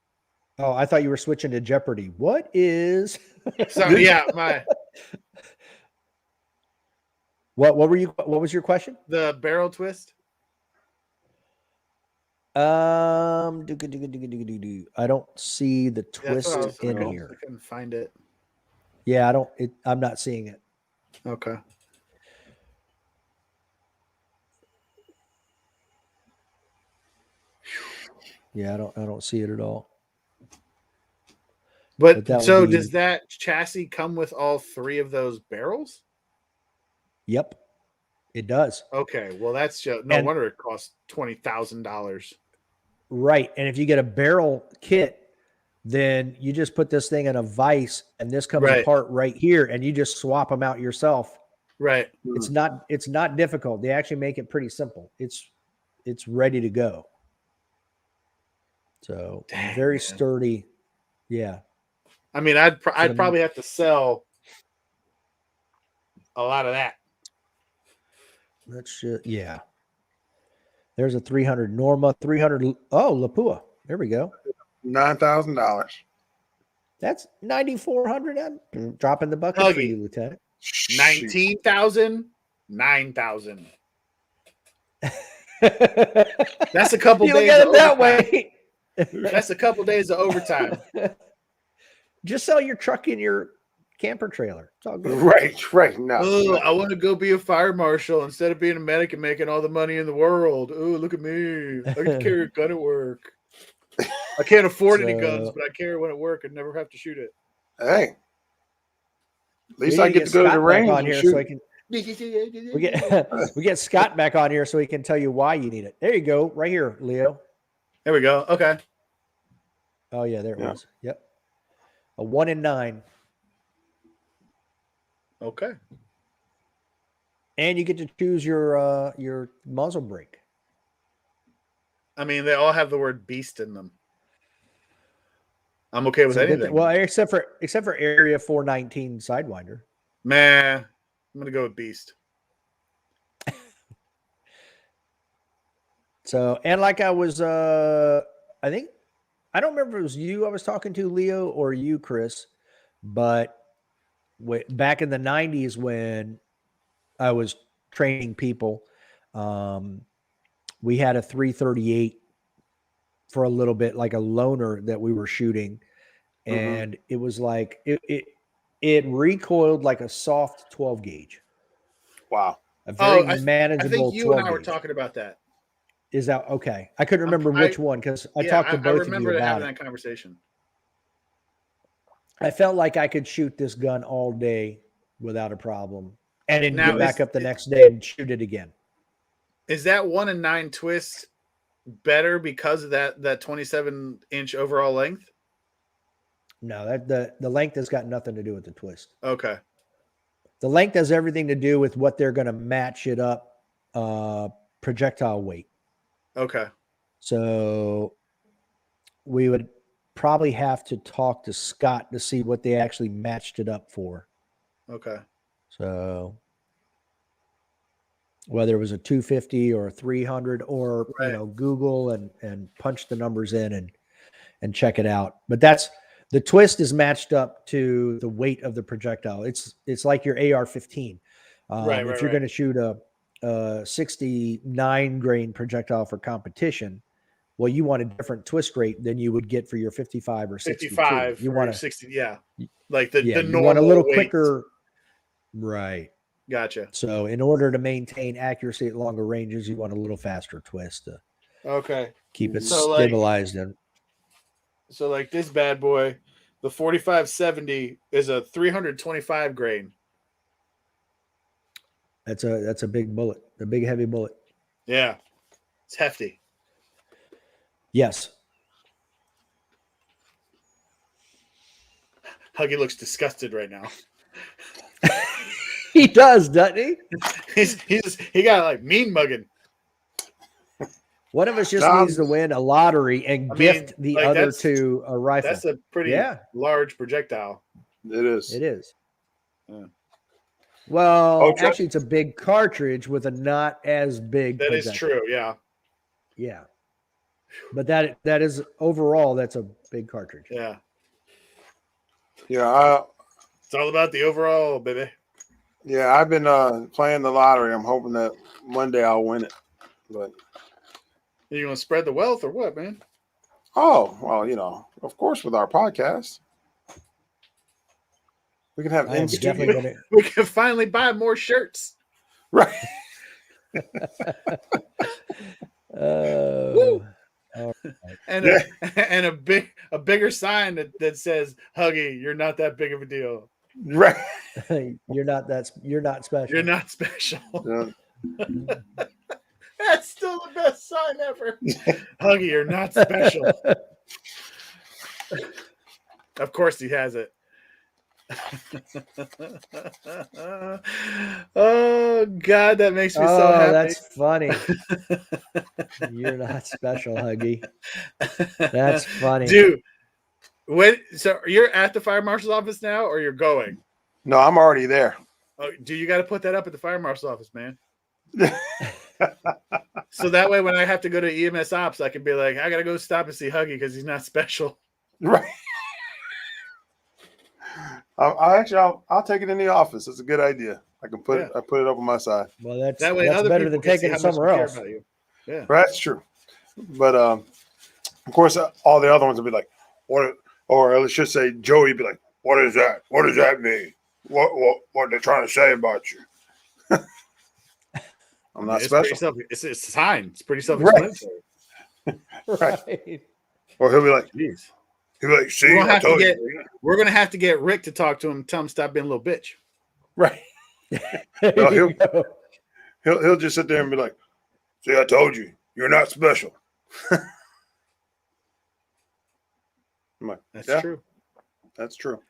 [SPEAKER 1] Oh, I thought you were switching to Jeopardy. What is?
[SPEAKER 2] So yeah, my.
[SPEAKER 1] What was your question?
[SPEAKER 2] The barrel twist.
[SPEAKER 1] I don't see the twist in here.
[SPEAKER 2] I couldn't find it.
[SPEAKER 1] Yeah, I'm not seeing it.
[SPEAKER 2] Okay.
[SPEAKER 1] Yeah, I don't see it at all.
[SPEAKER 2] But so does that chassis come with all three of those barrels?
[SPEAKER 1] Yep, it does.
[SPEAKER 2] Okay, well that's just no wonder it costs $20,000.
[SPEAKER 1] Right, and if you get a barrel kit, then you just put this thing in a vise, and this comes apart right here, and you just swap them out yourself.
[SPEAKER 2] Right.
[SPEAKER 1] It's not difficult. They actually make it pretty simple. It's ready to go. So very sturdy. Yeah.
[SPEAKER 2] I mean, I'd probably have to sell a lot of that.
[SPEAKER 1] Let's yeah. There's a 300 Norma, 300. Oh, Lapua. There we go.
[SPEAKER 3] $9,000.
[SPEAKER 1] That's 9,400. I'm dropping the bucket for you, Lieutenant.
[SPEAKER 2] 19,000, 9,000. That's a couple days. Look at it that way.
[SPEAKER 1] That's
[SPEAKER 2] a couple days of overtime.
[SPEAKER 1] Just sell your truck and your camper trailer. It's all good.
[SPEAKER 3] Right. No.
[SPEAKER 2] Oh, I want to go be a fire marshal instead of being a medic and making all the money in the world. Oh, look at me. I can carry a gun at work. I can't afford any guns, but I carry one at work and never have to shoot it.
[SPEAKER 3] Hey. At least
[SPEAKER 1] We
[SPEAKER 3] I
[SPEAKER 1] need to
[SPEAKER 3] get to go to the
[SPEAKER 1] Scott back
[SPEAKER 3] range
[SPEAKER 1] on
[SPEAKER 3] and
[SPEAKER 1] here
[SPEAKER 3] shoot.
[SPEAKER 1] so I can. We get Scott back on here so he can tell you why you need it. There you go, right here, Leo.
[SPEAKER 2] There we go. Okay.
[SPEAKER 1] Oh yeah, there it was. Yep, a 1 in 9,
[SPEAKER 2] Okay.
[SPEAKER 1] and you get to choose your muzzle brake.
[SPEAKER 2] I mean, they all have the word beast in them. I'm okay with
[SPEAKER 1] So
[SPEAKER 2] anything.
[SPEAKER 1] well, except for Area 419 Sidewinder.
[SPEAKER 2] Man, I'm gonna go with beast.
[SPEAKER 1] So, and like I was, I think, I don't remember if it was you I was talking to, Leo, or you, Chris, but back in the 90s when I was training people, we had a 338 for a little bit, like a loner that we were shooting. And it was like, it recoiled like a soft 12 gauge.
[SPEAKER 3] Wow.
[SPEAKER 1] A very
[SPEAKER 2] I
[SPEAKER 1] manageable
[SPEAKER 2] think you
[SPEAKER 1] 12
[SPEAKER 2] and I were
[SPEAKER 1] gauge.
[SPEAKER 2] talking about that.
[SPEAKER 1] Is that okay? I couldn't remember which one because I talked to both of you
[SPEAKER 2] remember
[SPEAKER 1] about
[SPEAKER 2] having
[SPEAKER 1] it.
[SPEAKER 2] that conversation.
[SPEAKER 1] I felt like I could shoot this gun all day without a problem, and then
[SPEAKER 2] Now,
[SPEAKER 1] get back up the next day and shoot it again.
[SPEAKER 2] Is that 1 in 9 twist better because of that 27-inch overall length?
[SPEAKER 1] No, that the length has got nothing to do with the twist.
[SPEAKER 2] Okay.
[SPEAKER 1] The length has everything to do with what they're going to match it up projectile weight.
[SPEAKER 2] Okay.
[SPEAKER 1] So we would probably have to talk to Scott to see what they actually matched it up for.
[SPEAKER 2] Okay.
[SPEAKER 1] So whether it was a 250 or a 300 or,
[SPEAKER 2] Right.
[SPEAKER 1] Google and punch the numbers in and check it out. But the twist is matched up to the weight of the projectile. It's like your AR-15. If you're going to shoot a 69 grain projectile for competition, well, you want a different twist rate than you would get for your 55 or 62.
[SPEAKER 2] 55
[SPEAKER 1] You want
[SPEAKER 2] 60, yeah. Like the
[SPEAKER 1] you
[SPEAKER 2] normal
[SPEAKER 1] want a little
[SPEAKER 2] weight.
[SPEAKER 1] quicker. Right.
[SPEAKER 2] Gotcha.
[SPEAKER 1] So in order to maintain accuracy at longer ranges, you want a little faster twist to keep it stabilized.
[SPEAKER 2] So like this bad boy, the 4570 is a 325 grain.
[SPEAKER 1] That's a big bullet, a big heavy bullet.
[SPEAKER 2] Yeah. It's hefty.
[SPEAKER 1] Yes.
[SPEAKER 2] Huggy looks disgusted right now.
[SPEAKER 1] He does, doesn't he?
[SPEAKER 2] He got like mean mugging.
[SPEAKER 1] One of us just needs to win a lottery and gift the other to a rifle.
[SPEAKER 2] That's a pretty large projectile.
[SPEAKER 3] It is.
[SPEAKER 1] It is.
[SPEAKER 2] Yeah.
[SPEAKER 1] Well, actually, it's a big cartridge with a not as big.
[SPEAKER 2] That is true. Yeah.
[SPEAKER 1] Yeah. But that is overall, that's a big cartridge.
[SPEAKER 2] Yeah.
[SPEAKER 3] Yeah.
[SPEAKER 2] It's all about the overall, baby.
[SPEAKER 3] Yeah, I've been playing the lottery. I'm hoping that one day I'll win it. But
[SPEAKER 2] are you going to spread the wealth or what, man?
[SPEAKER 3] Oh, well, of course, with our podcast. We can have
[SPEAKER 2] we can finally buy more shirts.
[SPEAKER 3] Right.
[SPEAKER 2] And a bigger sign that says, Huggy, you're not that big of a deal.
[SPEAKER 3] Right.
[SPEAKER 1] You're not special.
[SPEAKER 2] You're not special.
[SPEAKER 3] Yeah.
[SPEAKER 2] That's still the best sign ever. Huggy, you're not special. Of course he has it. Oh God, that makes me so happy.
[SPEAKER 1] That's funny. You're not special, Huggy. That's funny,
[SPEAKER 2] dude. So you're at the fire marshal's office now, or you're going?
[SPEAKER 3] No, I'm already there.
[SPEAKER 2] Oh, dude, you got to put that up at the fire marshal's office, man. So that way, when I have to go to EMS ops, I can be like, I got to go stop and see Huggy because he's not special.
[SPEAKER 3] Right. I'll take it in the office. It's a good idea. I can put it up on my side.
[SPEAKER 1] Well, that's
[SPEAKER 2] way
[SPEAKER 1] that's better than taking it somewhere else.
[SPEAKER 2] Yeah,
[SPEAKER 3] that's true. But of course, all the other ones will be like, or let's just say Joey would be like, what is that? What does that mean? What they're trying to say about you? I'm not
[SPEAKER 2] It's pretty
[SPEAKER 3] special.
[SPEAKER 2] it's fine. It's pretty
[SPEAKER 3] Right.
[SPEAKER 2] self-explanatory.
[SPEAKER 3] Right. Or he'll be like,
[SPEAKER 2] Jeez.
[SPEAKER 3] see,
[SPEAKER 2] We're gonna
[SPEAKER 3] I
[SPEAKER 2] have to
[SPEAKER 3] told
[SPEAKER 2] get
[SPEAKER 3] you.
[SPEAKER 2] we're gonna have to get Rick to talk to him, tell him stop being a little bitch.
[SPEAKER 3] Right.
[SPEAKER 1] There
[SPEAKER 3] Well,
[SPEAKER 1] you go.
[SPEAKER 3] he'll just sit there and be like, see, I told you, you're not special. I'm like,
[SPEAKER 2] That's
[SPEAKER 3] yeah,
[SPEAKER 2] true.
[SPEAKER 3] that's true.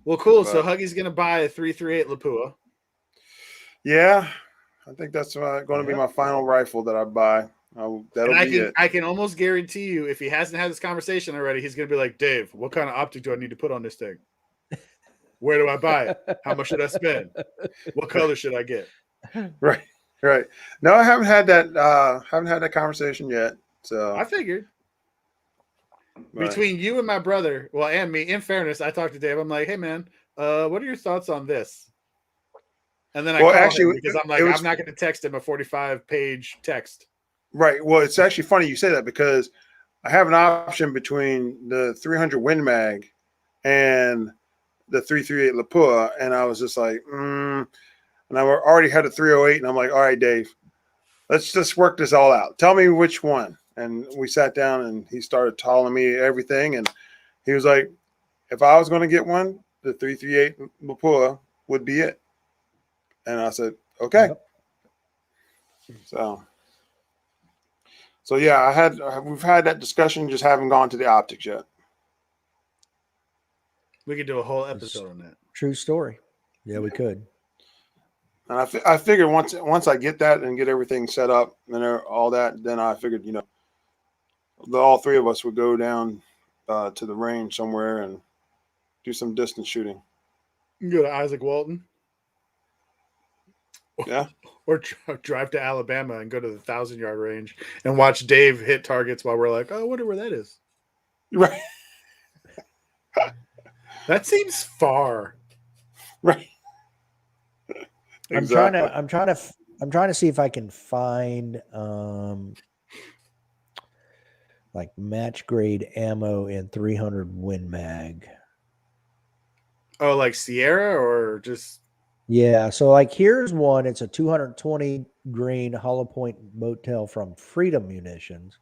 [SPEAKER 2] Well, cool. So
[SPEAKER 3] But
[SPEAKER 2] Huggy's gonna buy a 338 Lapua.
[SPEAKER 3] yeah, I think that's going to be
[SPEAKER 1] Yep.
[SPEAKER 3] my final rifle that I buy. That'll
[SPEAKER 2] And
[SPEAKER 3] be it.
[SPEAKER 2] I can almost guarantee you, if he hasn't had this conversation already, he's gonna be like, Dave, what kind of optic do I need to put on this thing? Where do I buy it? How much should I spend? What color should I get?
[SPEAKER 3] Right, right. No, I haven't had that. Haven't had that conversation yet. So
[SPEAKER 2] I figured.
[SPEAKER 3] but-
[SPEAKER 2] Between you and my brother, well, and me, in fairness, I talked to Dave. I'm like, hey man, what are your thoughts on this? And then I
[SPEAKER 3] Well,
[SPEAKER 2] call
[SPEAKER 3] actually,
[SPEAKER 2] him because I'm like,
[SPEAKER 3] it was-
[SPEAKER 2] I'm not going to text him a 45-page text.
[SPEAKER 3] right. Well, it's actually funny you say that because I have an option between the 300 Win Mag and the 338 Lapua, and I was just like, and I already had a 308, and I'm like, all right, Dave, let's just work this all out. Tell me which one. And we sat down, and he started telling me everything, and he was like, if I was going to get one, the 338 Lapua would be it. And I said, okay.
[SPEAKER 1] Yep.
[SPEAKER 3] So yeah, we've had that discussion, just haven't gone to the optics yet.
[SPEAKER 2] We could do a whole episode on that.
[SPEAKER 1] True story. Yeah, we could.
[SPEAKER 3] And I figured once I get that and get everything set up and all that, then I figured, all three of us would go down to the range somewhere and do some distance shooting.
[SPEAKER 2] You go to Isaac Walton.
[SPEAKER 3] Yeah.
[SPEAKER 2] Or drive to Alabama and go to the 1,000-yard range and watch Dave hit targets while we're like, oh, I wonder where that is.
[SPEAKER 3] Right.
[SPEAKER 2] That seems far.
[SPEAKER 3] Right.
[SPEAKER 1] I'm trying to see if I can find like match grade ammo in 300 Win Mag.
[SPEAKER 2] Oh, like Sierra or just
[SPEAKER 1] Yeah, so like here's one. It's a 220 grain hollow point motel from Freedom Munitions,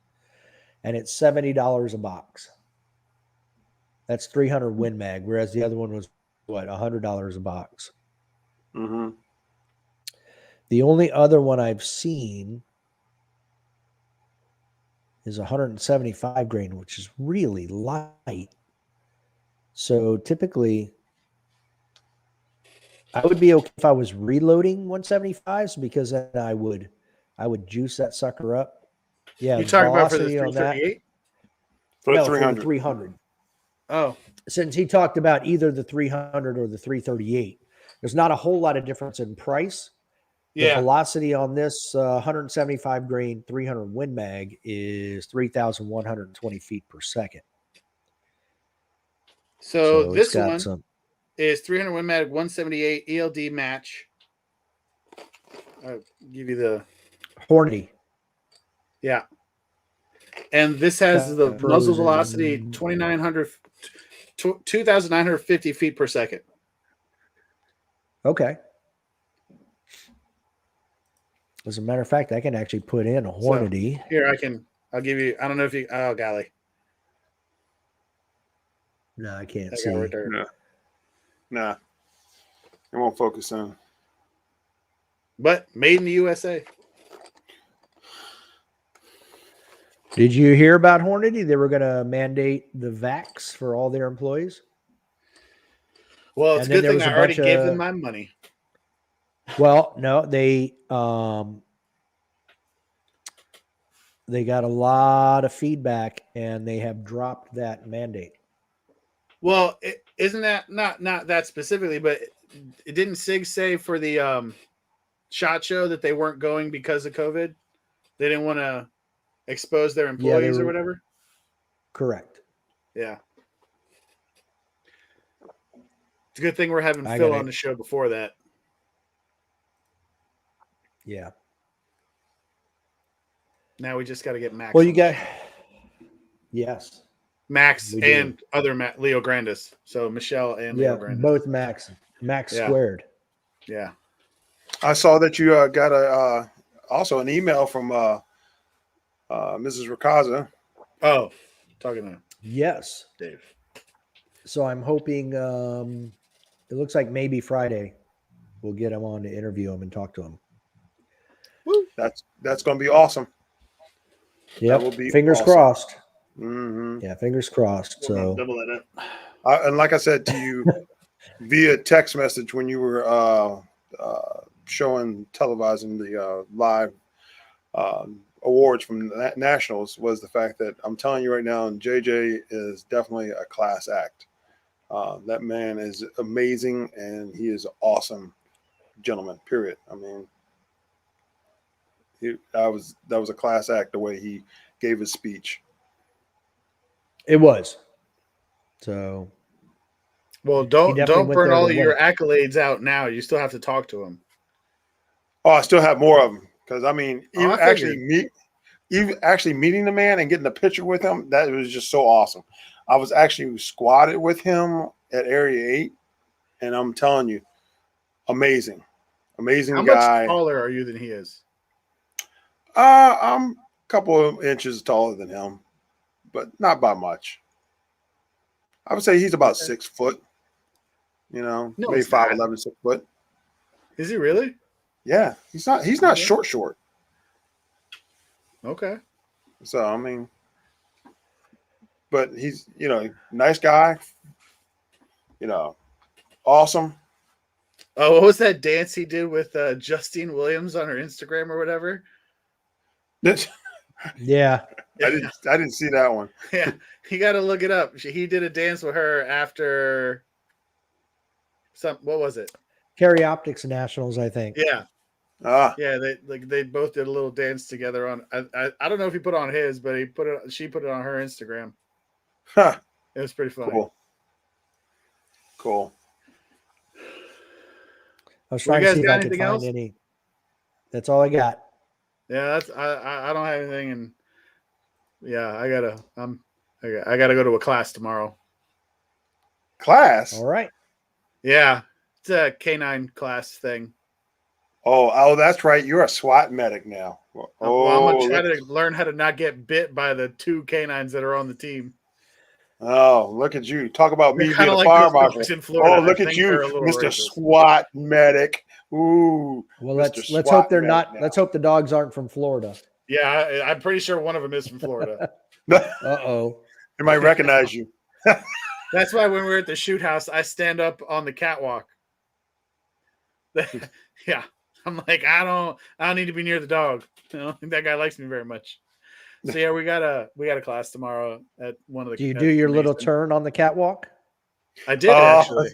[SPEAKER 1] and it's $70 a box. That's 300 Win Mag, whereas the other one was what, $100 a box.
[SPEAKER 3] Mm-hmm.
[SPEAKER 1] The only other one I've seen is 175 grain, which is really light. So typically, I would be okay if I was reloading 175s because then I would juice that sucker up. Yeah,
[SPEAKER 2] you're talking about for the
[SPEAKER 1] velocity on that.
[SPEAKER 2] 338?
[SPEAKER 3] For the
[SPEAKER 1] No, for
[SPEAKER 3] 300.
[SPEAKER 1] the 300.
[SPEAKER 2] Oh,
[SPEAKER 1] Since he talked about either the 300 or the 338, there's not a whole lot of difference in price. The
[SPEAKER 2] yeah.
[SPEAKER 1] velocity on this 175 grain 300 Win Mag is 3,120 feet per second.
[SPEAKER 2] So
[SPEAKER 1] it's
[SPEAKER 2] this
[SPEAKER 1] got
[SPEAKER 2] one
[SPEAKER 1] some.
[SPEAKER 2] is 300 Win Mag 178 ELD match. I'll give you the
[SPEAKER 1] Horny.
[SPEAKER 2] yeah. And this has the
[SPEAKER 1] Frozen.
[SPEAKER 2] muzzle velocity 2,950 feet per second.
[SPEAKER 1] Okay. As a matter of fact, I can actually put in a Hornady.
[SPEAKER 2] Here, I'll give you, I don't know if you, oh, golly.
[SPEAKER 1] No, I can't
[SPEAKER 2] That
[SPEAKER 1] see.
[SPEAKER 2] guy right there.
[SPEAKER 3] Yeah. Nah. It won't focus in.
[SPEAKER 2] But made in the USA.
[SPEAKER 1] Did you hear about Hornady? They were going to mandate the vax for all their employees.
[SPEAKER 2] Well, it's
[SPEAKER 1] And
[SPEAKER 2] a
[SPEAKER 1] then
[SPEAKER 2] good
[SPEAKER 1] there
[SPEAKER 2] thing
[SPEAKER 1] was
[SPEAKER 2] I
[SPEAKER 1] a
[SPEAKER 2] already
[SPEAKER 1] bunch
[SPEAKER 2] gave
[SPEAKER 1] of-
[SPEAKER 2] them my money.
[SPEAKER 1] Well, no, they got a lot of feedback and they have dropped that mandate.
[SPEAKER 2] Well, isn't that not that specifically, but it didn't SIG say for the SHOT Show that they weren't going because of COVID? They didn't want to expose their employees or whatever?
[SPEAKER 1] Correct.
[SPEAKER 2] Yeah. It's a good thing we're having Phil on the show before that.
[SPEAKER 1] Yeah.
[SPEAKER 2] Now we just got to get Max.
[SPEAKER 1] Well, you got, yes.
[SPEAKER 2] Max
[SPEAKER 1] We do.
[SPEAKER 2] and other Leo Grandis. So Michelle and
[SPEAKER 1] Yeah,
[SPEAKER 2] Leo Grandis.
[SPEAKER 1] both Max
[SPEAKER 2] Yeah.
[SPEAKER 1] squared.
[SPEAKER 2] Yeah.
[SPEAKER 3] I saw that you got a also an email from Mrs. Rakaza.
[SPEAKER 2] Oh, talking to
[SPEAKER 1] Yes.
[SPEAKER 2] Dave.
[SPEAKER 1] So I'm hoping it looks like maybe Friday we'll get him on to interview him and talk to him.
[SPEAKER 2] Woo.
[SPEAKER 3] That's going to be awesome.
[SPEAKER 1] Yep.
[SPEAKER 3] will be
[SPEAKER 1] Fingers
[SPEAKER 3] awesome.
[SPEAKER 1] crossed.
[SPEAKER 3] Mm-hmm.
[SPEAKER 1] Yeah, fingers crossed. So
[SPEAKER 2] Double it up.
[SPEAKER 3] And like I said to you via text message when you were televising the live awards from the nationals, was the fact that I'm telling you right now, JJ is definitely a class act. That man is amazing, and he is an awesome gentleman. Period. I mean, that was a class act the way he gave his speech.
[SPEAKER 1] it was. So
[SPEAKER 2] Well,
[SPEAKER 1] definitely
[SPEAKER 2] don't
[SPEAKER 1] went
[SPEAKER 2] burn
[SPEAKER 1] there to
[SPEAKER 2] all of your
[SPEAKER 1] win.
[SPEAKER 2] accolades out now. You still have to talk to him.
[SPEAKER 3] Oh, I still have more of them because I mean,
[SPEAKER 2] Oh,
[SPEAKER 3] even
[SPEAKER 2] I
[SPEAKER 3] actually meeting the man and getting a picture with him, that was just so awesome. I was actually squatted with him at Area 8, and I'm telling you, amazing
[SPEAKER 2] How
[SPEAKER 3] guy.
[SPEAKER 2] much taller are you than he is?
[SPEAKER 3] I'm a couple of inches taller than him, but not by much. I would say he's about 6 foot. You know,
[SPEAKER 2] No,
[SPEAKER 3] maybe
[SPEAKER 2] he's not.
[SPEAKER 3] 5'11", 6 foot.
[SPEAKER 2] Is he really?
[SPEAKER 3] Yeah, he's not
[SPEAKER 2] Okay.
[SPEAKER 3] short.
[SPEAKER 2] Okay.
[SPEAKER 3] So I mean, but he's nice guy. Awesome.
[SPEAKER 2] Oh, what was that dance he did with Justine Williams on her Instagram or whatever?
[SPEAKER 1] Yeah.
[SPEAKER 3] I didn't see that one.
[SPEAKER 2] Yeah, you got to look it up. He did a dance with her after what was it?
[SPEAKER 1] Carry Optics Nationals, I think.
[SPEAKER 2] Yeah.
[SPEAKER 3] Ah.
[SPEAKER 2] Yeah, they both did a little dance together on I don't know if he put it on his, but she put it on her Instagram.
[SPEAKER 3] Huh.
[SPEAKER 2] It was pretty funny.
[SPEAKER 3] Cool.
[SPEAKER 1] I was trying to see if I could find any. That's all I got.
[SPEAKER 2] Yeah, that's I don't have anything, and yeah, I gotta go to a class tomorrow.
[SPEAKER 3] Class?
[SPEAKER 1] All right.
[SPEAKER 2] Yeah, it's a canine class thing.
[SPEAKER 3] Oh, that's right. You're a SWAT medic now.
[SPEAKER 2] Well, I'm gonna try to learn how to not get bit by the 2 canines that are on the team.
[SPEAKER 3] Oh, look at you! Talk about me being a
[SPEAKER 2] like
[SPEAKER 3] fire marshal.
[SPEAKER 2] In Florida.
[SPEAKER 3] Oh, look at you, Mr. SWAT medic. Ooh.
[SPEAKER 1] Well, let's hope they're not. Now. Let's hope the dogs aren't from Florida.
[SPEAKER 2] Yeah, I'm pretty sure one of them is from Florida.
[SPEAKER 1] Uh-oh.
[SPEAKER 3] They might recognize you.
[SPEAKER 2] That's why when we're at the shoot house, I stand up on the catwalk. Yeah, I'm like, I don't need to be near the dog. I don't think that guy likes me very much. So yeah, we got a class tomorrow at one of the.
[SPEAKER 1] Do you do your little turn on the catwalk?
[SPEAKER 2] I did actually.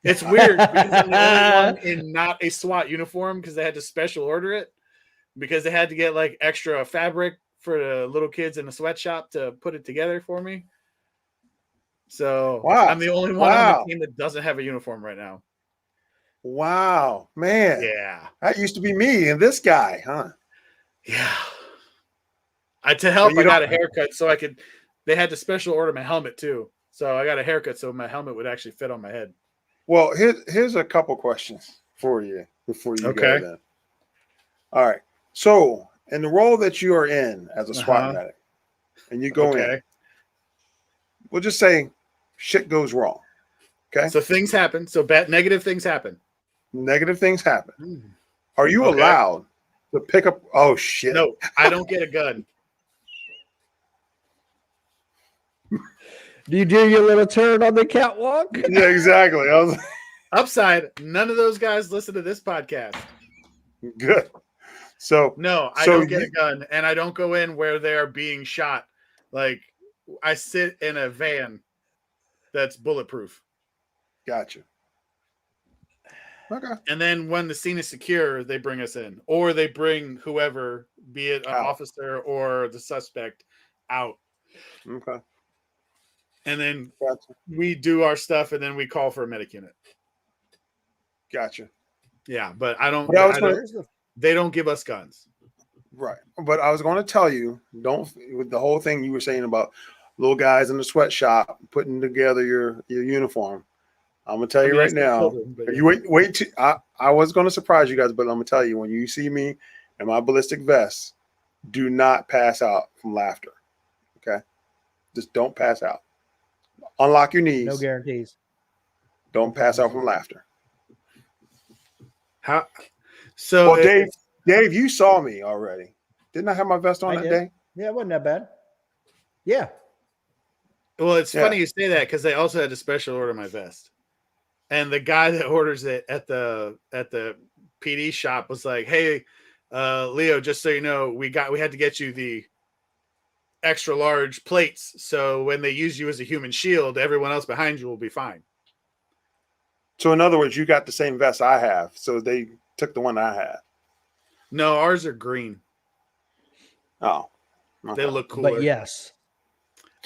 [SPEAKER 2] It's weird because I'm the only one in not a SWAT uniform because they had to special order it because they had to get like extra fabric for the little kids in the sweatshop to put it together for me. So I'm the only one on the team that doesn't have a uniform right now.
[SPEAKER 3] Wow, man.
[SPEAKER 2] Yeah.
[SPEAKER 3] That used to be me and this guy, huh?
[SPEAKER 2] Yeah. I got a haircut so I could. They had to special order my helmet too. So I got a haircut so my helmet would actually fit on my head.
[SPEAKER 3] Well, here's a couple questions for you before you go then. All right. So in the role that you are in as a SWAT medic and you go in, we'll just say shit goes wrong. Okay.
[SPEAKER 2] So things happen. So negative things happen.
[SPEAKER 3] Negative things happen. Are you allowed to pick up? Oh, shit.
[SPEAKER 2] No, I don't get a gun.
[SPEAKER 1] Do you do your little turn on the catwalk?
[SPEAKER 3] Yeah, exactly.
[SPEAKER 2] Upside, none of those guys listen to this podcast.
[SPEAKER 3] Good. So
[SPEAKER 2] no, I don't get a gun, and I don't go in where they are being shot. Like I sit in a van that's bulletproof.
[SPEAKER 3] Gotcha. Okay.
[SPEAKER 2] And then when the scene is secure, they bring us in, or they bring whoever, be it an officer or the suspect, out.
[SPEAKER 3] Okay.
[SPEAKER 2] And then we do our stuff, and then we call for a medic unit.
[SPEAKER 3] Gotcha.
[SPEAKER 2] Yeah, but I don't. They don't give us guns.
[SPEAKER 3] Right, but I was going to tell you, with the whole thing you were saying about little guys in the sweatshop putting together your uniform. I'm gonna tell you right now. I was gonna surprise you guys, but I'm gonna tell you when you see me in my ballistic vest, do not pass out from laughter. Okay, just don't pass out. Unlock your knees.
[SPEAKER 1] No guarantees.
[SPEAKER 3] Don't pass out from laughter.
[SPEAKER 2] How? So,
[SPEAKER 3] Well, Dave, you saw me already. Didn't I have my vest on that day?
[SPEAKER 1] Yeah, it wasn't that bad. Yeah.
[SPEAKER 2] well, it's funny you say that because they also had to special order my vest, and the guy that orders it at the PD shop was like, "Hey, Leo, just so you know, we had to get you the extra large plates, so when they use you as a human shield, everyone else behind you will be fine."
[SPEAKER 3] So in other words, you got the same vest I have. So they took the one I had.
[SPEAKER 2] No, ours are green.
[SPEAKER 3] Oh,
[SPEAKER 2] They look cooler.
[SPEAKER 1] But yes.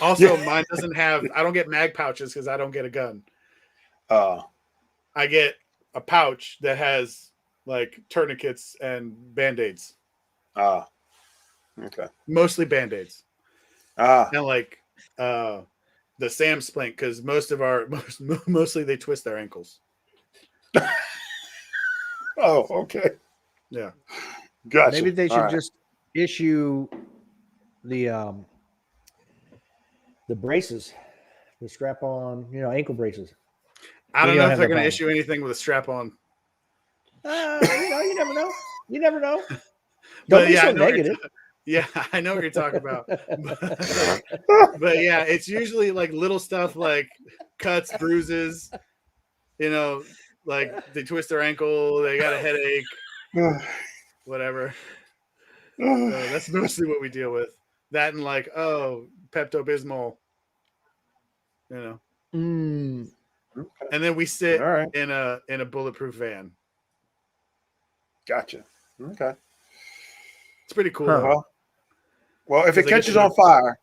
[SPEAKER 2] Also, mine doesn't have. I don't get mag pouches because I don't get a gun. I get a pouch that has like tourniquets and band-aids.
[SPEAKER 3] Okay.
[SPEAKER 2] Mostly band-aids. And like the Sam splint, because mostly they twist their ankles.
[SPEAKER 3] Oh, okay.
[SPEAKER 2] Yeah.
[SPEAKER 3] Gotcha.
[SPEAKER 1] Maybe they should just issue the braces, the strap-on, ankle braces.
[SPEAKER 2] I don't know if they're going to issue anything with a strap-on.
[SPEAKER 1] You never know. You never know. Don't
[SPEAKER 2] But
[SPEAKER 1] be so negative.
[SPEAKER 2] Yeah, I know what you're talking about. But yeah, it's usually like little stuff like cuts, bruises, like they twist their ankle, they got a headache, whatever. So that's mostly what we deal with. That and like, Pepto-Bismol, And then we sit in a bulletproof van.
[SPEAKER 3] Gotcha. Okay.
[SPEAKER 2] It's pretty cool.
[SPEAKER 3] Huh. Well, if it catches on fire,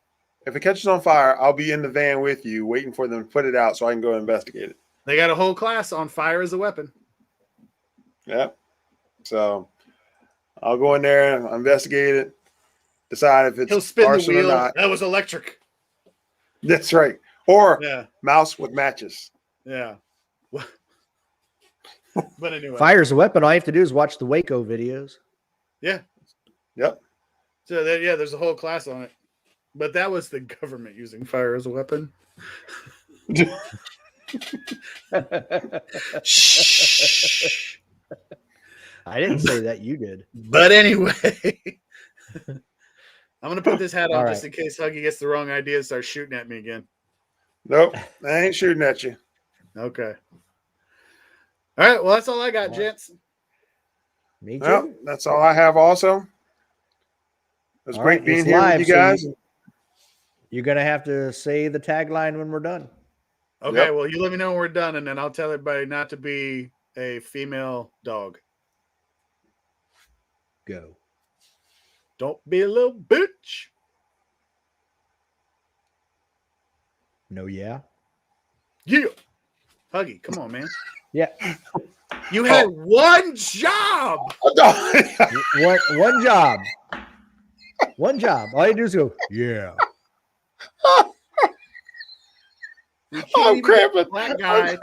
[SPEAKER 3] I'll be in the van with you, waiting for them to put it out so I can go investigate it.
[SPEAKER 2] They got a whole class on fire as a weapon.
[SPEAKER 3] Yep. So I'll go in there, investigate it, decide if it's
[SPEAKER 2] He'll spin the wheel.
[SPEAKER 3] Or not.
[SPEAKER 2] That was electric.
[SPEAKER 3] That's right. Or mouse with matches.
[SPEAKER 2] Yeah. But anyway.
[SPEAKER 1] Fire's a weapon. All you have to do is watch the Waco videos.
[SPEAKER 2] Yeah.
[SPEAKER 3] Yep.
[SPEAKER 2] So there's a whole class on it. But that was the government using fire as a weapon.
[SPEAKER 1] Shh. I didn't say that. You did.
[SPEAKER 2] But anyway, I'm going to put this hat on just in case Huggy gets the wrong idea and starts shooting at me again.
[SPEAKER 3] Nope. I ain't shooting at you.
[SPEAKER 2] Okay. All right. Well, that's all I got, gents.
[SPEAKER 1] Me too.
[SPEAKER 3] Well, that's all I have also. It was great being here with you guys. So
[SPEAKER 1] you're going to have to say the tagline when we're done.
[SPEAKER 2] Okay. Well, you let me know when we're done, and then I'll tell everybody not to be a female dog.
[SPEAKER 1] Go.
[SPEAKER 2] Don't be a little bitch.
[SPEAKER 1] No, yeah.
[SPEAKER 2] Yeah. Huggy, come on, man.
[SPEAKER 1] Yeah.
[SPEAKER 2] You had one job.
[SPEAKER 1] One job. One job. All you do is go, yeah.
[SPEAKER 3] I'm cramping.
[SPEAKER 2] Black guy.